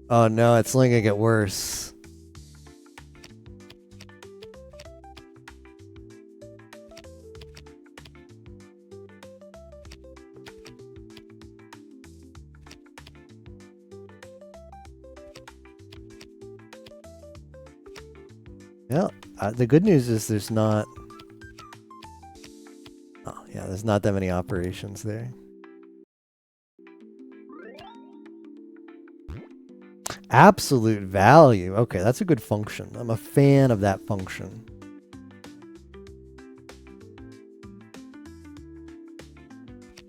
Oh no, it's only gonna get worse. Yeah, the good news is there's not. Oh yeah, there's not that many operations there. Absolute value. Okay, that's a good function. I'm a fan of that function.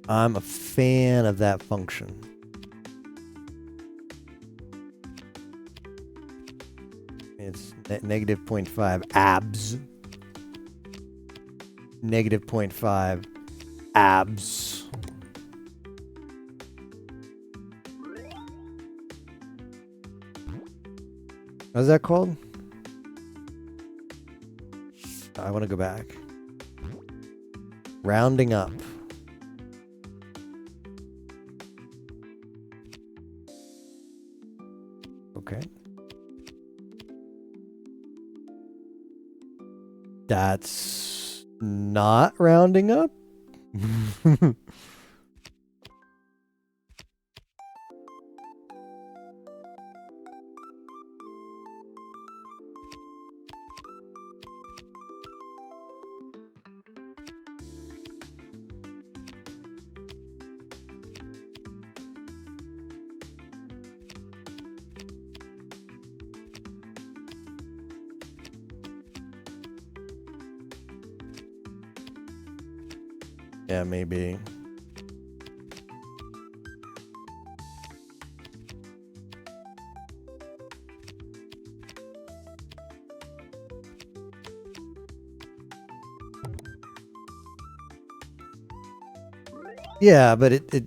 I'm a fan of that function. It's negative 0.5 abs. Negative 0.5 abs. What's that called? I want to go back. Rounding up. Okay. That's not rounding up. Yeah, maybe. Yeah, but it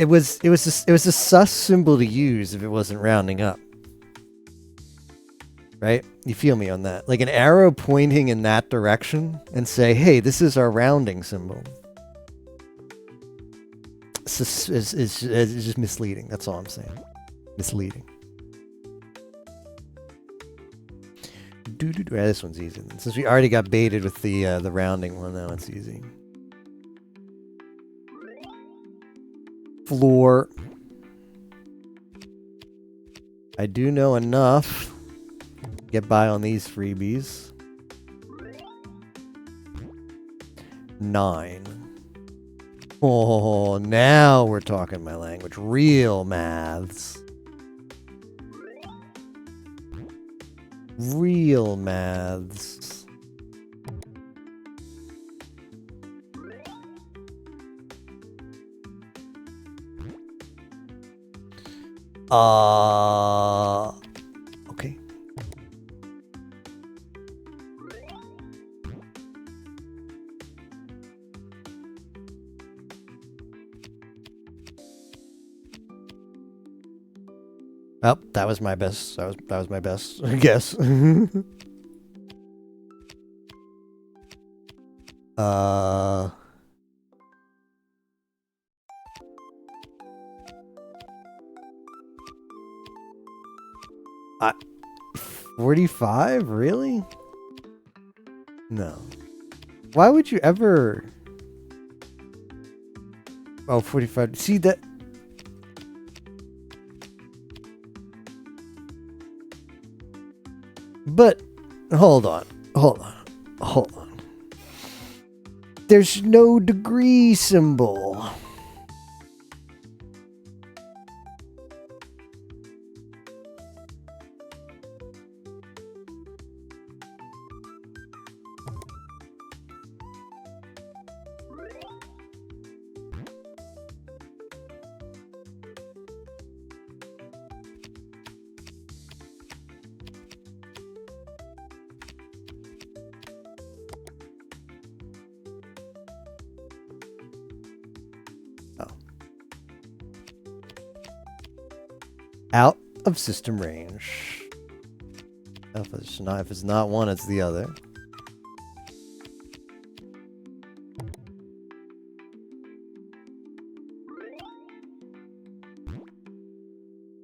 was a sus symbol to use if it wasn't rounding up. Right? You feel me on that? Like an arrow pointing in that direction and say, "Hey, this is our rounding symbol." It's just misleading. That's all I'm saying. Misleading. Yeah, this one's easy. Since we already got baited with the rounding one, now it's easy. Floor. I do know enough to get by on these freebies. 9. Oh, now we're talking my language. Real maths. Real maths. Okay. Oh, that was my best. That was my best guess. uh 45? Really? No. Why would you ever? Oh, 45. See that? But hold on. There's no degree symbol. Out of system range. If it's not one, it's the other.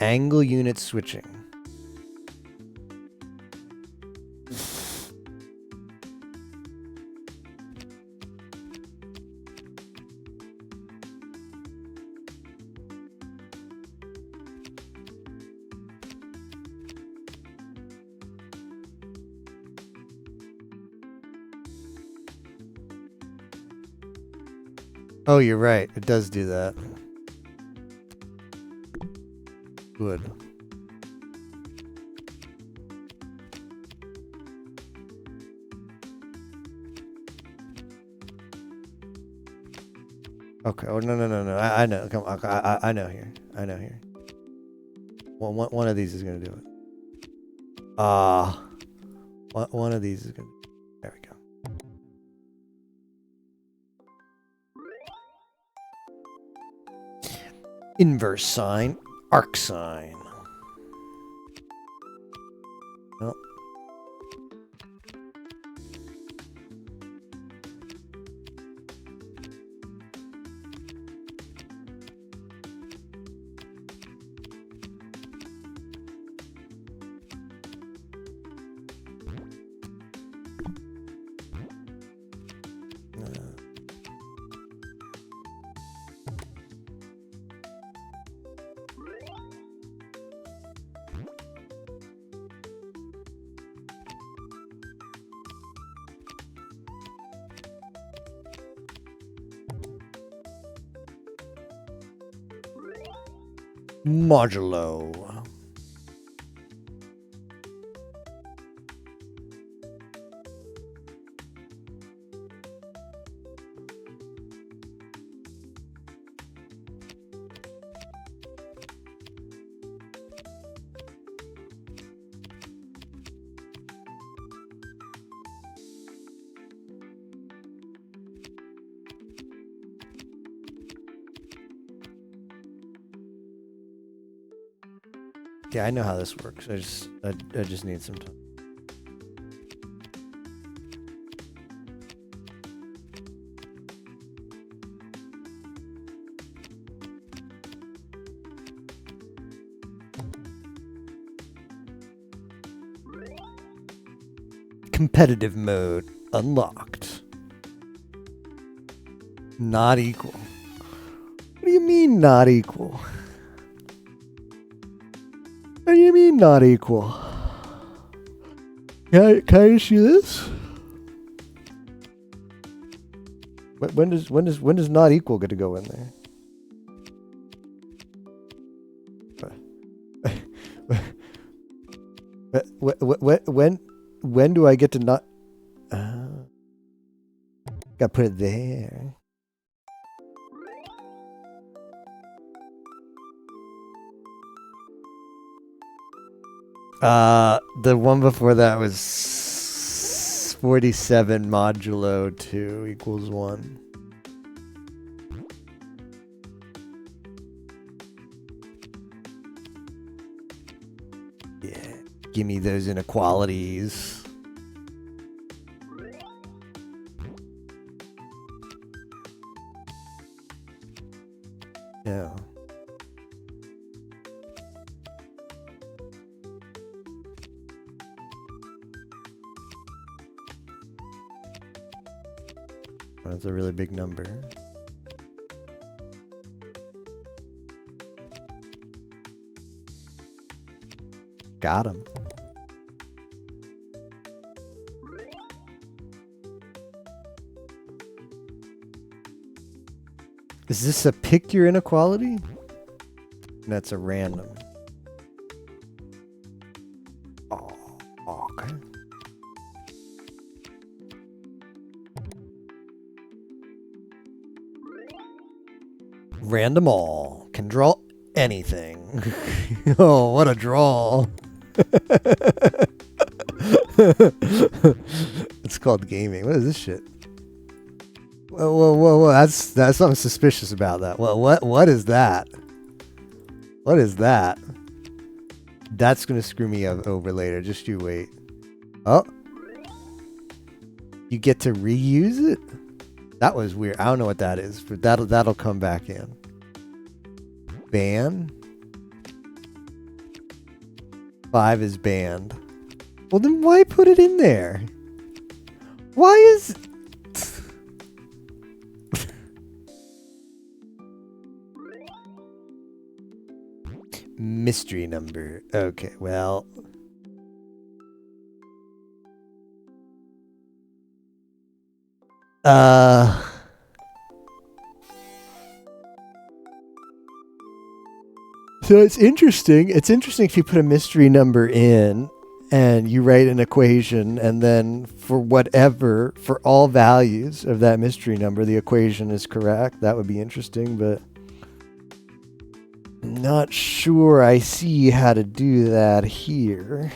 Angle unit switching. Oh, you're right. It does do that. Good. Okay. Oh, no. I know. Come on. I know here. I know here. One of these is going to do it. One of these is going to... There we go. Inverse sine, arc sine. Oh. Modulo. Yeah, I know how this works. I just need some time. Competitive mode unlocked. Not equal. What do you mean not equal? What do you mean not equal? Can I see this? When does not equal get to go in there? When do I get to not? Gotta put it there. The one before that was 47 modulo 2 equals 1. Yeah, give me those inequalities. Yeah. That's a really big number. Got him. Is this a pick your inequality? That's a random. Oh, okay. Random all. Can draw anything. Oh, what a draw. It's called gaming. What is this shit? Whoa. That's something suspicious about that. What is that? What is that? That's gonna screw me over later. Just you wait. Oh. You get to reuse it? That was weird. I don't know what that is, but that'll come back in. Ban. 5 is banned. Well, then why put it in there? Why is... Mystery number. Okay, well... So it's interesting. It's interesting if you put a mystery number in and you write an equation, and then for all values of that mystery number, the equation is correct. That would be interesting, but I'm not sure I see how to do that here.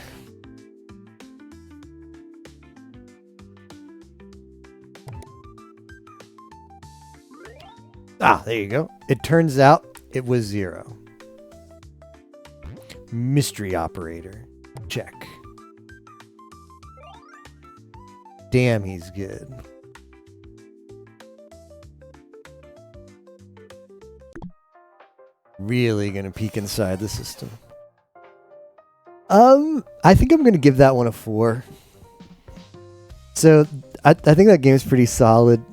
Ah, there you go. It turns out it was 0. Mystery operator. Check. Damn, he's good. Really gonna peek inside the system. I think I'm gonna give that one a 4. So I think that game's pretty solid.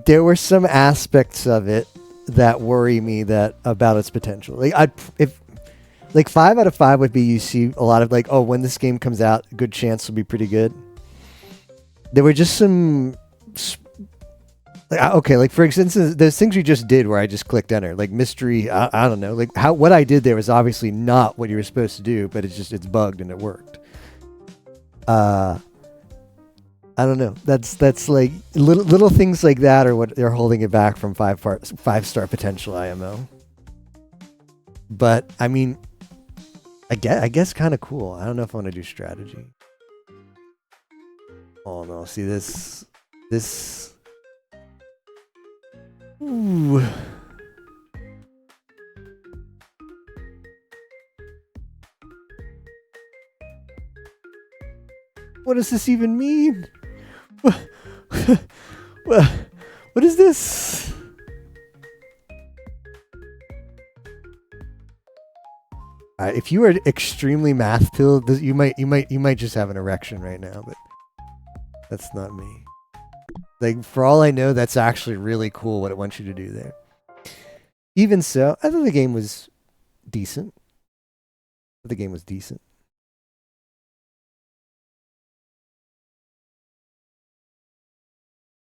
There were some aspects of it that worry me about its potential. Like 5 out of 5 would be, you see a lot of like, oh, when this game comes out, good chance will be pretty good. There were just some, okay, like for instance, those things you just did where I just clicked enter, like mystery. I don't know, like what I did there was obviously not what you were supposed to do, but it's bugged and it worked. I don't know. That's like little things like that are what they're holding it back from 5-star potential IMO. But I mean, I guess kind of cool. I don't know if I want to do strategy. Oh no! See this. Ooh. What does this even mean? What, what is this? If you are extremely math pilled, you might just have an erection right now, but that's not me. Like, for all I know, that's actually really cool what it wants you to do there. Even so, I thought the game was decent. The game was decent.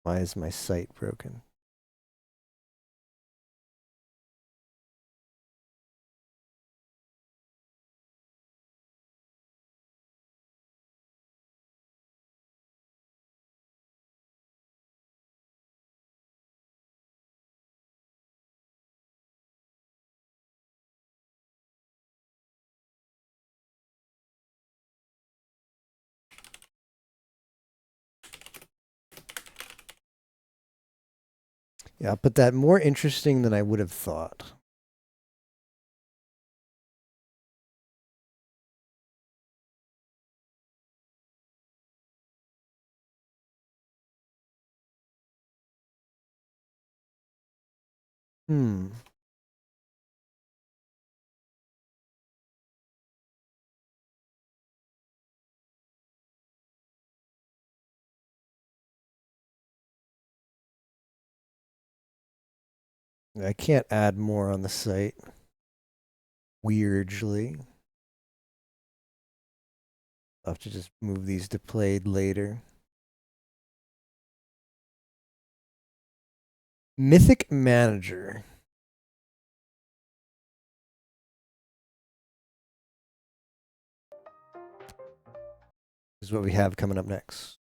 Why is my site broken? Yeah, but that more interesting than I would have thought. Hmm. I can't add more on the site. Weirdly. I'll have to just move these to played later. Mythic Manager. Is what we have coming up next.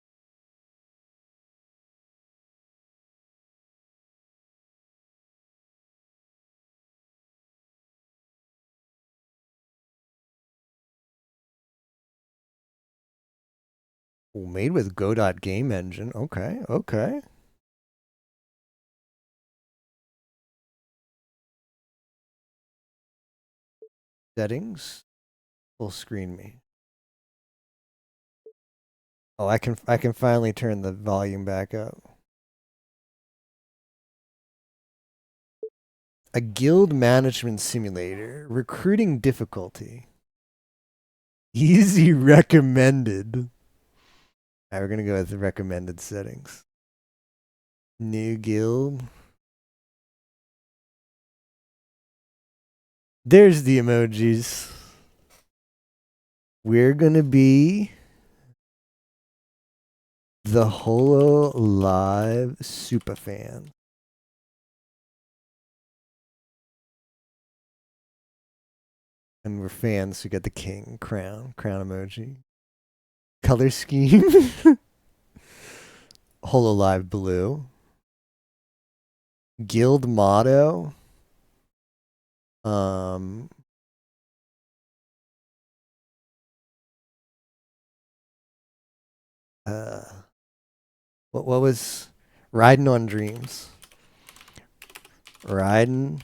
Ooh, made with Godot Game Engine. Okay, okay. Settings. Full screen me. Oh, I can finally turn the volume back up. A guild management simulator. Recruiting difficulty. Easy recommended. Alright, we're gonna go with the recommended settings. New guild. There's the emojis. We're gonna be the Holo Live Superfan. And we're fans who get the king crown emoji. Color scheme. Holo Live blue. Guild motto. Um uh what was riding on dreams? Riding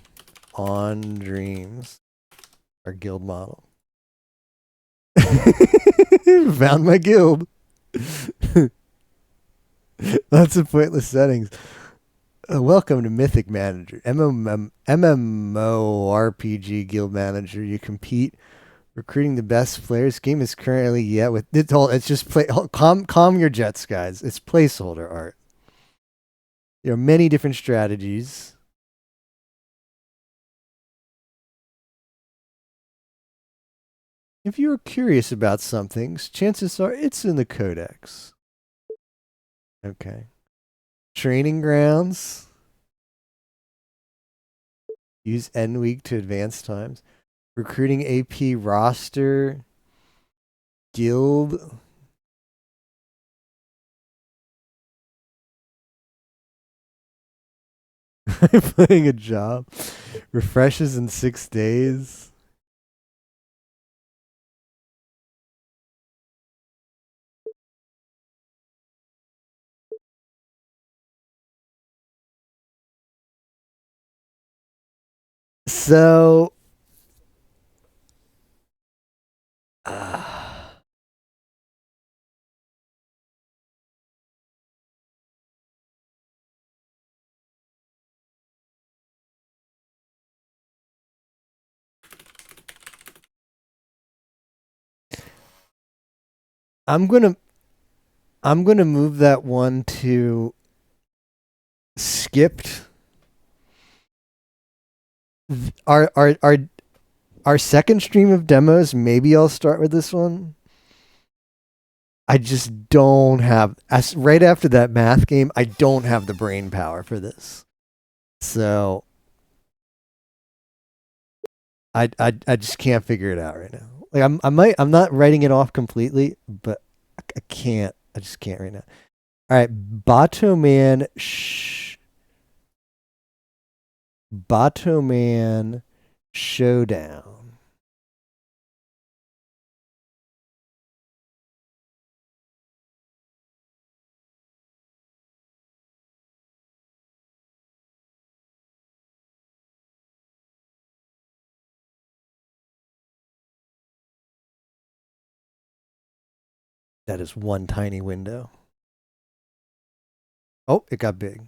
on dreams. Our guild model. Found my guild. Lots of pointless settings. Welcome to Mythic Manager, MMORPG Guild Manager. You compete, recruiting the best players. Game is currently yet with it's just play. Calm your jets, guys. It's placeholder art. There are many different strategies. If you are curious about some things, chances are it's in the codex. Okay. Training grounds. Use N week to advance times. Recruiting AP roster. Guild. Playing a job. Refreshes in 6 days. So, I'm gonna move that one to skipped. Our second stream of demos, maybe I'll start with this one. I just don't have right after that math game, I don't have the brain power for this. So I just can't figure it out right now. Like I'm not writing it off completely, but I can't. I just can't right now. All right, Batoman Showdown. That is one tiny window. Oh, it got big.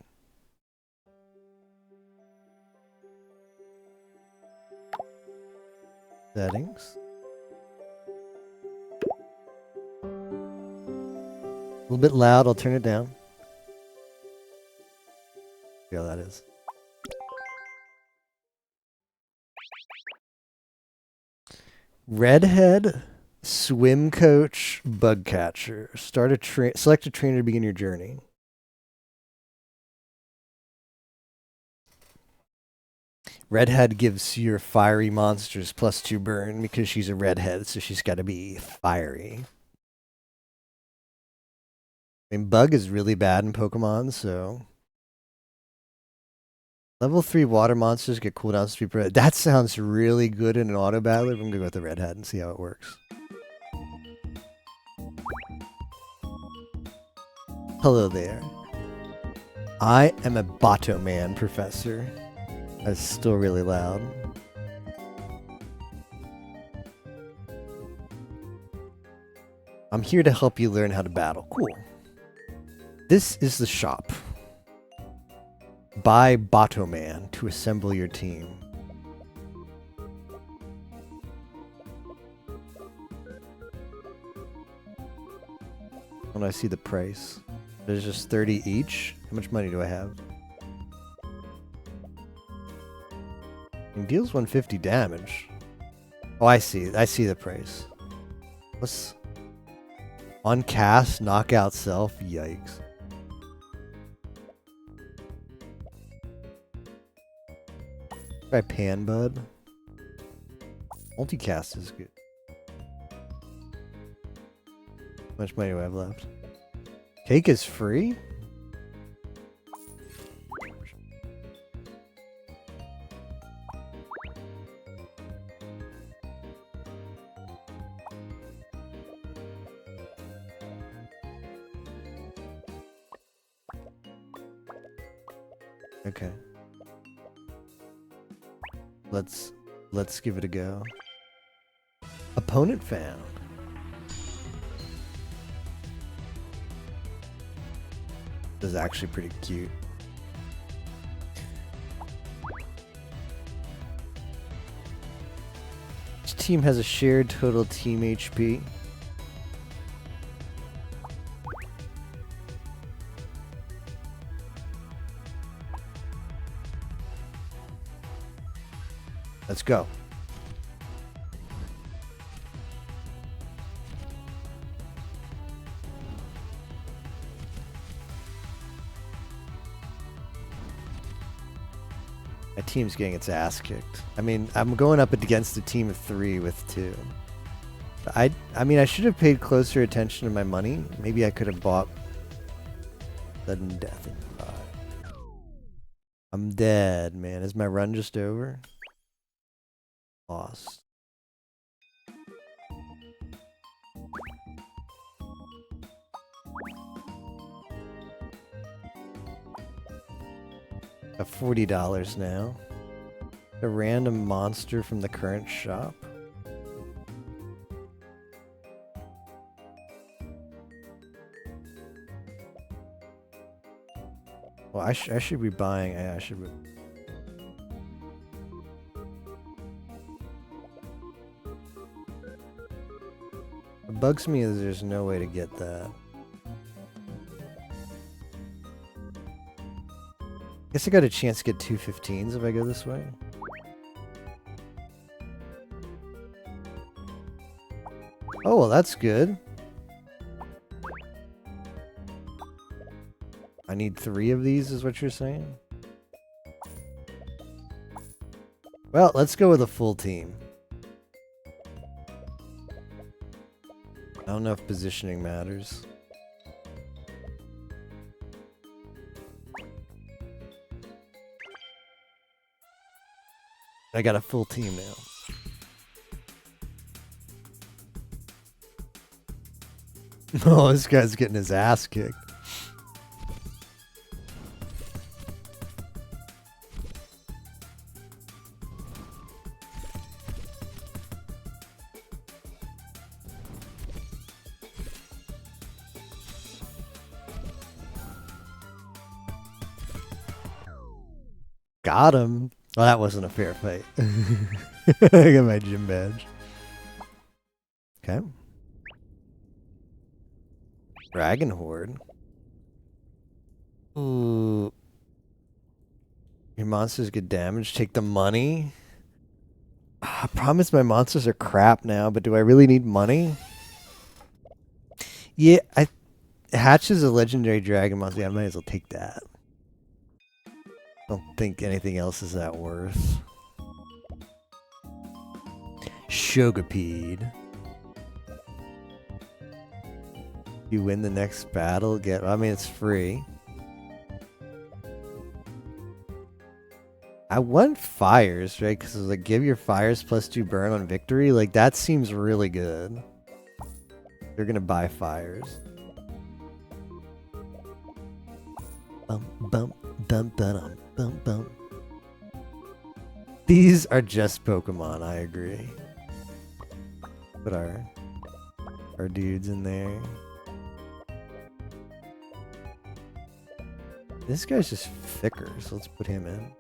Settings. A little bit loud. I'll turn it down. See how that is. Redhead, swim coach, bug catcher. Select a trainer to begin your journey. Redhead gives your fiery monsters +2 burn because she's a redhead, so she's got to be fiery. I mean, bug is really bad in Pokemon, so level 3 water monsters get cooldowns to be. That sounds really good in an auto battler. I'm gonna go with the redhead and see how it works. Hello there. I am a Bato Man, Professor. That's still really loud. I'm here to help you learn how to battle. Cool. This is the shop. Buy Bato Man to assemble your team. When I see the price, there's just 30 each. How much money do I have? It deals 150 damage. Oh, I see. I see the price. What's on cast, knockout self? Yikes. Try Pan Bud. Multicast is good. How much money do I have left? Cake is free? Okay. Let's give it a go. Opponent found. This is actually pretty cute. Each team has a shared total team HP. Let's go. My team's getting its ass kicked. I mean, I'm going up against a team of 3 with 2. I mean, I should have paid closer attention to my money. Maybe I could have bought sudden death. I'm dead, man. Is my run just over? Lost. Got $40 now. A random monster from the current shop. Well, I should be buying. I should be. What bugs me is there's no way to get that. Guess I got a chance to get 2 15s if I go this way. Oh, well, that's good. I need 3 of these, is what you're saying? Well, let's go with a full team. I don't know if positioning matters. I got a full team now. Oh, this guy's getting his ass kicked. Got him. Well, that wasn't a fair fight. I got my gym badge. Okay. Dragon Horde. Ooh. Your monsters get damaged. Take the money. I promise my monsters are crap now, but do I really need money? Yeah, Hatch is a legendary dragon monster. Yeah, I might as well take that. I don't think anything else is that worth. Shogapede. You win the next battle, I mean, it's free. I want fires, right? Because like, give your fires +2 burn on victory. Like, that seems really good. They're gonna buy fires. Bum, bum, bum, bum, bum, bum. These are just Pokemon, I agree. Put our dudes in there. This guy's just thicker, so let's put him in.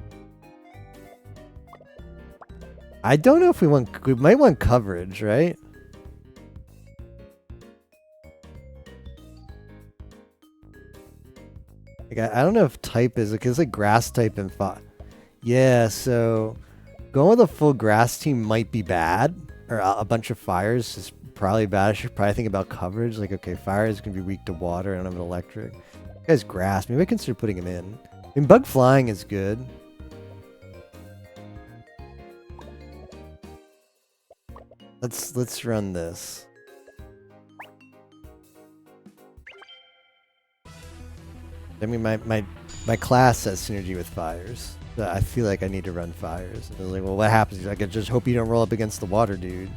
I don't know if we might want coverage, right? Like, I don't know if type is, because it's like grass type and fire. Yeah, so going with a full grass team might be bad, or a bunch of fires is probably bad. I should probably think about coverage. Like, okay, fire is going to be weak to water, and I don't have an electric. This guy's grass. Maybe I consider putting him in. I mean, bug flying is good. Let's run this. I mean, my class has synergy with fires. So I feel like I need to run fires. And I was like, well, what happens? He's like, I just hope you don't roll up against the water, dude.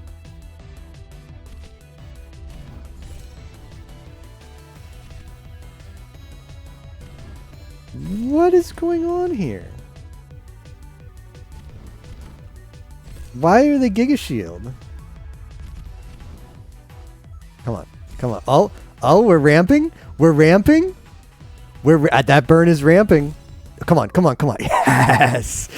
What is going on here? Why are they Giga Shield? Come on, come on. Oh, we're ramping. We're ramping. That burn is ramping. Come on, come on, come on. Yes.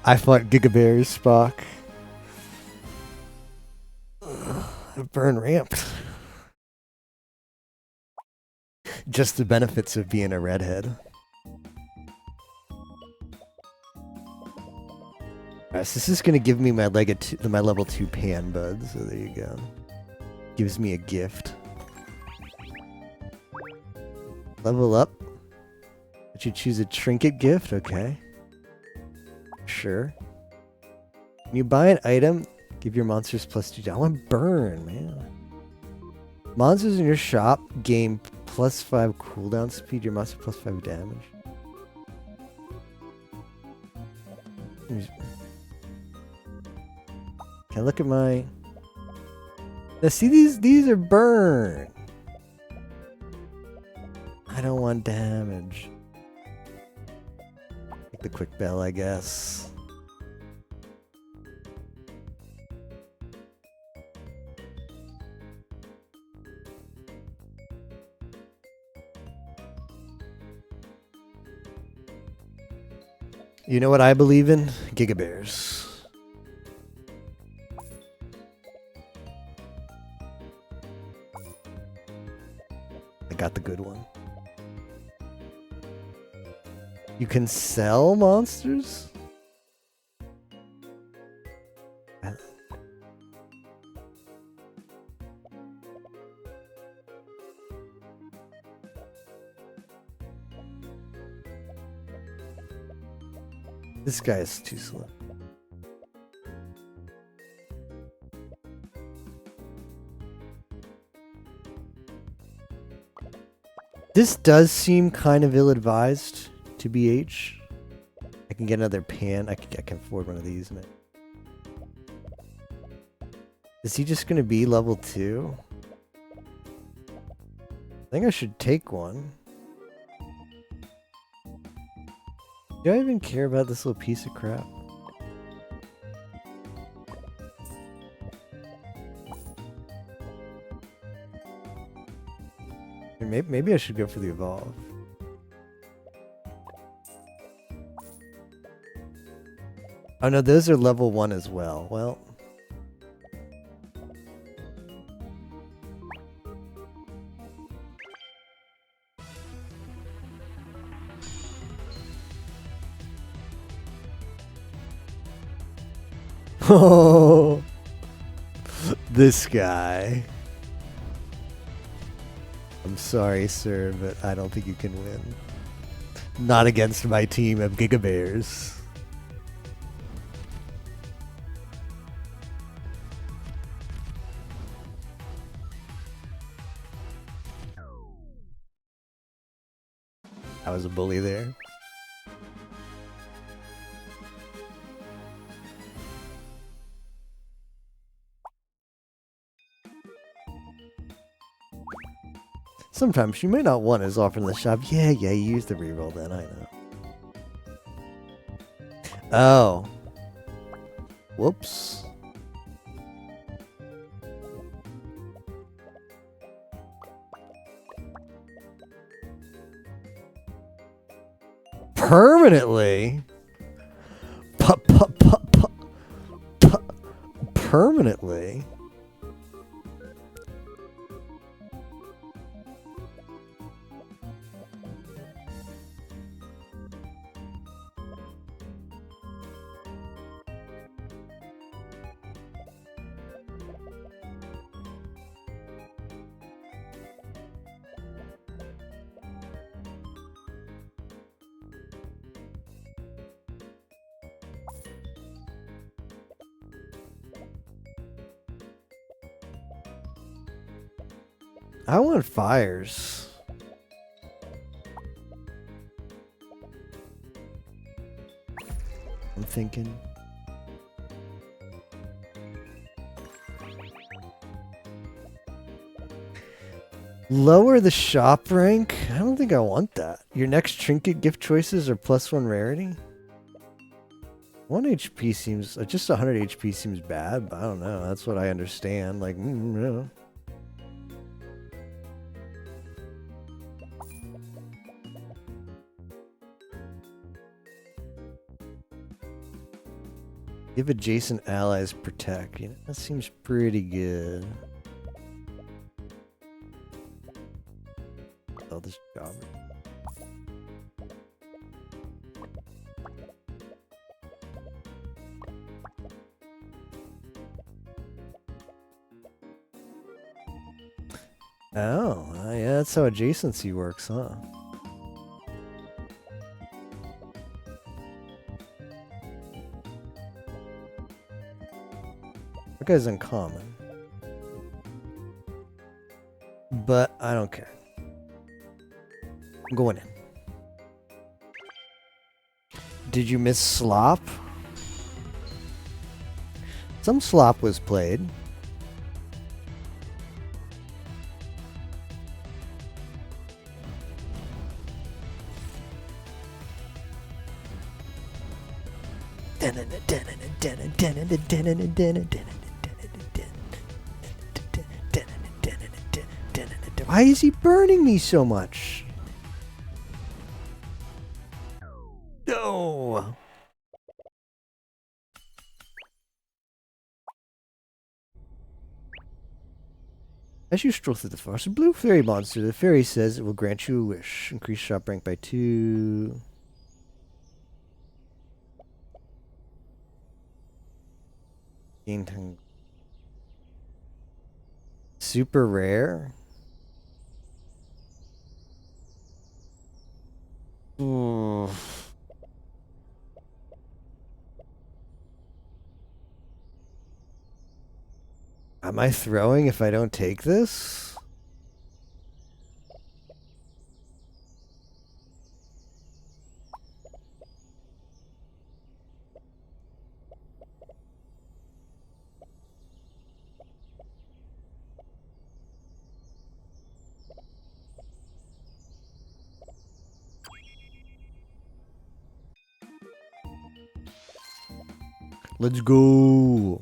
I fought Giga Bears, Spock. Burn ramped. Just the benefits of being a redhead. Alright, so this is gonna give me my level 2 pan bud, so there you go. Gives me a gift. Level up. Did you choose a trinket gift? Okay. Sure. When you buy an item, give your monsters +2. I want burn, man. Monsters in your shop gain +5 cooldown speed, your monster +5 damage. Can I look at my... Now see, these are burn. I don't want damage. Take the quick bell, I guess. You know what I believe in? Giga Bears. got the good one. You can sell monsters? This guy is too slow. This does seem kind of ill-advised to BH. I can get another pan. I can afford one of these. Man. Is he just going to be level 2? I think I should take one. Do I even care about this little piece of crap? Maybe I should go for the evolve. Oh no, those are level 1 as well. Well. Oh, this guy. I'm sorry, sir, but I don't think you can win. Not against my team of Giga Bears. I was a bully there. Sometimes you may not want as often in the shop. Yeah, you use the reroll then, I know. Oh. Whoops. Permanently? Permanently? I want fires. I'm thinking. Lower the shop rank? I don't think I want that. Your next trinket gift choices are +1 rarity? 1 HP seems... just 100 HP seems bad, but I don't know. That's what I understand. Like, yeah. Give adjacent allies protect. You know, that seems pretty good. Oh, this job. Oh, yeah, that's how adjacency works, huh? That guy's uncommon. But I don't care. I'm going in. Did you miss slop? Some slop was played. Why is he burning me so much? No. As you stroll through the forest, a blue fairy monster. The fairy says it will grant you a wish. Increase shop rank by 2. Gain time. Super rare? Ooh. Am I throwing if I don't take this? Let's go.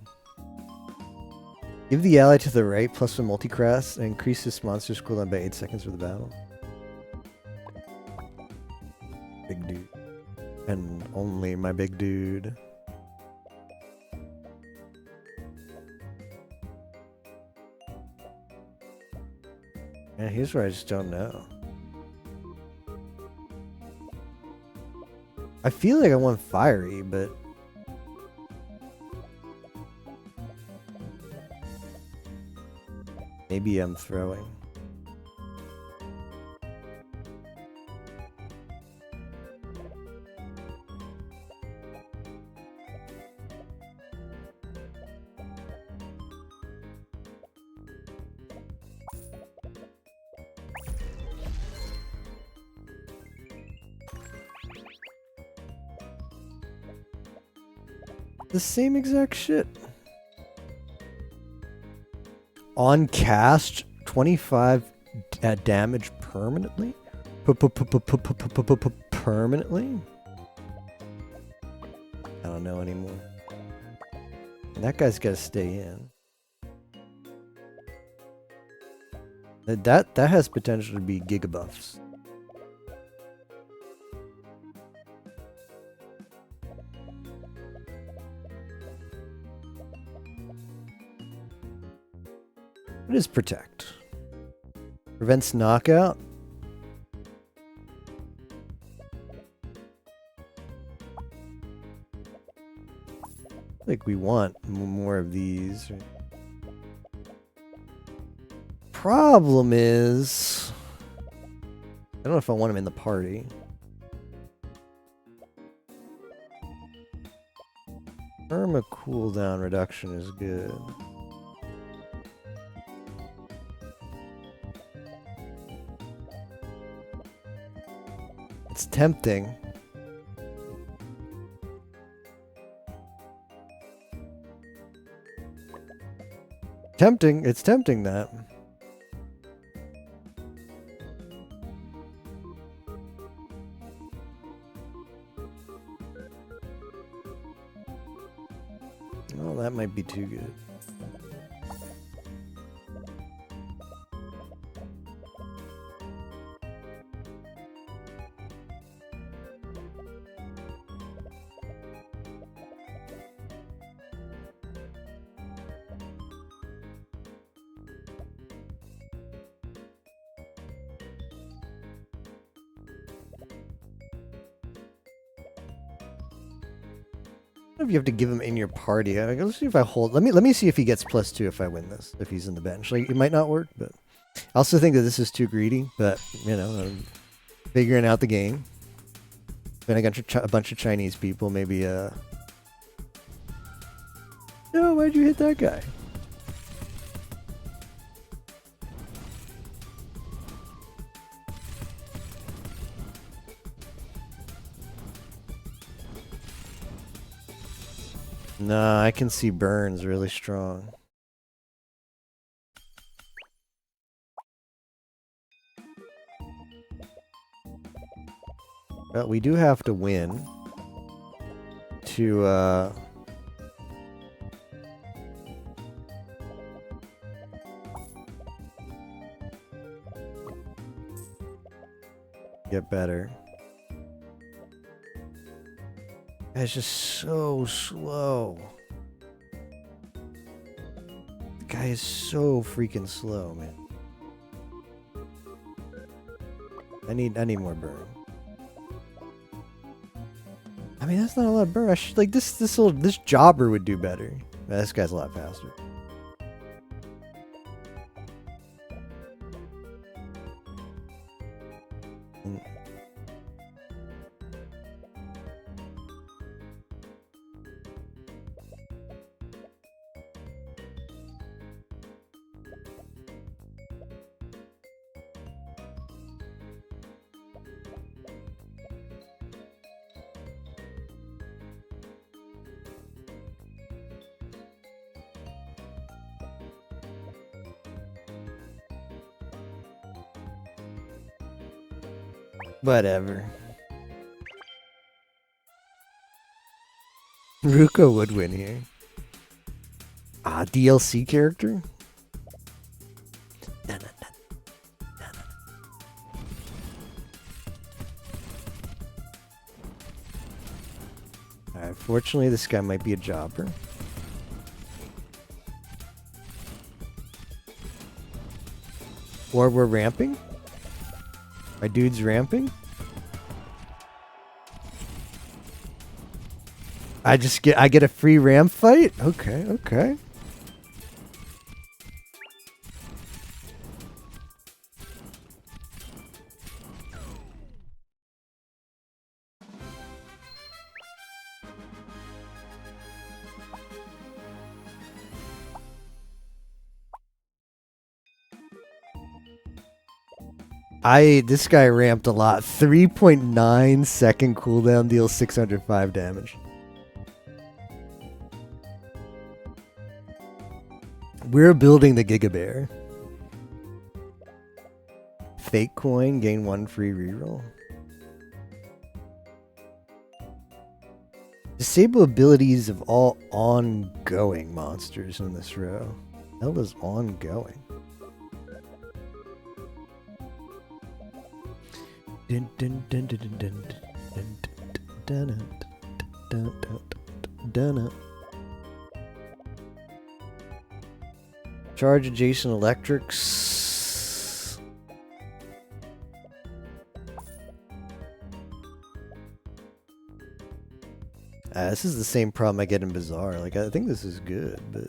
Give the ally to the right plus 1 multicast and increase this monster's cooldown by 8 seconds for the battle. Big dude. And only my big dude. Yeah, here's where I just don't know. I feel like I want fiery, but maybe I'm throwing. The same exact shit. On cast, 25 damage permanently? Permanently? I don't know anymore. That guy's gotta stay in. That has potential to be gigabuffs. What is protect? Prevents knockout? Like we want more of these. Problem is, I don't know if I want him in the party. Perma cooldown reduction is good. It's tempting. It's tempting that. Oh, that might be too good. If you have to give him in your party, let's see if I hold. Let me see if he gets +2 if I win this. If he's in the bench, like it might not work, but I also think that this is too greedy. But you know, I'm figuring out the game. Then I got a bunch of Chinese people. Maybe no, why'd you hit that guy? Nah, I can see Burns really strong. But we do have to win to get better. It's just so slow. The guy guy is so freaking slow, man. I need more burn. I mean, that's not a lot of burn. I should, like this jobber would do better. This guy's a lot faster. Whatever. Ruko would win here. Ah, DLC character? Alright, fortunately this guy might be a jobber. Or we're ramping? My dude's ramping? I get a free ramp fight? Okay, okay. This guy ramped a lot. 3.9 second cooldown deals 605 damage. We're building the Giga Bear. Fake coin, gain 1 free reroll. Disable abilities of all ongoing monsters in this row. Hell is ongoing. Dun, dun, dun, dun, dun, dun, dun, dun, dun, dun, dun, dun, dun. Charge adjacent electrics. This is the same problem I get in Bazaar. Like I think this is good, but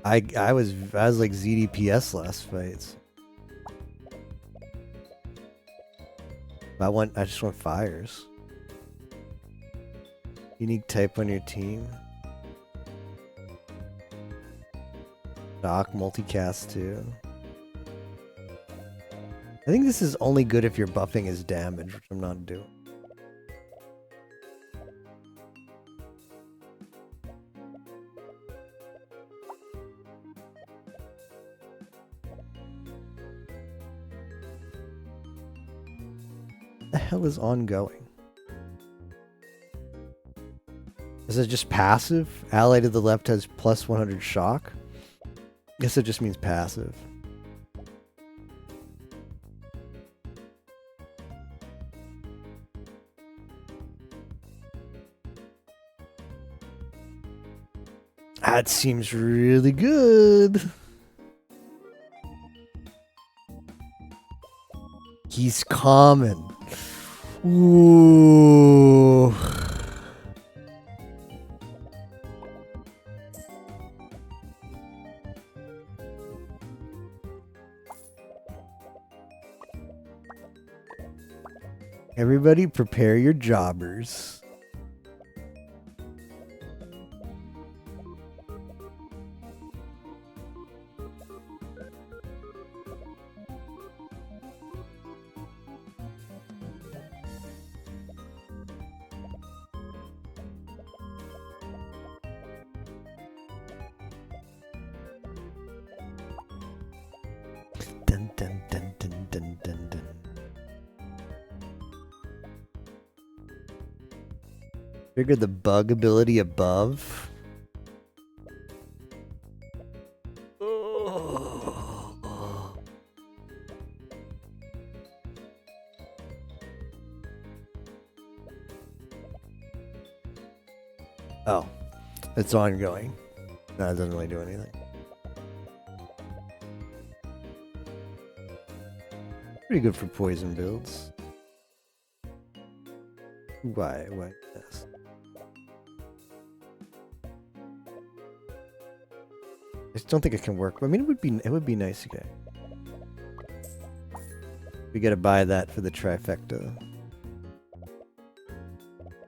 I was like ZDPS last fights. I just want fires. Unique type on your team. Doc multicast too. I think this is only good if you're buffing his damage, which I'm not doing. The hell is ongoing? Is it just passive? Ally to the left has plus 100 shock? Guess it just means passive. That seems really good. He's common. Ooh. Everybody prepare your jobbers. Dun, dun, dun, dun, dun, dun, dun. Trigger the bug ability above. Oh, it's ongoing. No, it doesn't really do anything. Pretty good for poison builds. Why yes. I just don't think it can work. I mean, it would be nice again. We gotta buy that for the trifecta.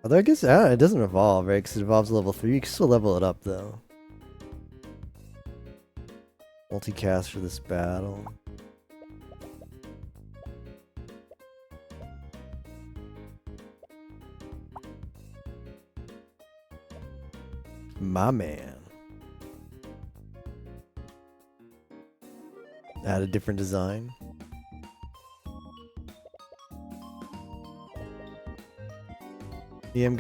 Although I guess it doesn't evolve, right? Because it evolves level 3. You can still level it up though. Multicast for this battle. My man. Add a different design. Yeah, I'm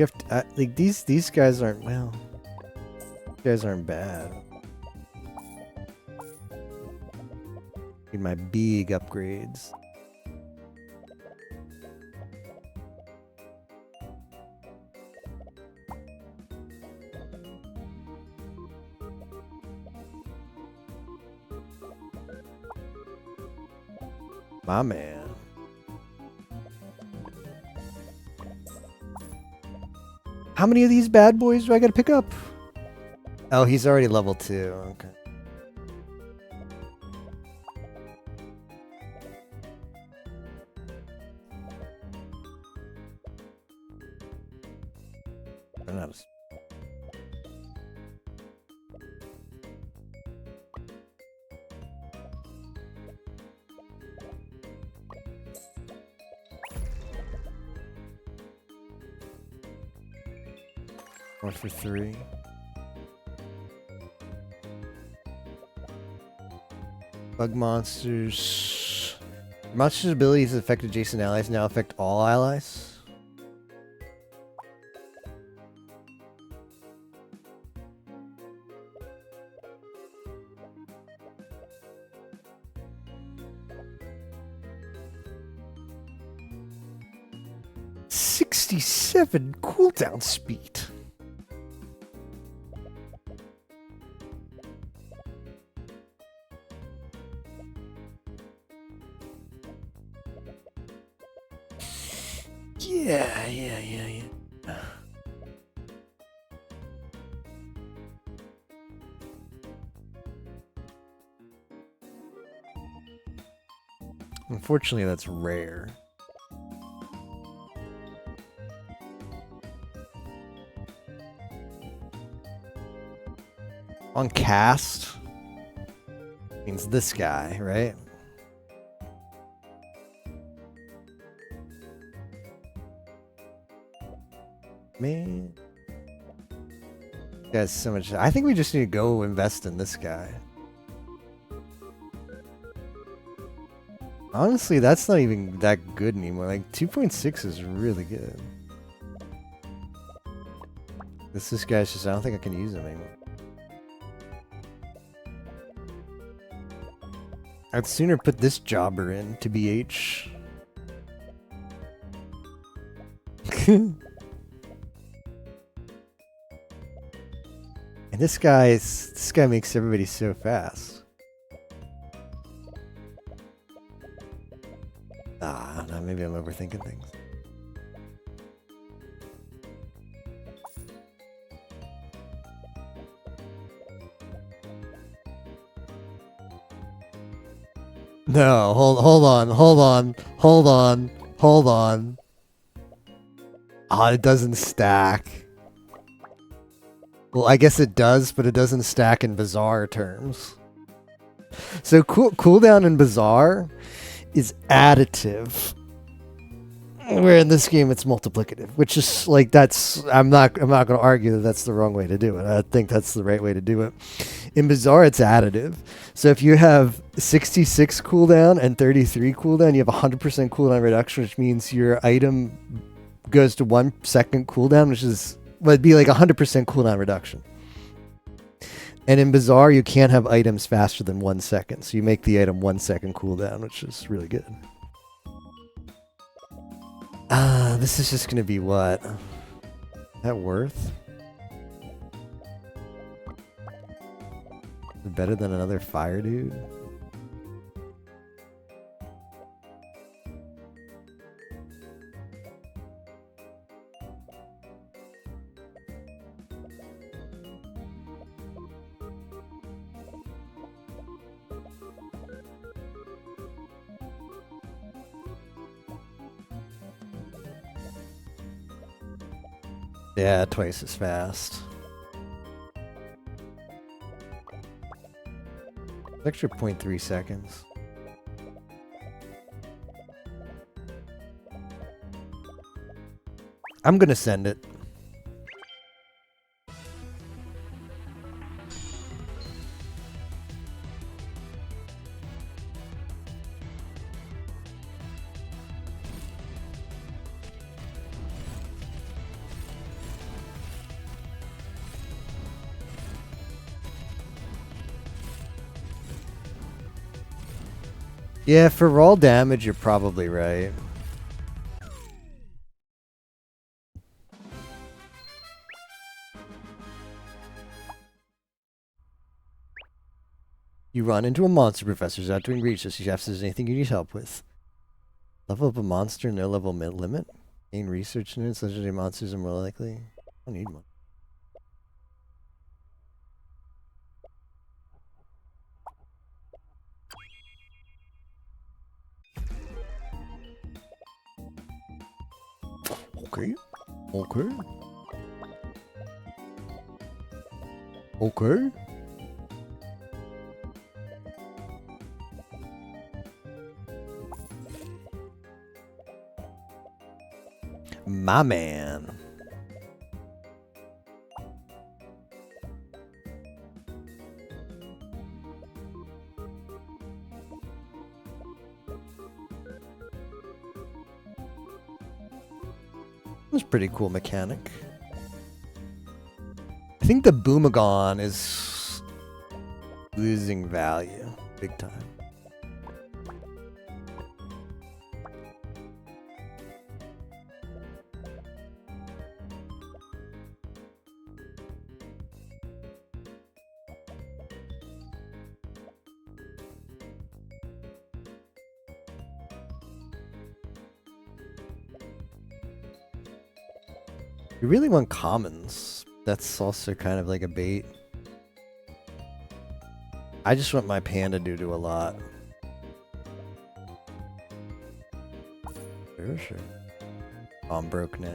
like these guys aren't well. These guys aren't bad. Need my big upgrades. My man. How many of these bad boys do I gotta pick up? Oh, he's already level 2. Okay. They're not as... One for 3. Bug monsters. Monsters' abilities that affect adjacent allies now affect all allies. '67 cooldown speed. Yeah. Unfortunately, that's rare. On cast means this guy, right? Man, this guy's so much. I think we just need to go invest in this guy. Honestly, that's not even that good anymore. Like 2.6 is really good. This guy's just. I don't think I can use him anymore. I'd sooner put this jobber in to BH. And this guy makes everybody so fast. I don't know, maybe I'm overthinking things. No, hold on. Ah, it doesn't stack. Well, I guess it does, but it doesn't stack in Bazaar terms. So cooldown in Bazaar is additive, where in this game it's multiplicative, which is like I'm not going to argue that that's the wrong way to do it. I think that's the right way to do it. In Bazaar, it's additive. So if you have 66 cooldown and 33 cooldown, you have 100% cooldown reduction, which means your item goes to 1 second cooldown, which would be like 100% cooldown reduction. And in Bazaar, you can't have items faster than 1 second. So you make the item 1 second cooldown, which is really good. This is just going to be what? Is that worth? Better than another fire dude? Yeah, twice as fast. Extra 0.3 seconds. I'm gonna send it. Yeah, for raw damage, you're probably right. You run into a monster professor's out doing research. He asks if there's anything you need help with. Level up a monster, no level limit. Gain research units, legendary monsters are more likely. I don't need one. Okay. Okay. Okay. My man. That's a pretty cool mechanic. I think the Boomagon is losing value big time. You really want commons. That's also kind of like a bait. I just want my panda to do a lot. Sure. Oh, I'm broke now.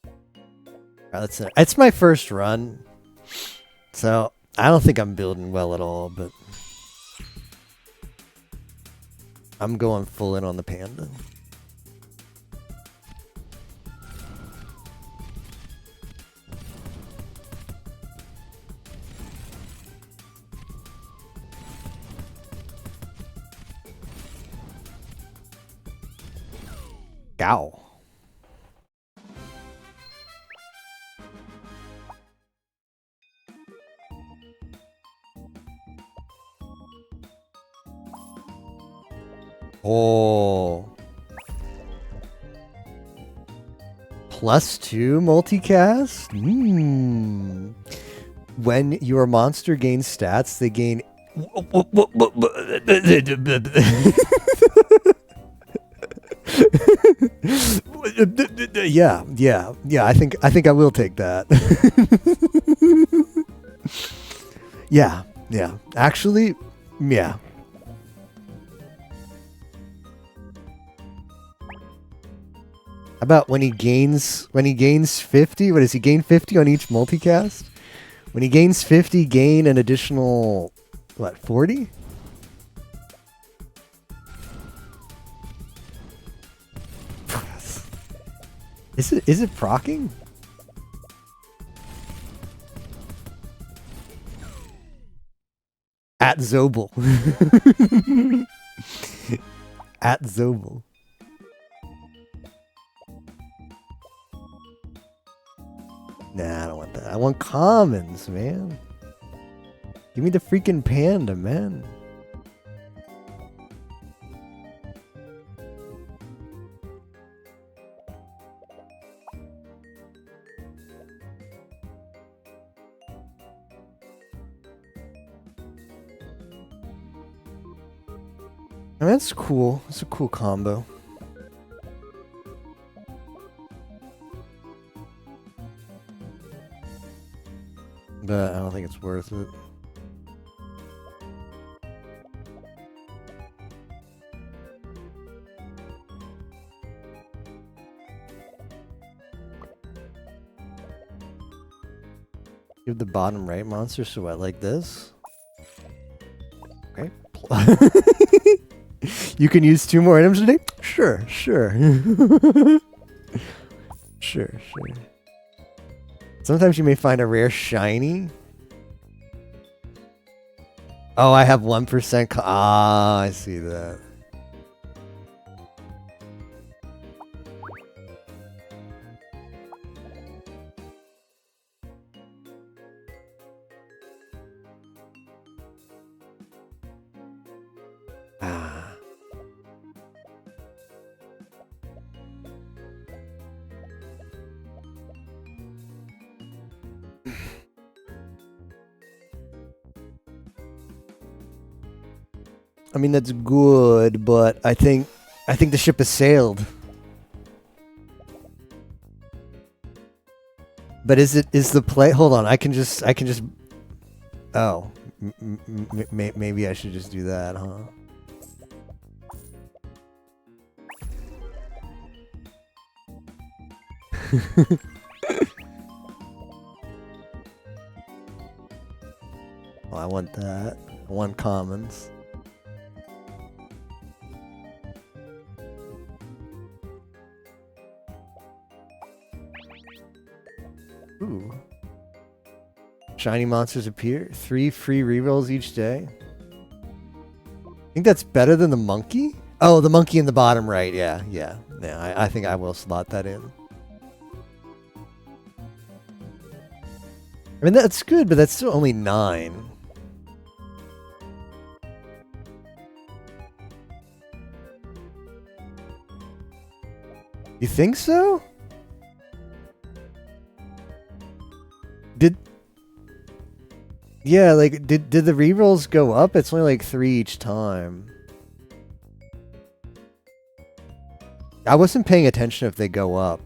Alright, that's it. It's my first run. So, I don't think I'm building well at all, but I'm going full in on the panda. Gow. Oh. +2 multicast? When your monster gains stats, they gain... Yeah. I think I will take that. Yeah. Actually, yeah. How about when he gains 50? What does he gain 50 on each multicast? When he gains 50, gain an additional what, 40? Is it proccing? At Zobel. At Zobel. Nah, I don't want that. I want commons, man. Give me the freaking panda, man. I mean, that's cool. It's a cool combo. But I don't think it's worth it. Give the bottom right monster, so what, like this? Okay. You can use 2 more items today? Sure, sure. Sure, sure. Sometimes you may find a rare shiny. Oh, I have 1%. Ah, I see that. Ah. I mean, that's good, but I think the ship has sailed. But is the play? Hold on, I can just. Oh, maybe I should just do that, huh? Oh, I want that. I want commons. Ooh. Shiny monsters appear. 3 free rerolls each day. I think that's better than the monkey? Oh, the monkey in the bottom right. Yeah. I think I will slot that in. I mean, that's good, but that's still only 9. You think so? Yeah, like, did the rerolls go up? It's only like 3 each time. I wasn't paying attention if they go up.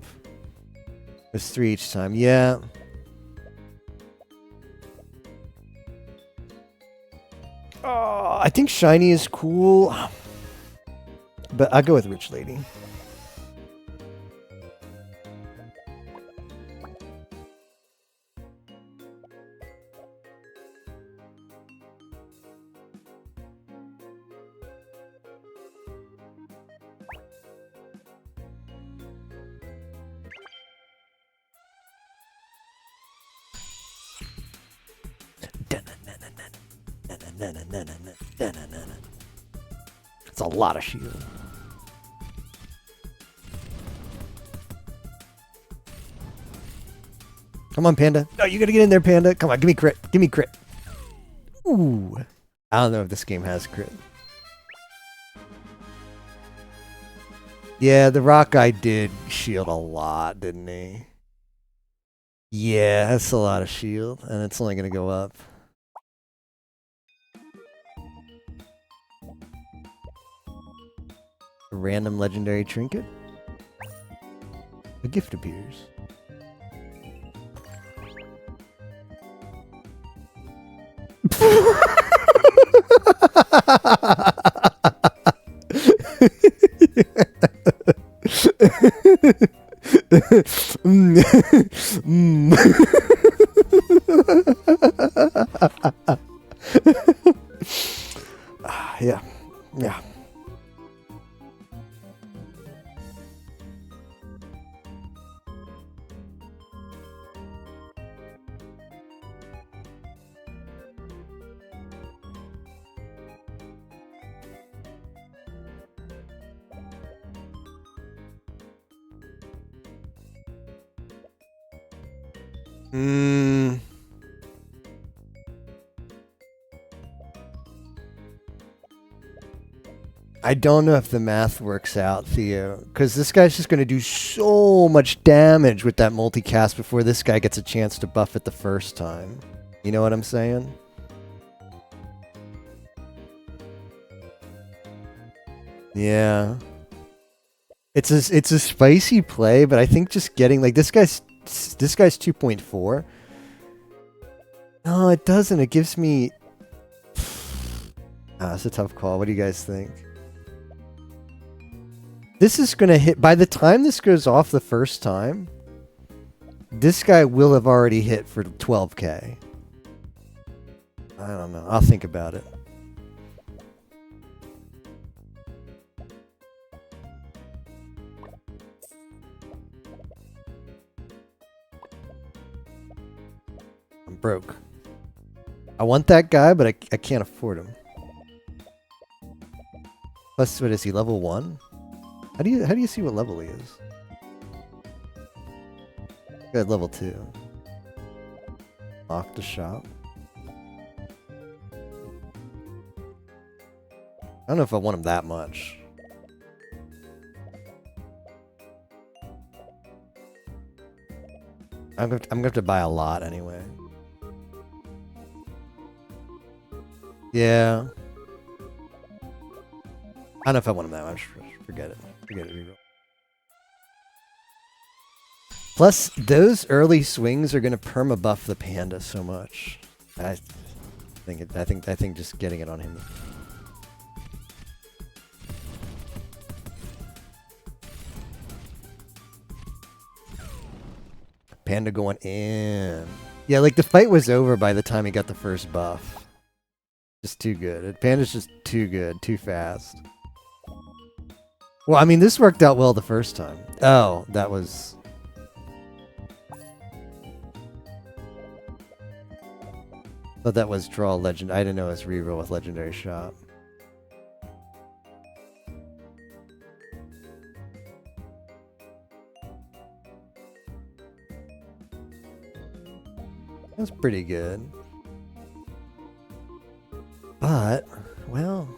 It's 3 each time. Yeah. Oh, I think shiny is cool. But I'll go with Rich Lady. It's a lot of shield. Come on, Panda. No, you gotta get in there, Panda. Come on, give me crit. Give me crit. Ooh. I don't know if this game has crit. Yeah, the rock guy did shield a lot, didn't he? Yeah, that's a lot of shield, and it's only gonna go up. A random legendary trinket. A gift appears. Yeah. Yeah. I don't know if the math works out, Theo, because this guy's just going to do so much damage with that multicast before this guy gets a chance to buff it the first time. You know what I'm saying? Yeah. It's a spicy play, but I think just getting like this guy's 2.4. No, it doesn't. It gives me it's a tough call. What do you guys think? This is going to hit by the time this goes off the first time. This guy will have already hit for 12k. I don't know. I'll think about it. I'm broke. I want that guy, but I can't afford him. Plus, what is he? Level 1? How do you see what level he is? Good, level 2. Lock the shop. I don't know if I want him that much. I'm gonna have to buy a lot anyway. Yeah. I don't know if I want him that much. Forget it. Forget it. Reroll. Plus, those early swings are gonna perma buff the panda so much. I think just getting it on him. Panda going in. Yeah, like the fight was over by the time he got the first buff. Just too good. Panda's just too good, too fast. Well, I mean, this worked out well the first time. Oh, that was... Thought that was draw legend. I didn't know it was reroll with legendary shot. That's pretty good. But, well...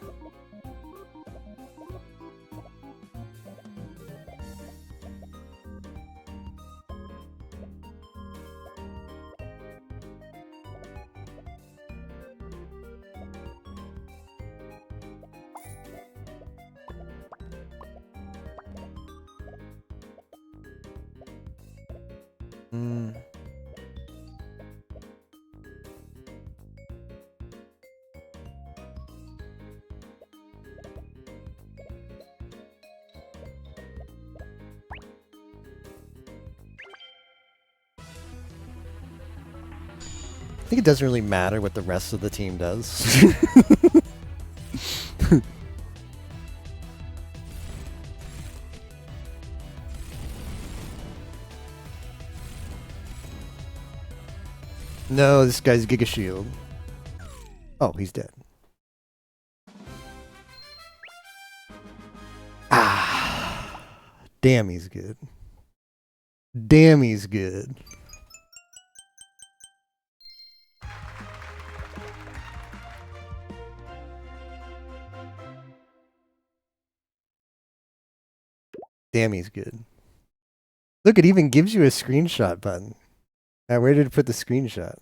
Mm. I think it doesn't really matter what the rest of the team does. No, this guy's Giga Shield. Oh, he's dead. Ah. Damn, he's good. Damn, he's good. Damn, he's good. Look, it even gives you a screenshot button. Where did it put the screenshot?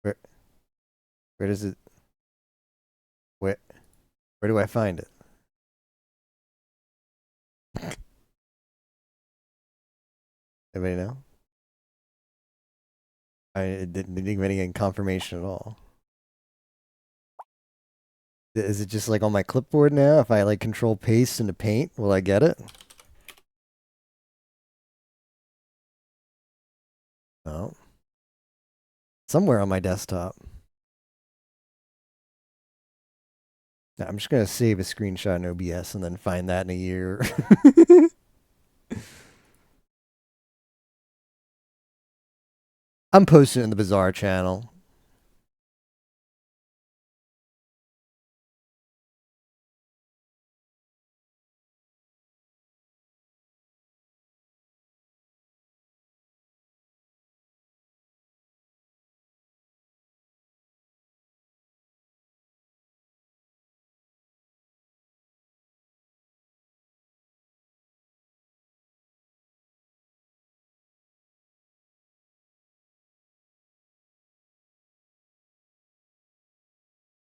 Where does it... Where do I find it? Anybody know? I didn't give any confirmation at all. Is it just like on my clipboard now? If I like control paste into paint, will I get it? No. Somewhere on my desktop. Now, I'm just gonna save a screenshot in OBS and then find that in a year. I'm posting it in the Bazaar channel.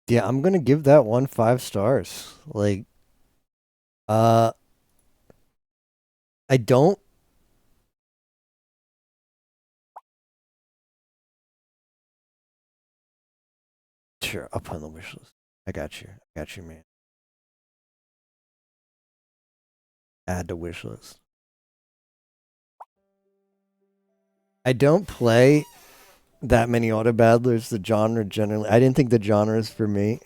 Yeah, I'm gonna give that one 5 stars. Like, I don't. Sure, I'll put on the wish list. I got you. I got you, man. Add to wish list. I don't play that many auto battlers. The genre generally, I didn't think the genre is for me.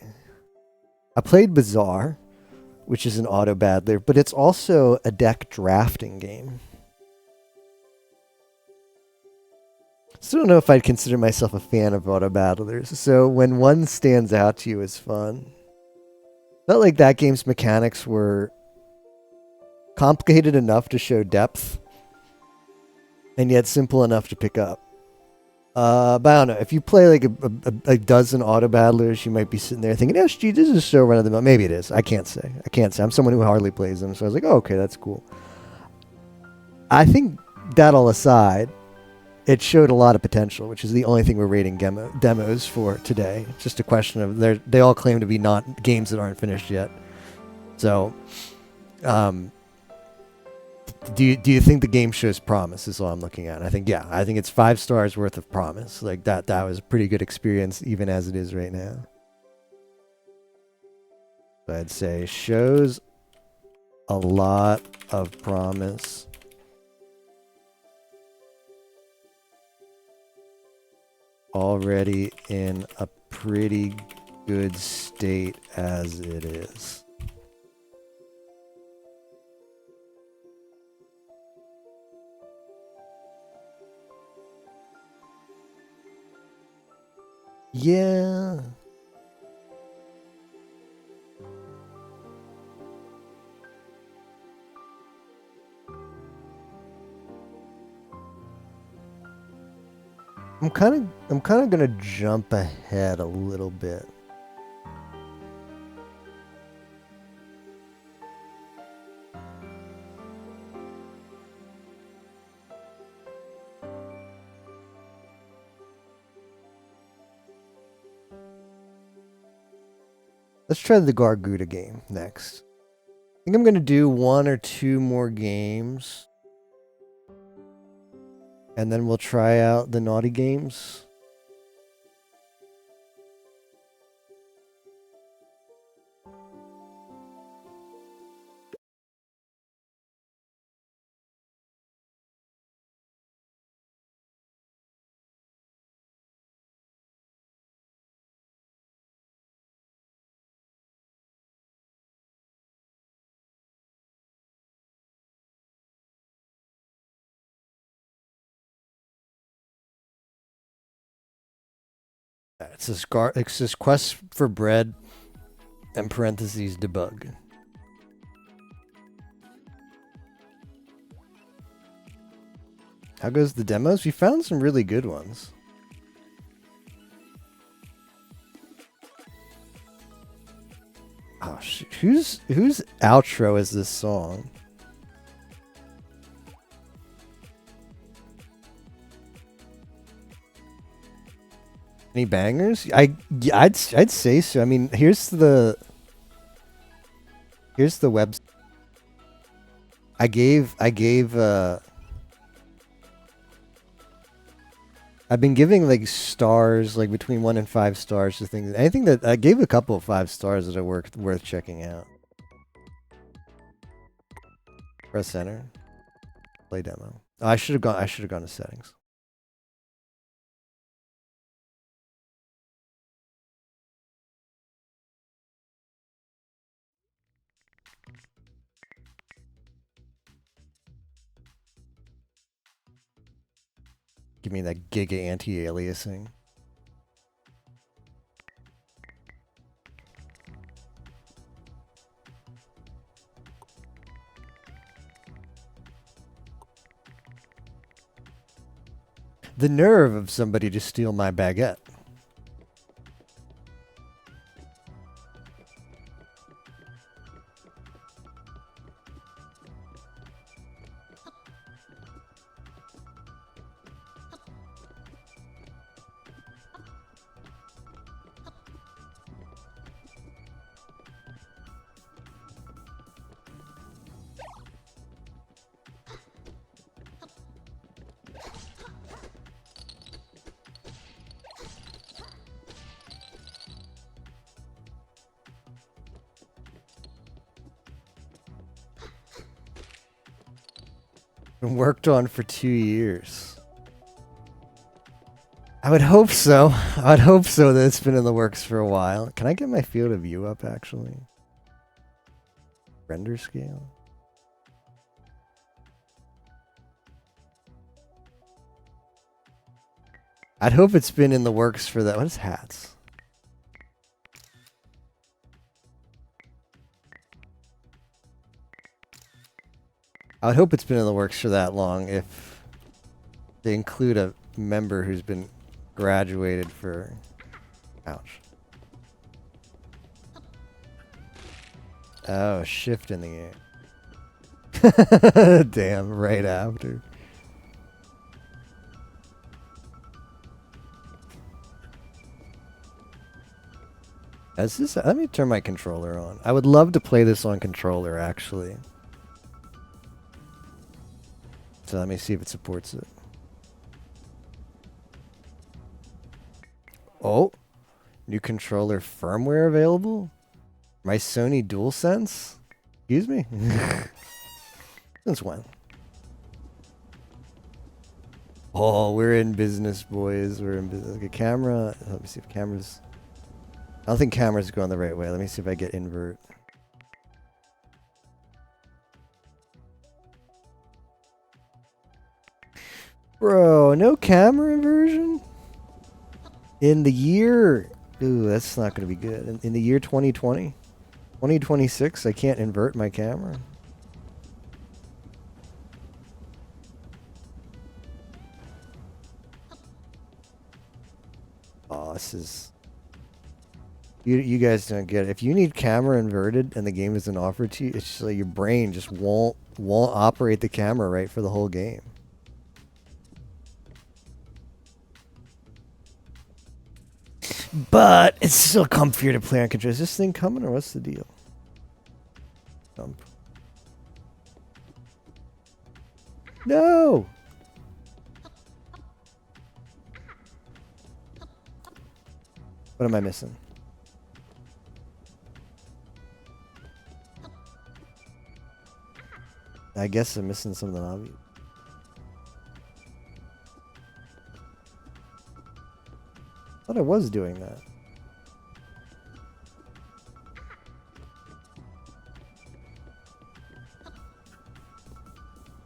I played Bazaar, which is an auto battler, but it's also a deck drafting game. Still don't know if I'd consider myself a fan of auto battlers. So when one stands out to you as fun, felt like that game's mechanics were complicated enough to show depth, and yet simple enough to pick up. But I don't know. If you play like a dozen auto battlers, you might be sitting there thinking, "Oh, gee, this is so run of the mill." Maybe it is. I can't say. I can't say. I'm someone who hardly plays them, so I was like, "Oh, okay, that's cool." I think that all aside, it showed a lot of potential, which is the only thing we're rating demos for today. It's just a question of they all claim to be not games that aren't finished yet. So, do you think the game shows promise? Is all I'm looking at. I think I think it's 5 stars worth of promise. Like that was a pretty good experience, even as it is right now. So I'd say shows a lot of promise. Already in a pretty good state as it is. Yeah. I'm kind of gonna jump ahead a little bit. Let's try the Garguda game next. I think I'm gonna do 1 or 2 more games, and then we'll try out the naughty games. It says quest for bread and parentheses debug. How goes the demos? We found some really good ones. Oh, whose outro is this song? Any bangers? I'd say so. I mean, here's the web. I gave I've been giving like stars, like between 1 and 5 stars to things. Anything that I gave a couple of 5 stars that are worth checking out. Press enter. Play demo. Oh, I should have gone to settings. Give me that giga anti-aliasing. The nerve of somebody to steal my baguette. Been worked on for 2 years. I would hope so. I'd hope so that it's been in the works for a while. Can I get my field of view up, actually? Render scale? I'd hope it's been in the works for that. What is hats? I would hope it's been in the works for that long if they include a member who's been graduated for... Ouch. Oh, shift in the game. Damn, right after. Is this, let me turn my controller on. I would love to play this on controller, actually. So let me see if it supports it. Oh, new controller firmware available? My Sony DualSense? Excuse me? Since when? Oh, we're in business, boys. We're in business. Okay, camera. Let me see if cameras... I don't think cameras are going the right way. Let me see if I get invert. Bro, no camera inversion? In the year... Ooh, that's not going to be good. In the year 2020? 2026, I can't invert my camera. Oh, this is... You guys don't get it. If you need camera inverted and the game isn't offered to you, it's just like your brain just won't operate the camera right for the whole game. But it's still comfier to play on controller. Is this thing coming or what's the deal? Jump. No! What am I missing? I guess I'm missing something obvious. I thought I was doing that.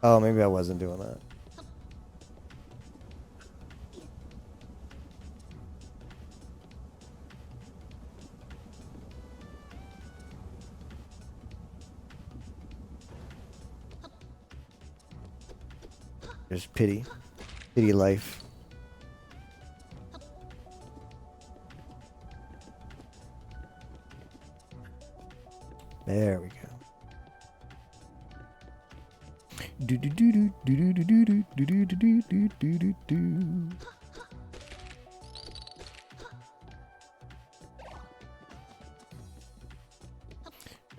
Oh, maybe I wasn't doing that. There's pity. Pity life. There we go. Do do do do do do do do do do do do do do do.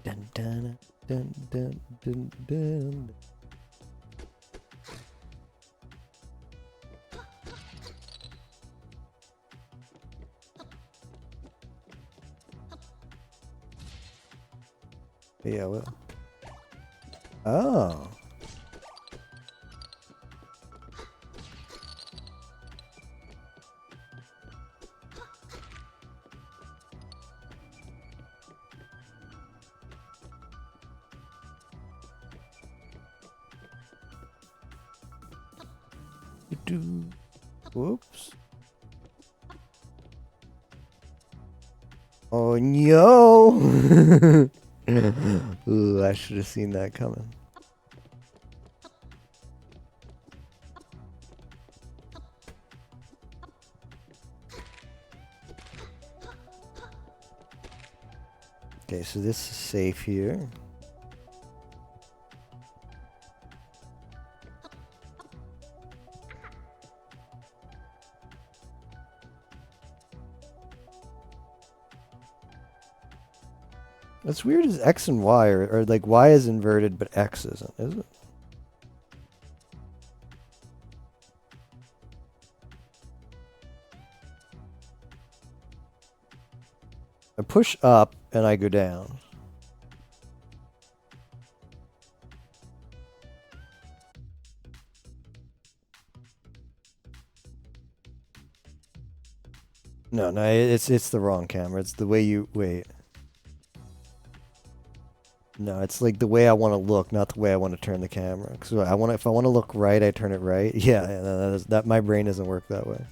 Dun dun dun dun dun dun. Yeah, well. Oh. Whoops. Oh no! Ooh, I should have seen that coming. Okay, so this is safe here. What's weird is X and Y are like Y is inverted but X isn't, is it? I push up and I go down. No, it's the wrong camera. It's the way you wait. No, it's like the way I want to look, not the way I want to turn the camera. Because if I want to look right, I turn it right. Yeah, that my brain doesn't work that way.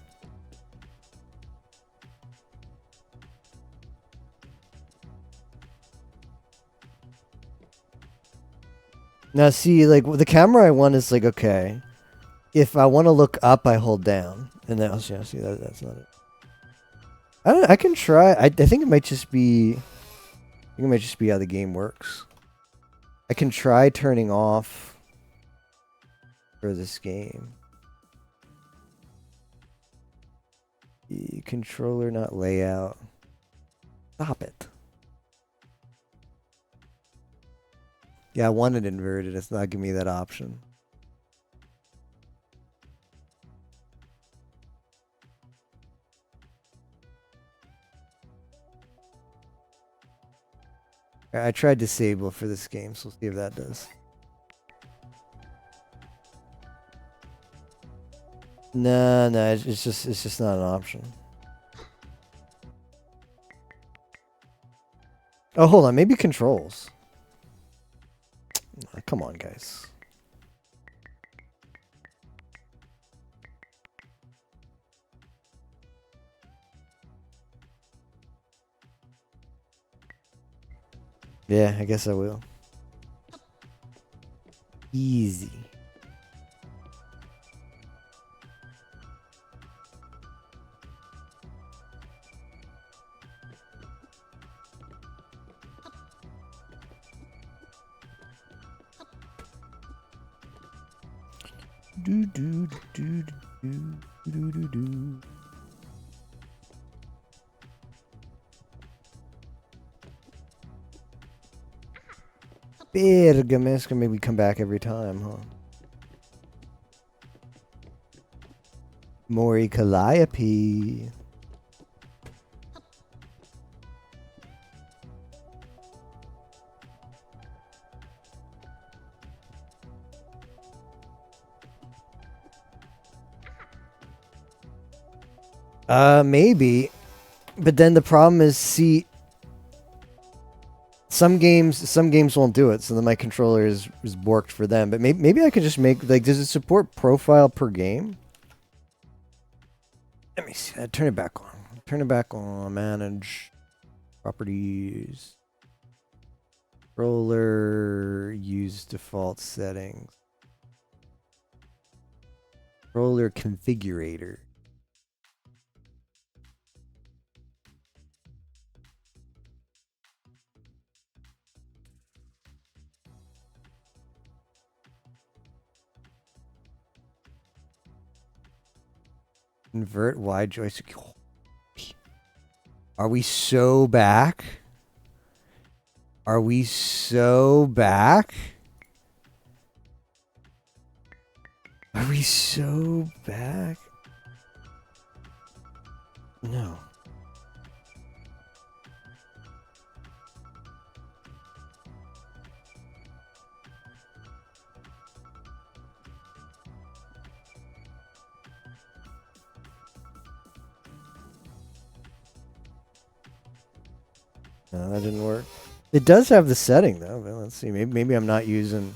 Now see, like the camera I want is like okay. If I want to look up, I hold down, and then yeah, see that's not it. I can try. I think it might just be. I think it might just be how the game works. I can try turning off for this game. The controller, not layout. Stop it. Yeah, I want it inverted. It's not giving me that option. I tried disable for this game, so we'll see if that does. No, it's just not an option. Oh, hold on, maybe controls. Come on, guys. Yeah, I guess I will. Easy. Do do do do do do do. Bergamis can maybe come back every time, huh? Mori Calliope. Maybe. But then the problem is, see, some games won't do it, so then my controller is borked for them. But maybe I could just make, like, does it support profile per game? Let me see. Turn it back on. Turn it back on. Manage properties. Controller, use default settings. Controller configurator. Invert wide joystick. Are we so back? Are we so back? Are we so back? No. No, that didn't work. It does have the setting though, but let's see. Maybe I'm not using.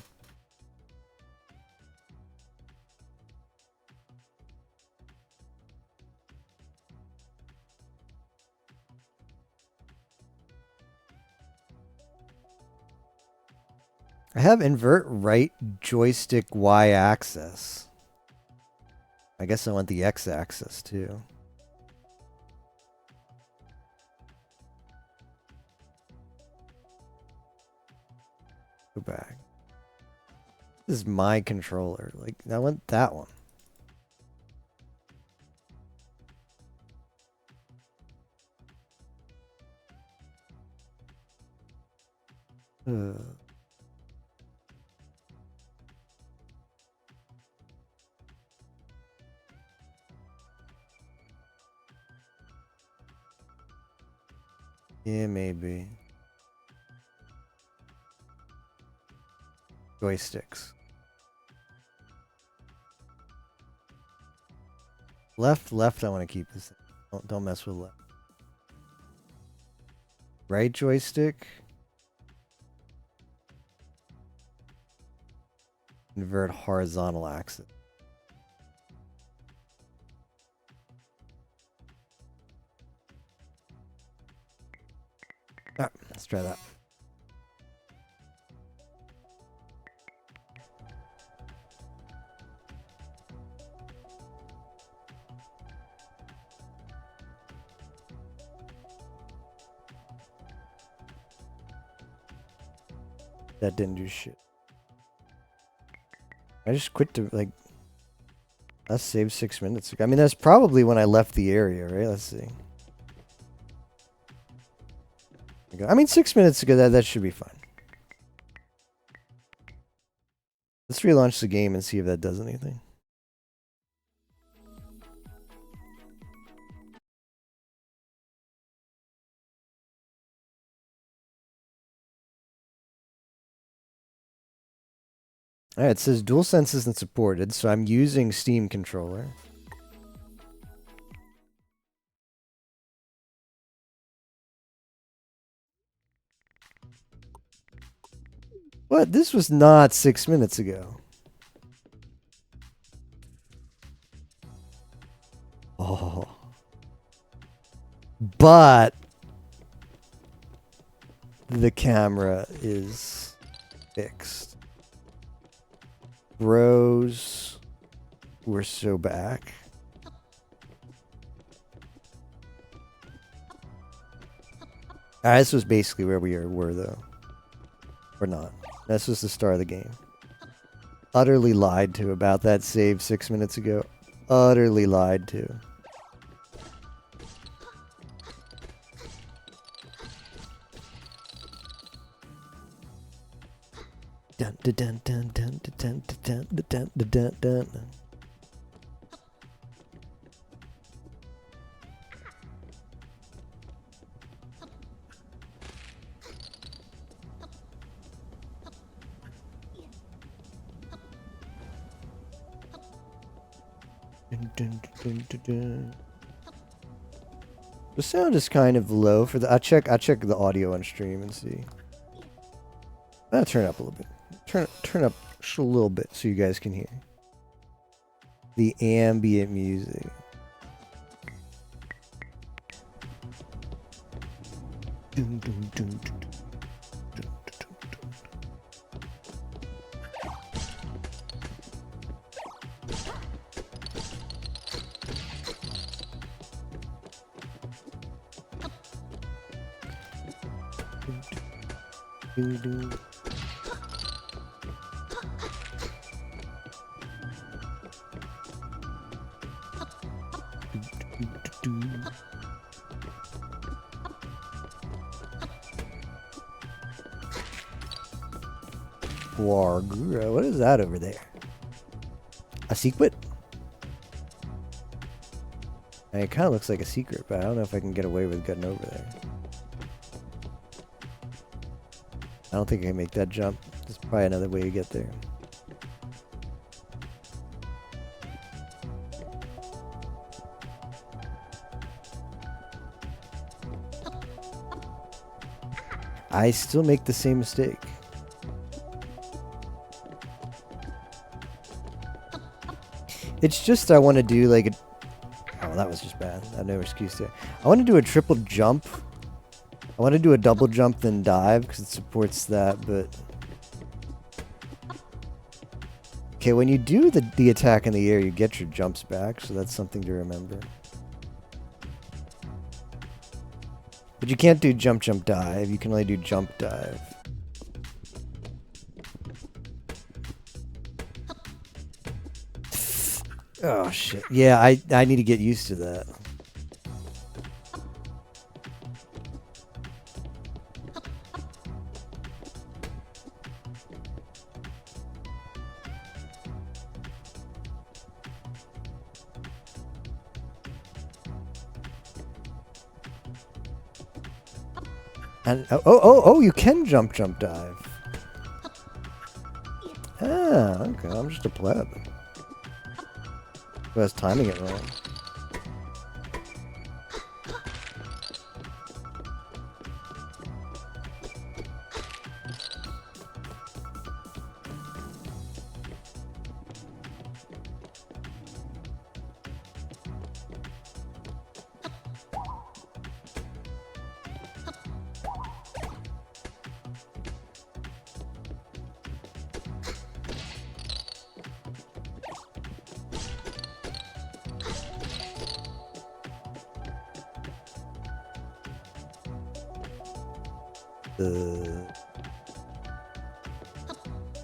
I have invert right joystick Y axis. I guess I want the X axis too. Go back. This is my controller. Like, I want that one. Yeah, maybe. Joysticks. Left, I want to keep this. Don't mess with left. Right joystick. Invert horizontal axis. Alright, let's try that. That didn't do shit. I just quit to, like, I saved 6 minutes ago. I mean, that's probably when I left the area, right? Let's see. I mean, 6 minutes ago, that should be fine. Let's relaunch the game and see if that does anything. Alright, it says DualSense isn't supported, so I'm using Steam controller. What? This was not 6 minutes ago. Oh. But the camera is fixed. Bros, we're so back. This was basically where we were though. Or not. This was the start of the game. Utterly lied to about that save 6 minutes ago. Utterly lied to. Dun dun dun dun dun dun dun dun dun dun dun dun. Dun, dun, dun, dun, dun. The sound is kind of low for the. I check the audio on stream and see. I'll turn it up a little bit. Turn up just a little bit so you guys can hear the ambient music. Dun, dun, dun, dun, dun, dun, dun, dun. Dun, dun, dun. Wargura, what is that over there? A secret? It kind of looks like a secret, but I don't know if I can get away with getting over there. I don't think I can make that jump. There's probably another way to get there. I still make the same mistake. It's just I want to do like a... Oh, that was just bad. I have no excuse there. I want to do a triple jump. I want to do a double jump then dive because it supports that, but... Okay, when you do the attack in the air, you get your jumps back, so that's something to remember. But you can't do jump, jump, dive. You can only do jump, dive. Oh, shit. Yeah, I need to get used to that. And oh, you can jump, jump, dive. Ah, okay. I'm just a pleb. Who was timing it wrong?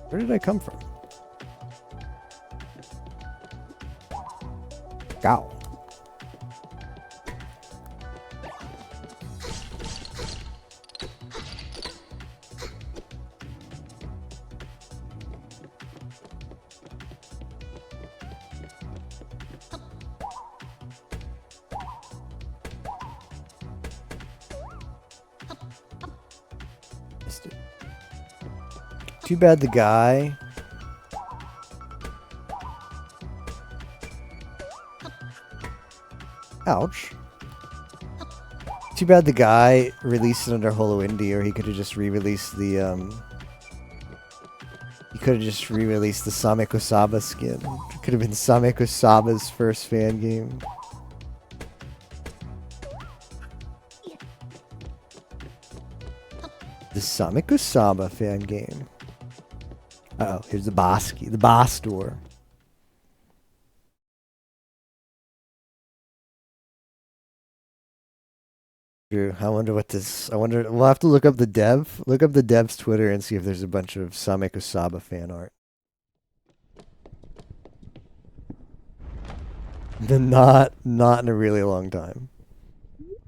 Where did I come from? Gow. Too bad the guy. Ouch. Too bad the guy released it under Holo Indie, or he could have just re-released the he could have just re-released the Same Kosaba skin. It could have been Same Kosaba's first fan game. The Same Kosaba fan game. Uh oh, here's the boss key, the boss door. Drew, I wonder what this. I wonder. We'll have to look up the dev. Look up the dev's Twitter and see if there's a bunch of Same Kosaba fan art. Not in a really long time.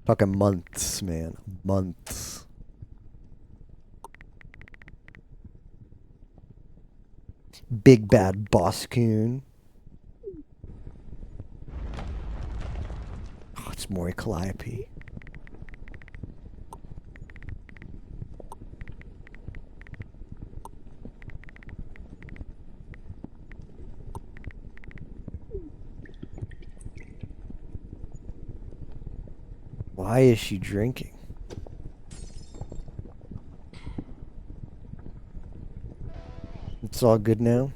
Fucking months, man. Months. Big bad boss coon. Oh, it's Mori Calliope. Why is she drinking? It's all good now.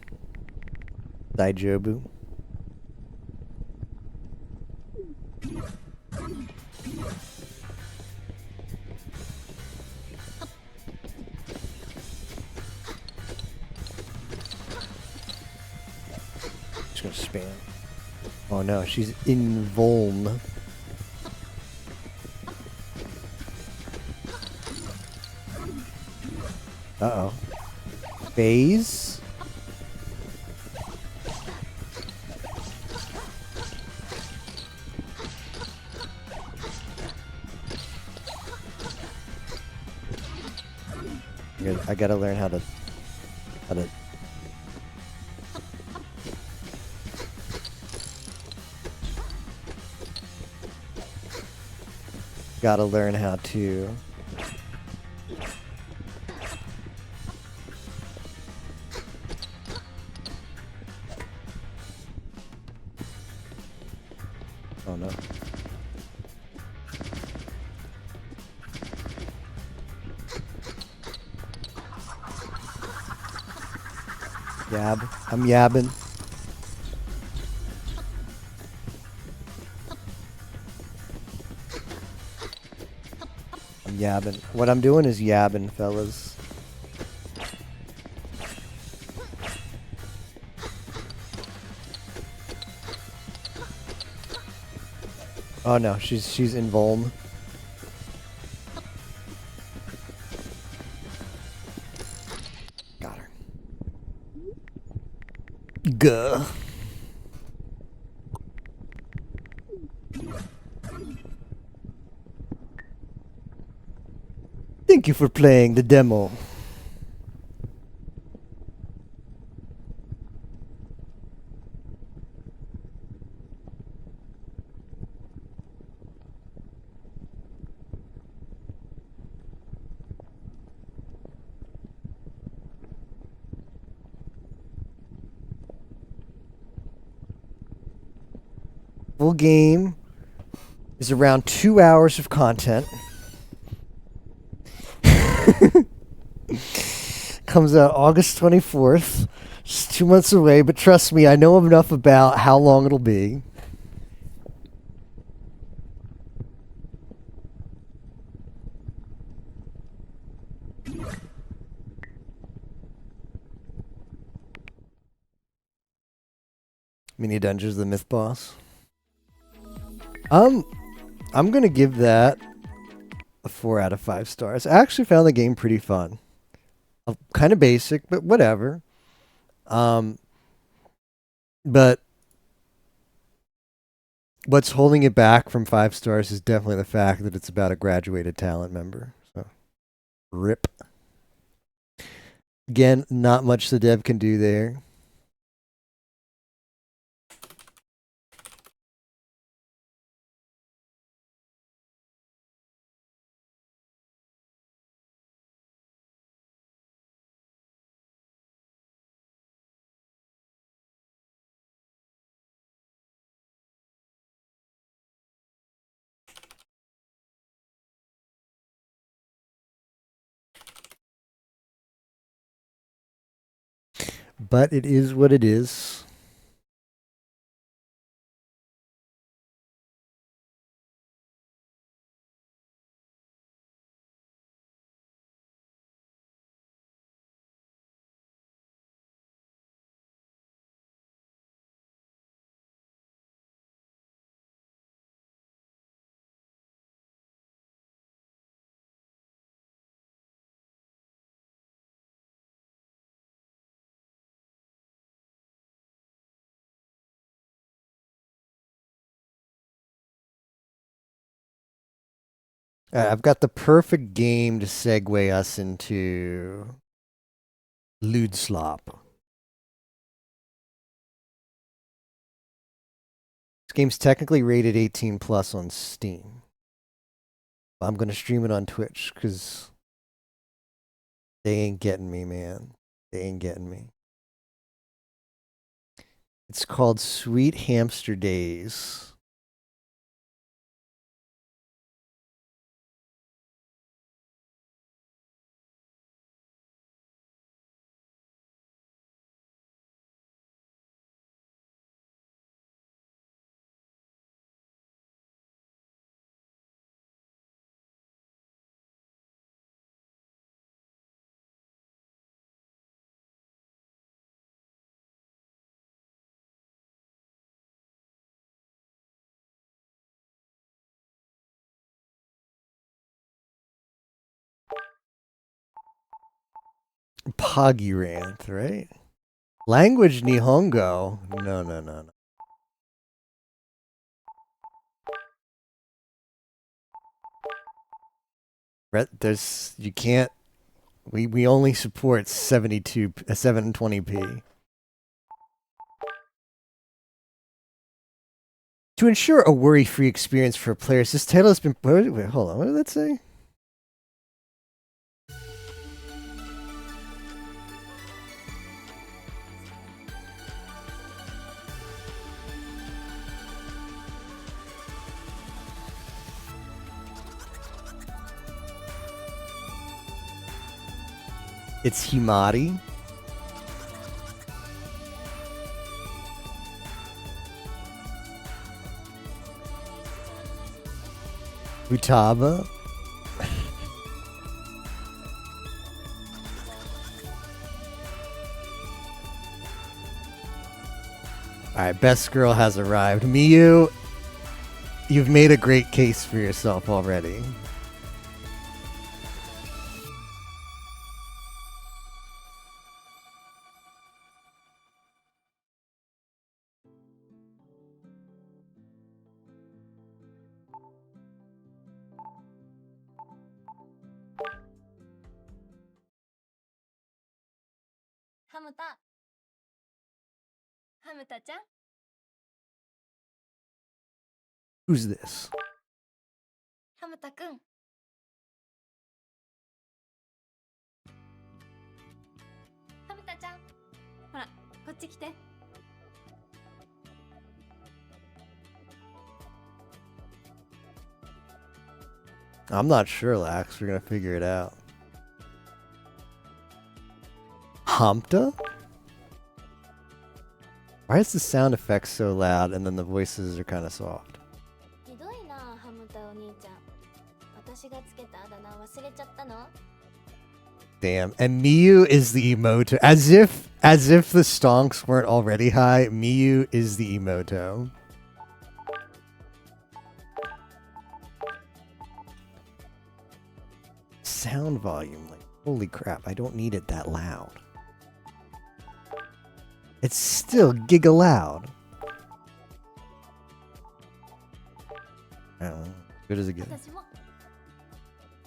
Daijobu. Just gonna spam. Oh no, she's invuln. Uh-oh. Phase? I gotta learn how to gotta learn how to oh no. Yab. I'm yabbing. I'm yabbing. What I'm doing is yabbing, fellas. Oh no, she's invuln. Got her. Gah. Thank you for playing the demo. Full game is around 2 hours of content. Comes out August 24th. Just 2 months away, but trust me, I know enough about how long it'll be. Mini Dungeons, the Myth Boss. I'm gonna give that a 4 out of 5 stars. I actually found the game pretty fun. Kind of basic, but whatever. But what's holding it back from 5 stars is definitely the fact that it's about a graduated talent member. So, rip. Again, not much the dev can do there. But it is what it is. I've got the perfect game to segue us into Lewd Slop. This game's technically rated 18 plus on Steam. I'm going to stream it on Twitch because they ain't getting me, man. They ain't getting me. It's called Sweet Hamster Days. Pogyranth, right? Language Nihongo. No. There's you can't. We only support 720p. To ensure a worry-free experience for players, this title has been. Wait, hold on. What did that say? It's Himari. Futaba. Alright, best girl has arrived. Miyu, you've made a great case for yourself already. Who's this? I'm not sure, Lax. We're gonna figure it out. Hamta? Why is the sound effect so loud and then the voices are kind of soft? Damn. And Miyu is the emoto. As if the stonks weren't already high, Miyu is the emoto. sound volume. Like, holy crap, I don't need it that loud. It's still giga loud. I don't know. Good as it gets. 私も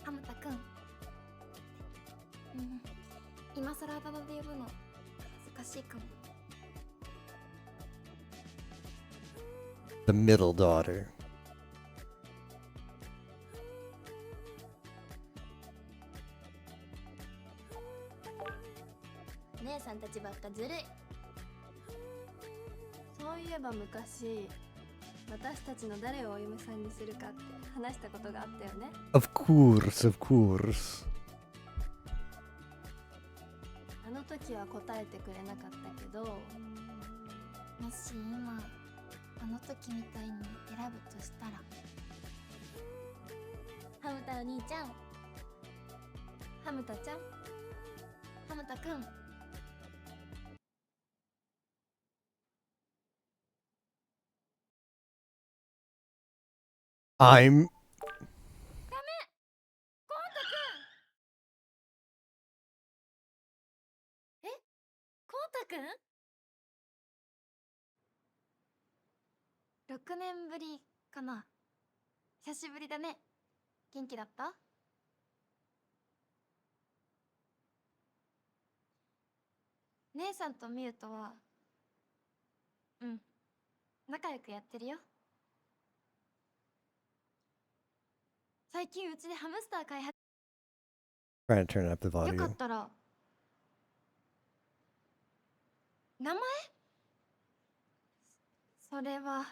ハムタくん、今更あだ名で呼ぶの恥ずかしいかも。 The middle daughter. 姉さんたちばっかずるい。そういえば昔、私たちの誰をお嫁さんにするかって話したことがあったよね。 Of course, of course. あの時は答えてくれなかったけど、もし今あの時みたいに選ぶとしたら、ハムタお兄ちゃん、ハムタちゃん、ハムタくん。 I'm コウタくん？6年ぶりかな。久しぶりだね。元気だった？姉さんとミュウとは、仲良くやってるよ。最近うちでハムスター開発。 trying to turn up the よか volume. ったら名前？それは。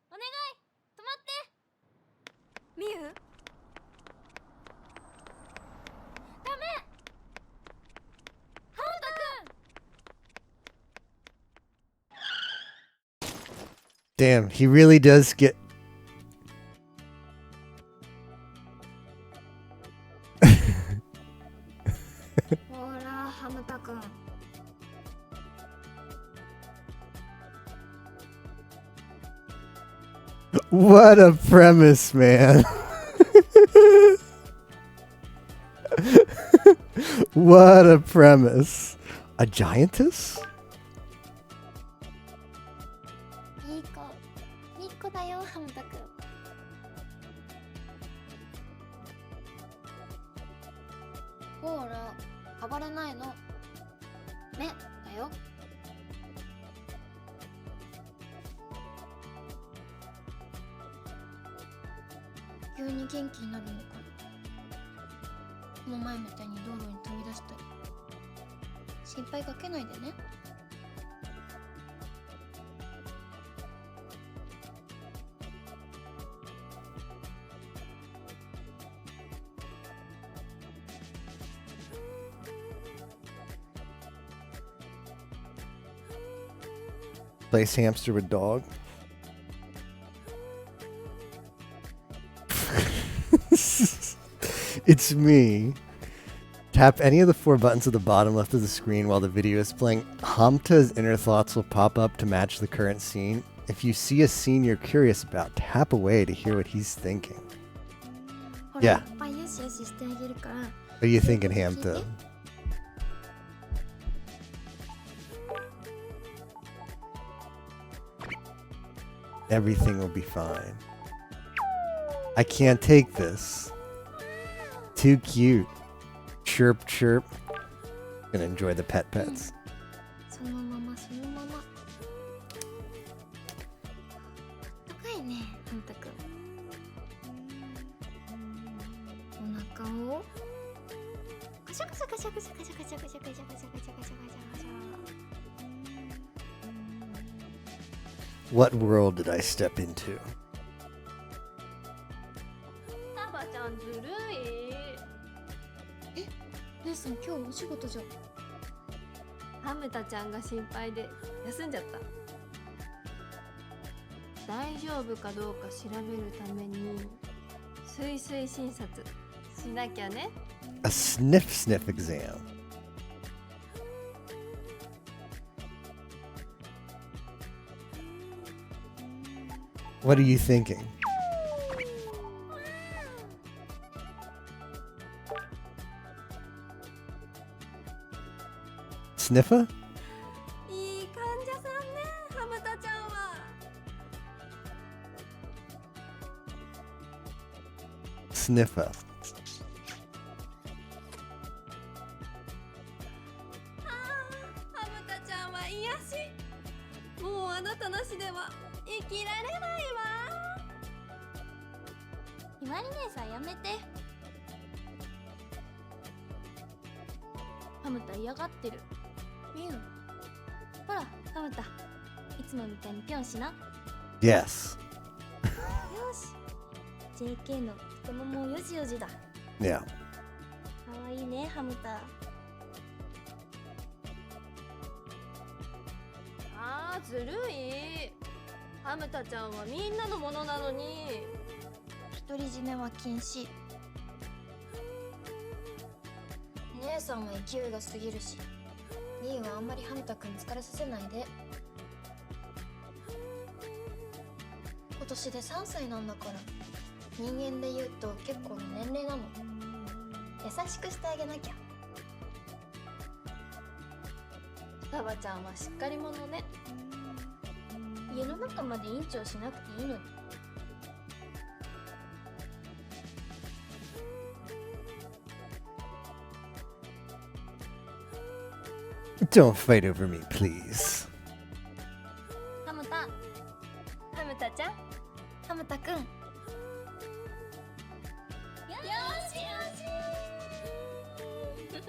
お願い、止まって。ミユ？ダメ。ハムタくん。 Damn, he really does get. ほら、ハムタくん。 What a premise, man. What a premise. A giantess? いい子。いい子だよ、ハムタくん。ほら、暴れないの。目だよ。急に元気になるのかな。この前みたいに道路に飛び出したり。心配かけないでね。 Place hamster with dog. It's me. Tap any of the 4 buttons at the bottom left of the screen while the video is playing. Hamta's inner thoughts will pop up to match the current scene. If you see a scene you're curious about, tap away to hear what he's thinking. ほ Yeah. ら、いっぱいよしよししてあげるから。 What are you thinking, Hamta? Everything will be fine. I can't take this. Too cute. Chirp, chirp. Gonna enjoy the pet pets. そのままそのまま。高いね、ハムタくん。お腹をカシャカシャカシャカシャカシャカシャカシャカシャカシャカシャカシャカシャカシャ。 What world did I step into? タバちゃんずるい。え、姉さん今日お仕事じゃん。ハムタちゃんが心配で休んじゃった。大丈夫かどうか調べるために水水診察しなきゃね。 A sniff sniff exam. What are you thinking? Sniffer? いい患者さんね、ハムタちゃんは。Sniffer. ハムタちゃんは癒し。もうあなたなしでは生きられないわ。ひまり姉さんやめて。ハムタ嫌がってる。ミュウ。ほら、ハムタ。いつもみたいにぴょんしな。 Yes. よし。JK の太ももよじよじだ。 Yeah. かわいいね、ハムタ。あー、ずるい。ハムタちゃんはみんなのものなのに。独り占めは禁止。姉さんは勢いが過ぎるし、ミーはあんまりハムタくん疲れさせないで。今年で3歳なんだから、人間で言うと結構な年齢なの。優しくしてあげなきゃ。双葉ちゃんはしっかり者ね。家の中まで委員長しなくていいのに。Don't fight over me, please. ハムタ。ハムタちゃん。ハムタくん。よしよし。よ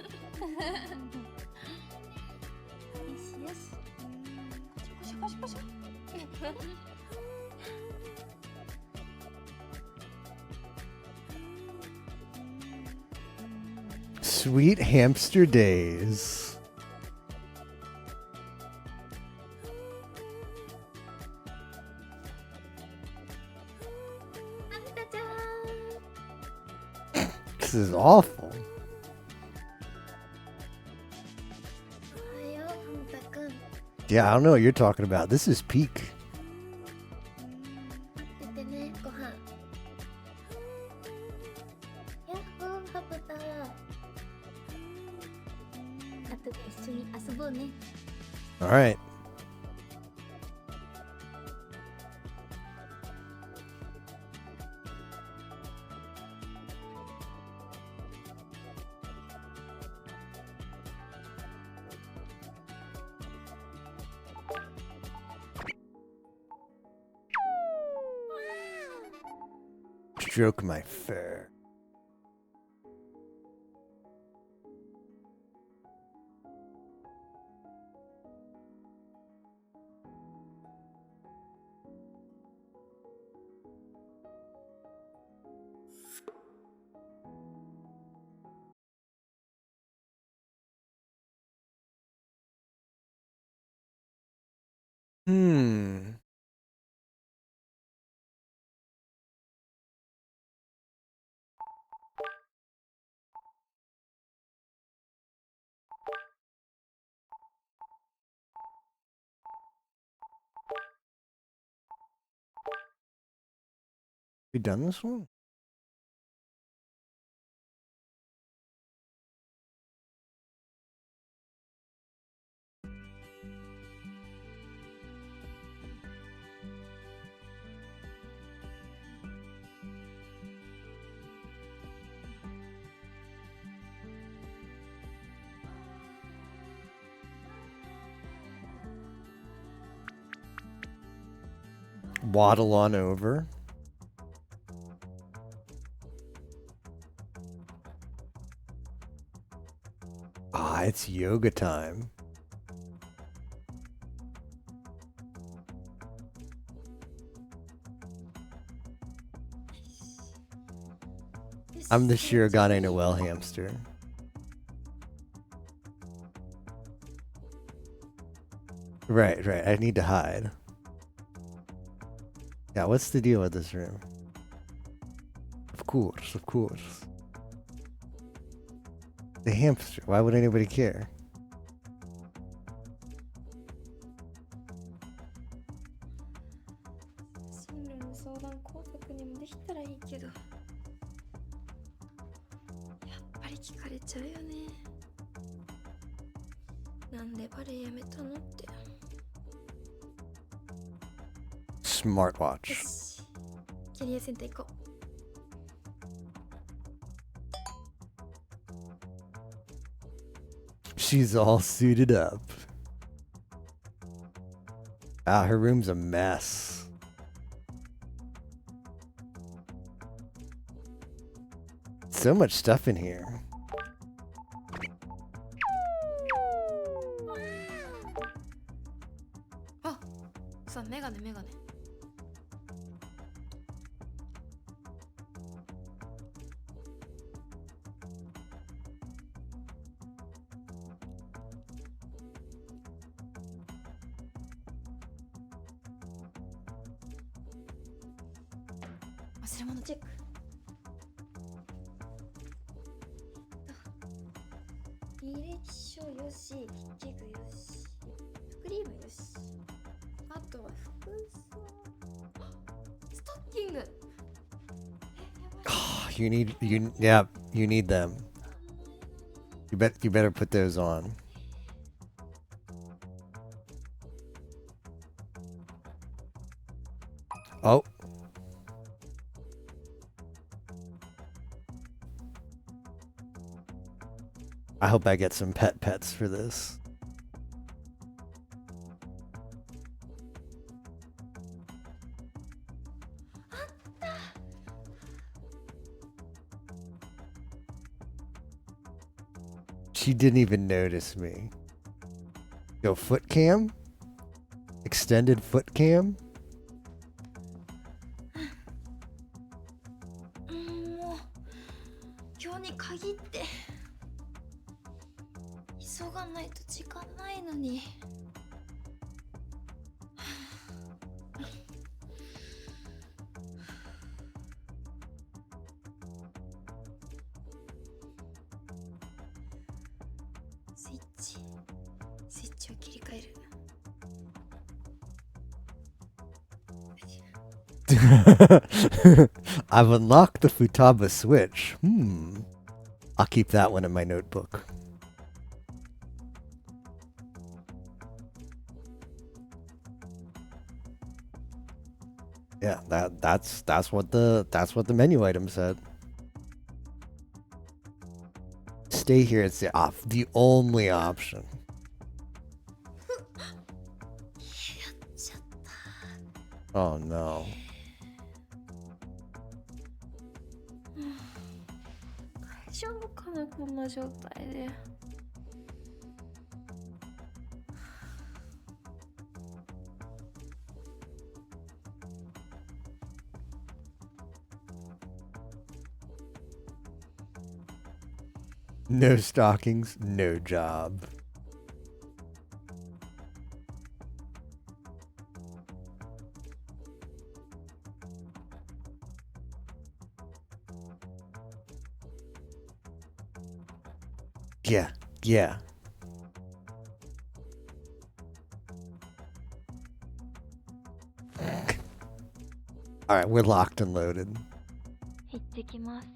しよし。コショコショコショコショ。Sweet hamster days. ハムタちゃん。 This is awful. おはよう、ハムタくん。 Yeah, I don't know what you're talking about. This is peak. 待っててね、ご飯。やっほー、ハムタ。後で一緒に遊ぼうね。 All right. Stroke my fur. Hmm. We done this one? Waddle on over. Ah, it's yoga time. I'm the Shirogane Noel hamster. Right, right. I need to hide. Yeah, what's the deal with this room? Of course, of course. The hamster. Why would anybody care? 国にもできたらいいけど、やっぱり聞かれちゃうよね。なんでバレエやめたのって。 Smartwatch. よし、キャリアセンター行こう。 She's all suited up. Ah, her room's a mess. So much stuff in here. あ、そう、メガネメガネ。忘れ物チェック。履歴書よし、筆記具よし、クリームよし。あとは服装。ストッキング。You need you need them. You better put those on. Oh. I hope I get some pets for this. She didn't even notice me. Go foot cam? Extended foot cam? もう今日に限って急がないと時間ないのに。スイッチを切り替える。I've unlocked the Futaba switch. I'll keep that one in my notebook. Yeah, that's what the menu item said. Stay here. It's the only option. Oh no. 大丈夫かな、こんな状態で。No stockings, no job. Yeah. Alright, we're locked and loaded. 行ってきます。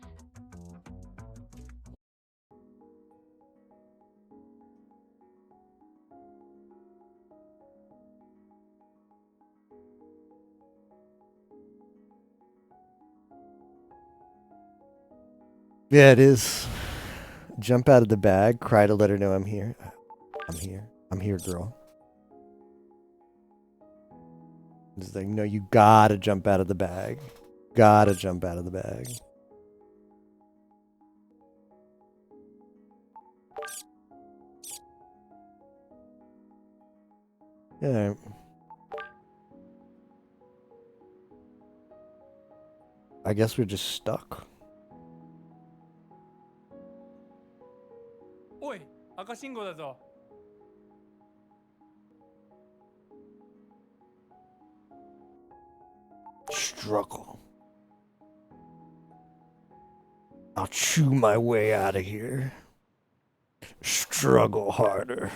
Yeah, it is. Jump out of the bag, cry to let her know I'm here. I'm here, girl. Just like, no, you gotta jump out of the bag. Gotta jump out of the bag. Yeah. I guess we're just stuck. おい、赤信号だぞ。Struggle. I'll chew my way out of here. Struggle harder.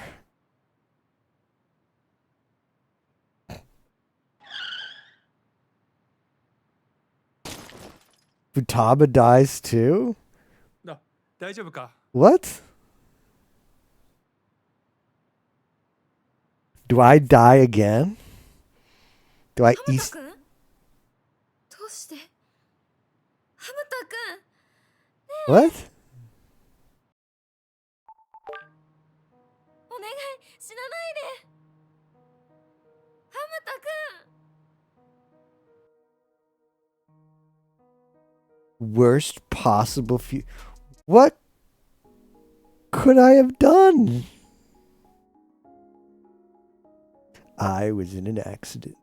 Futaba dies too? あ、大丈夫か What? Do I die again? Do I ハムタ east? くんどうしてハムタくん What? お願い死なないでハムタくん Worst possible What could I have done? I was in an accident.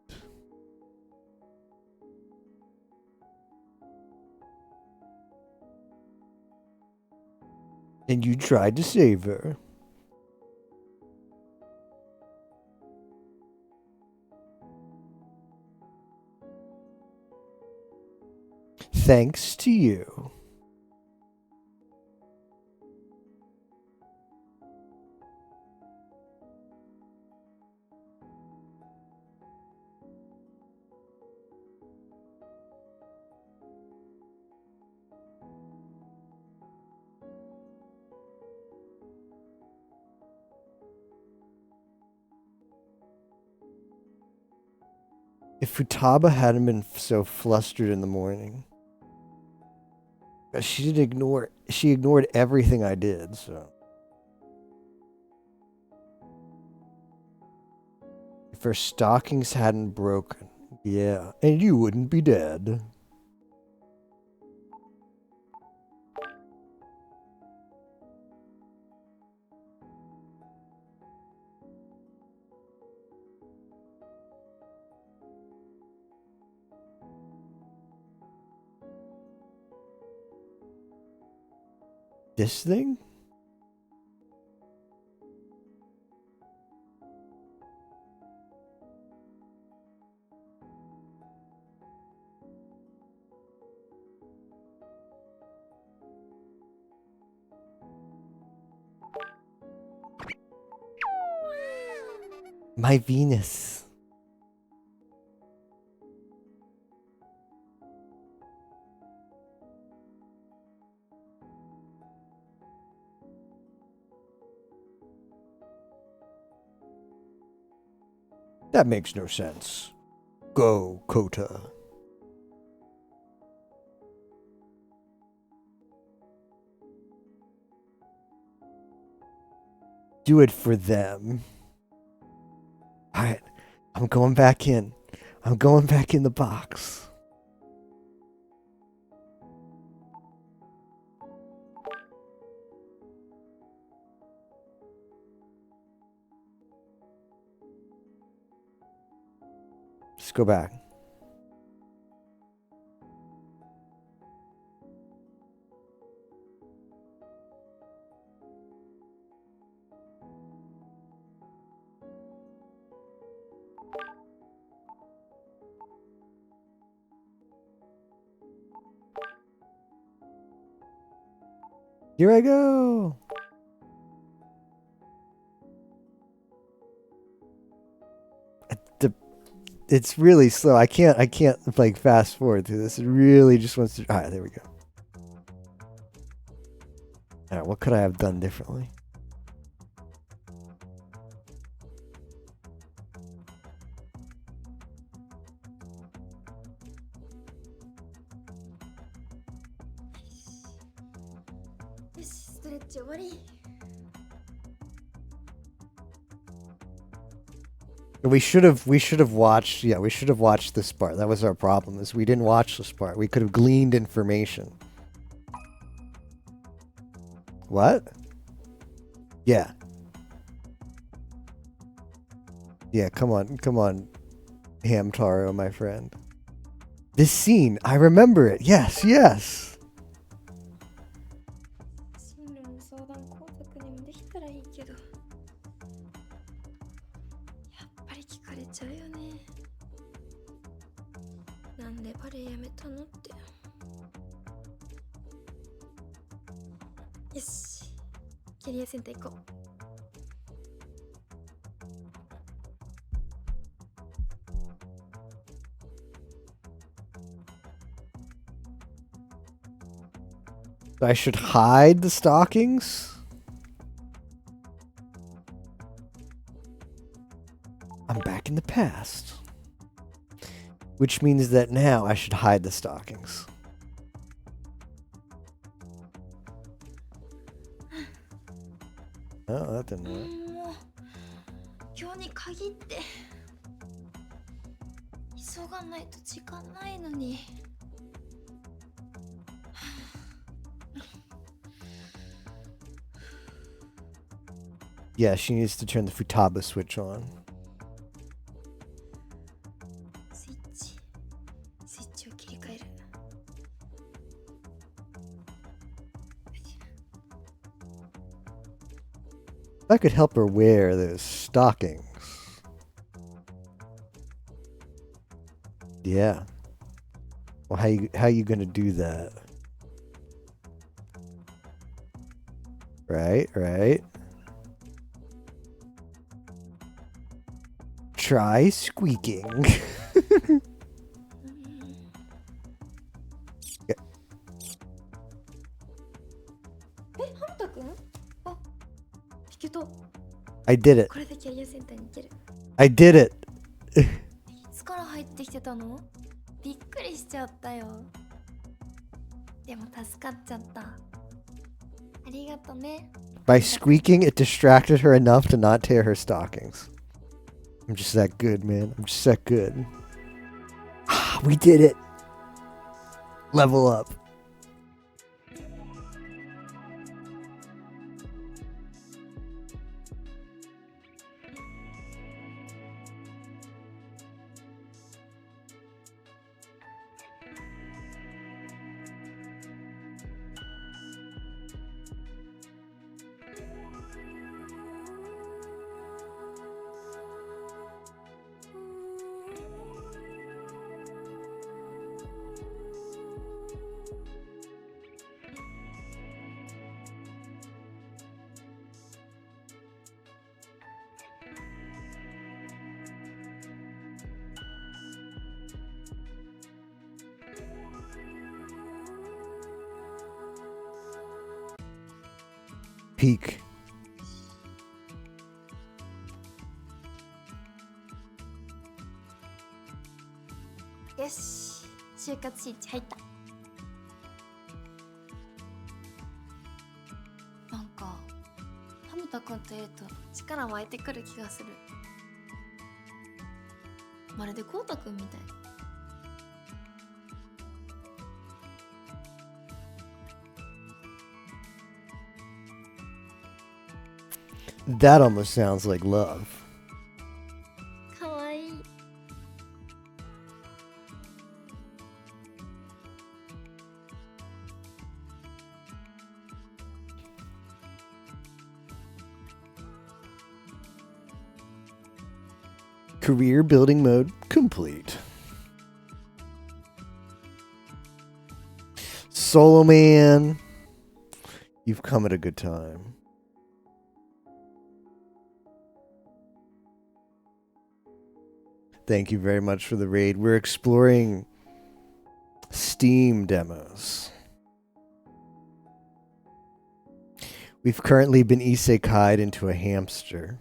And you tried to save her. Thanks to you. If Futaba hadn't been so flustered in the morning, she ignored everything I did, so. If her stockings hadn't broken, yeah, and you wouldn't be dead. This thing? My Venus. That makes no sense. Go, Kota. Do it for them. Alright, I'm going back in. I'm going back in the box. Just go back. Here I go. It's really slow. I can't like fast forward through this. It really just wants to. All right, there we go. All right, what could I have done differently? We should have watched. Yeah, we should have watched this part. That was our problem. Is we didn't watch this part. We could have gleaned information. What? Yeah. Yeah, come on, Hamtaro, my friend. This scene, I remember it. Yes, yes. 進路の相談工作にもできたらいいけどやっぱり聞かれちゃうよねなんでバレエやめたのってよしキャリアセンター行こう I should hide the stockings? I'm back in the past. Which means that now I should hide the stockings. Oh, that didn't work. 今日に限って急がないと時間ないのに。Yeah, she needs to turn the Futaba switch on. スイッチを切り替える。If I could help her wear those stockings. Yeah. Well, how you gonna do that? Right. Try squeaking. Yeah. ハムタくん？あ、弾けた。 I did it. これでキャリアセンターに行ける。 I did it. いつから入ってきてたの？びっくりしちゃったよ。でも助かっちゃった。ありがとね。 By squeaking, it distracted her enough to not tear her stockings. I'm just that good, man. I'm just that good. We did it. Level up. Peak. よし、就活スイッチ入った。なんかハムタくんといると力湧いてくる気がする。まるでコウタくんみたい。 That almost sounds like love. かわいい。 Career building mode complete. Solo Man, you've come at a good time. Thank you very much for the raid. We're exploring Steam demos. We've currently been isekai'd into a hamster.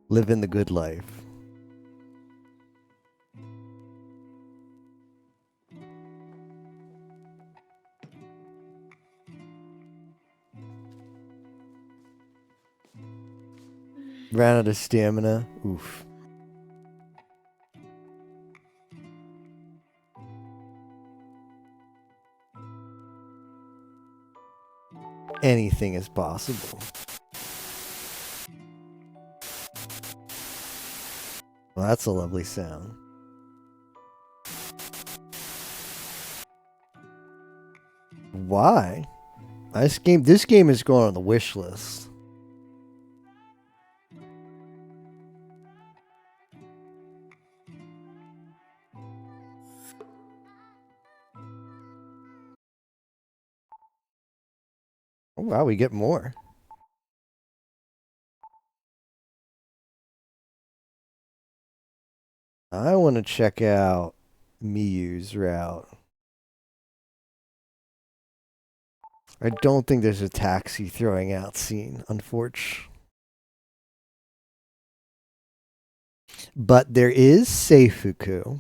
Living the good life. Ran out of stamina. Oof. Anything is possible. Well, that's a lovely sound. Why? This game is going on the wish list. Oh, wow, we get more. I want to check out Miyu's route. I don't think there's a taxi throwing out scene, unfortunately. But there is Seifuku.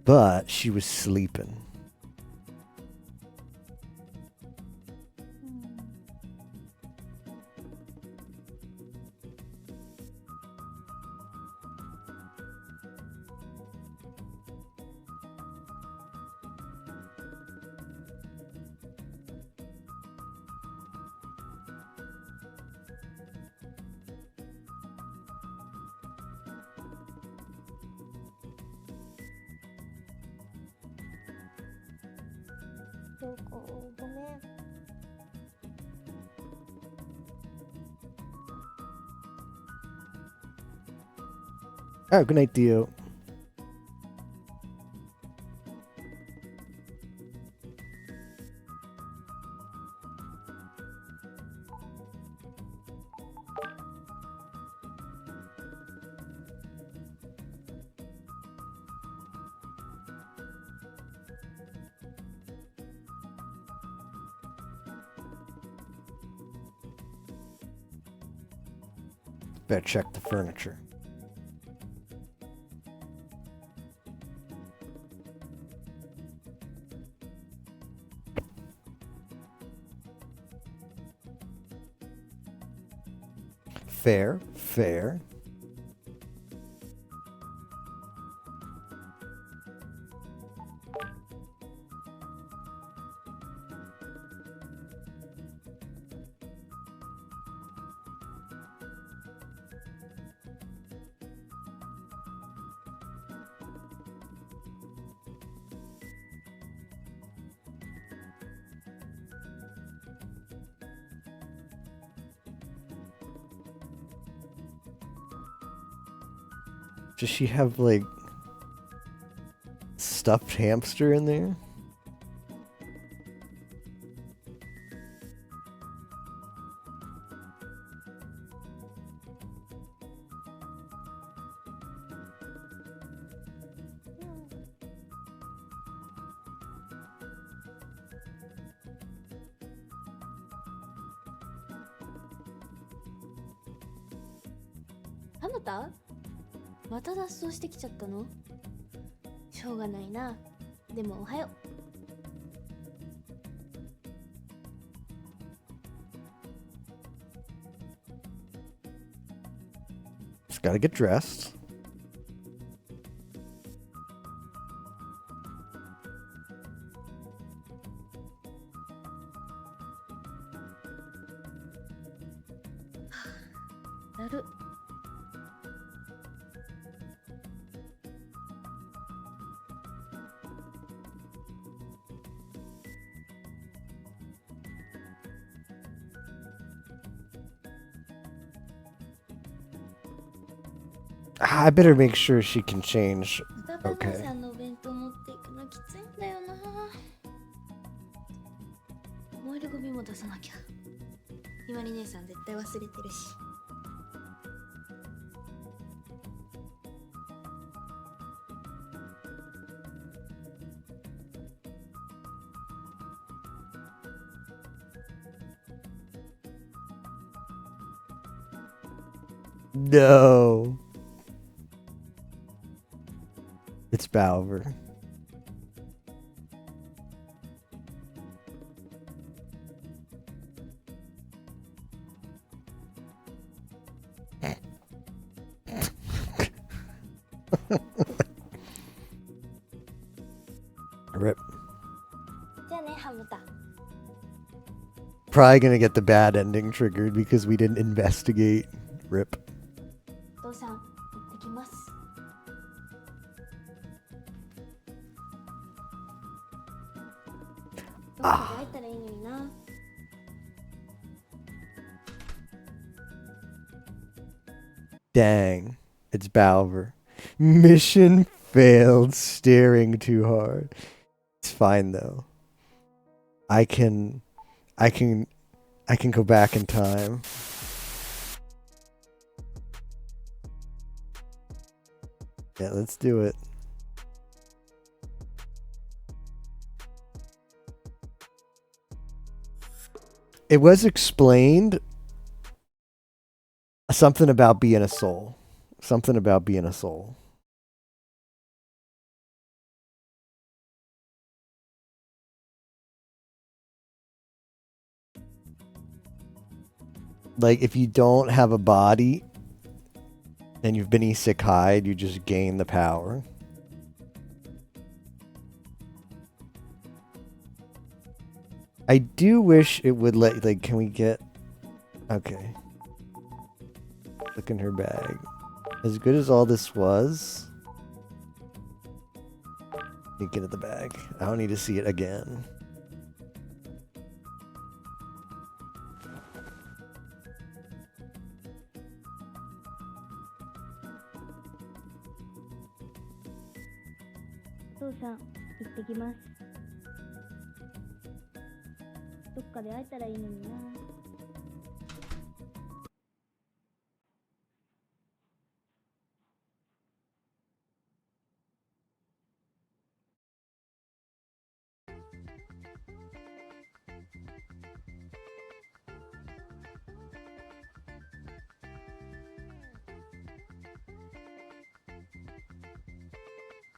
But she was sleeping. Oh, good night, Dio. Better check the furniture. Fair, fair. Does she have, like, stuffed hamster in there?ハムタまた脱走してきちゃったの？しょうがないな。でもおはよう。Just gotta get dressed. I better make sure she can change. またバナナさんのお弁当持っていくのきついんだよな。燃えるゴミも出さなきゃ。ひまり姉さん絶対忘れてるし。No. It's Balver. Rip. じゃあね、ハムタ。 Probably gonna get the bad ending triggered because we didn't investigate. Rip. お父さん、行ってきます。どこかで会えたらいいのにな。Dang. It's Balver. Mission failed staring too hard. It's fine though. I can go back in time. Yeah, let's do it. It was explained something about being a soul. Something about being a soul. Like if you don't have a body and you've been isekai'd, you just gain the power. I do wish it would let, like, can we get, okay. Look in her bag. As good as all this was, you get at the bag. I don't need to see it again.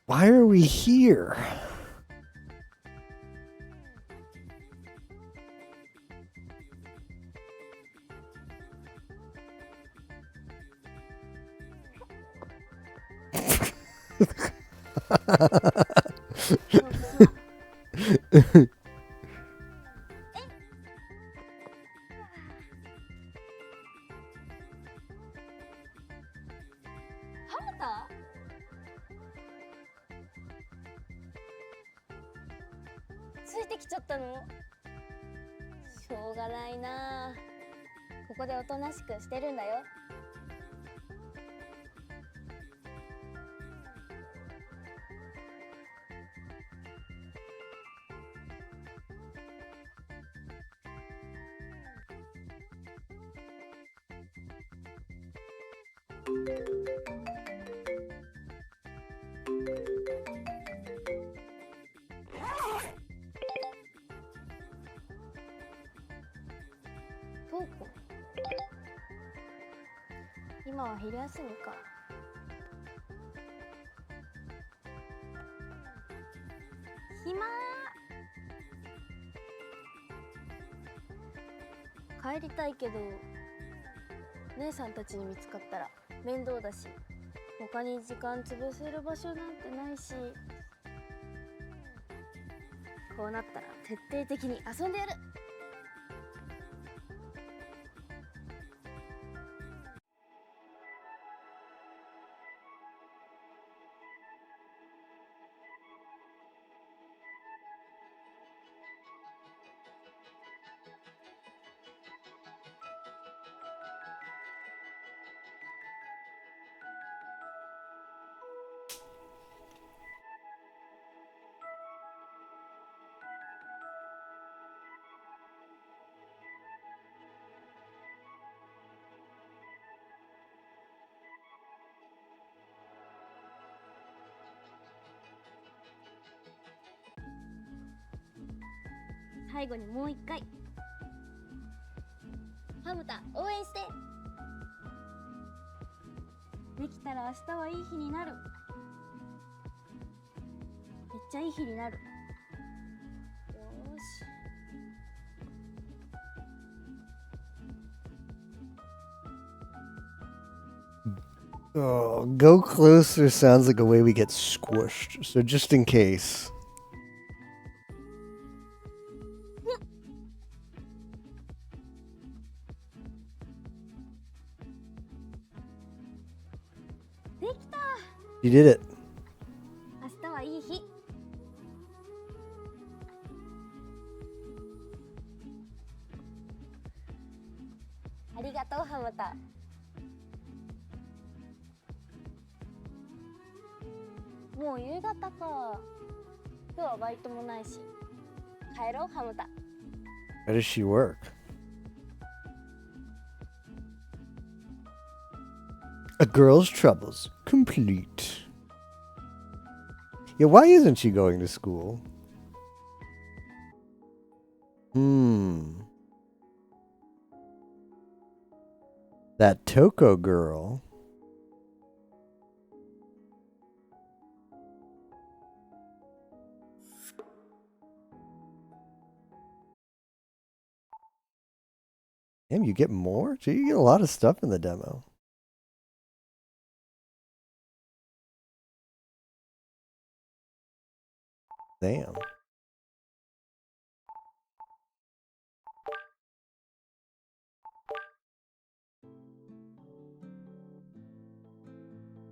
Why are we here?ついてきちゃったの？しょうがないな。ここでおとなしくしてるんだよ。トーク。今は昼休みか。暇。帰りたいけど、姉さんたちに見つかったら面倒だし、他に時間潰せる場所なんてないし、こうなったら徹底的に遊んでやる。最後にもう一回。ハムタ応援して。できたら明日はいい日になる。めっちゃいい日になる。よーし。Oh, go closer sounds like a way we get squished. So just in case. You did it. 明日はいい日。ありがとうハムタ。もう夕方か。今日はバイトもないし。帰ろうハムタ。How does she work? A girl's troubles complete. Yeah, why isn't she going to school? That Toko girl. Damn, you get more? Gee, you get a lot of stuff in the demo. Damn.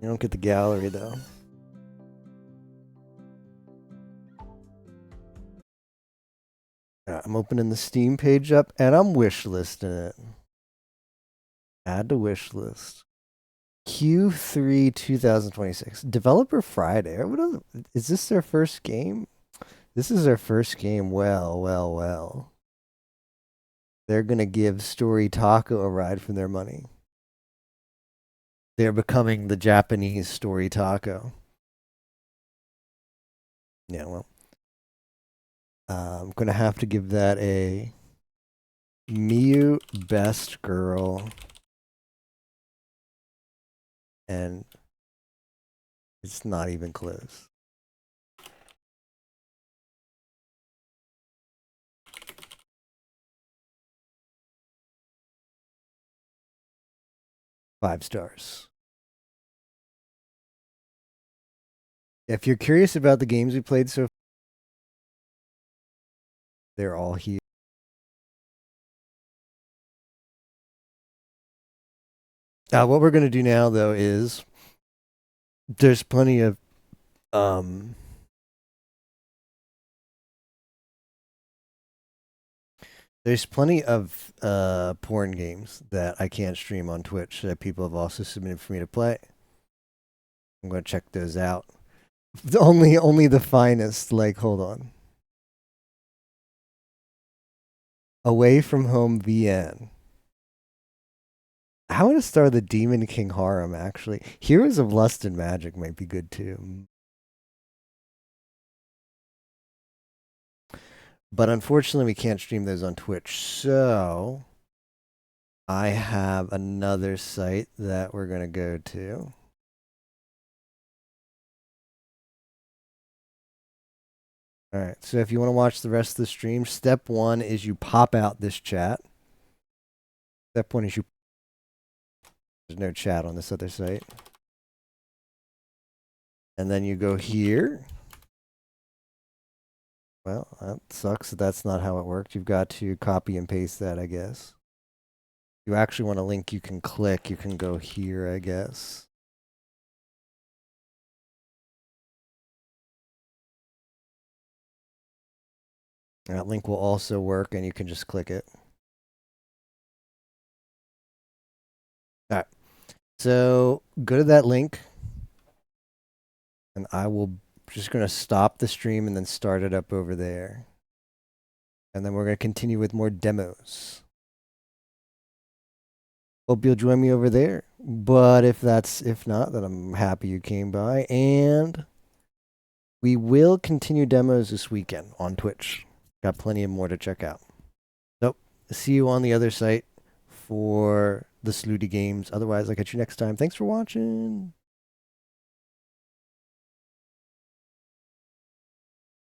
You don't get the gallery, though. I'm opening the Steam page up, and I'm wishlisting it. Add to wish list. Q3 2026. Developer Friday. Is this their first game? This is their first game. Well. They're going to give Story Taco a ride for their money. They're becoming the Japanese Story Taco. Yeah, well. I'm going to have to give that a Miyu Best Girl. And it's not even close. Five stars. If you're curious about the games we played so far, they're all here. What we're going to do now, though, is there's plenty of porn games that I can't stream on Twitch that people have also submitted for me to play. I'm going to check those out. Only the finest. Like, hold on. Away from Home VN. I want to start the Demon King Harem, actually. Heroes of Lust and Magic might be good, too. But unfortunately, we can't stream those on Twitch. So I have another site that we're going to go to. All right. So if you want to watch the rest of the stream, step one is you pop out this chat. Step one is there's no chat on this other site. And then you go here. Well, that sucks. That's not how it worked. You've got to copy and paste that, I guess. You actually want a link you can click. You can go here, I guess. That link will also work, and you can just click it. All right. So go to that link, and I will just going to stop the stream and then start it up over there. And then we're going to continue with more demos. Hope you'll join me over there. But if not, then I'm happy you came by. And we will continue demos this weekend on Twitch. Got plenty of more to check out. So see you on the other site for the Slooty games. Otherwise, I'll catch you next time. Thanks for watching.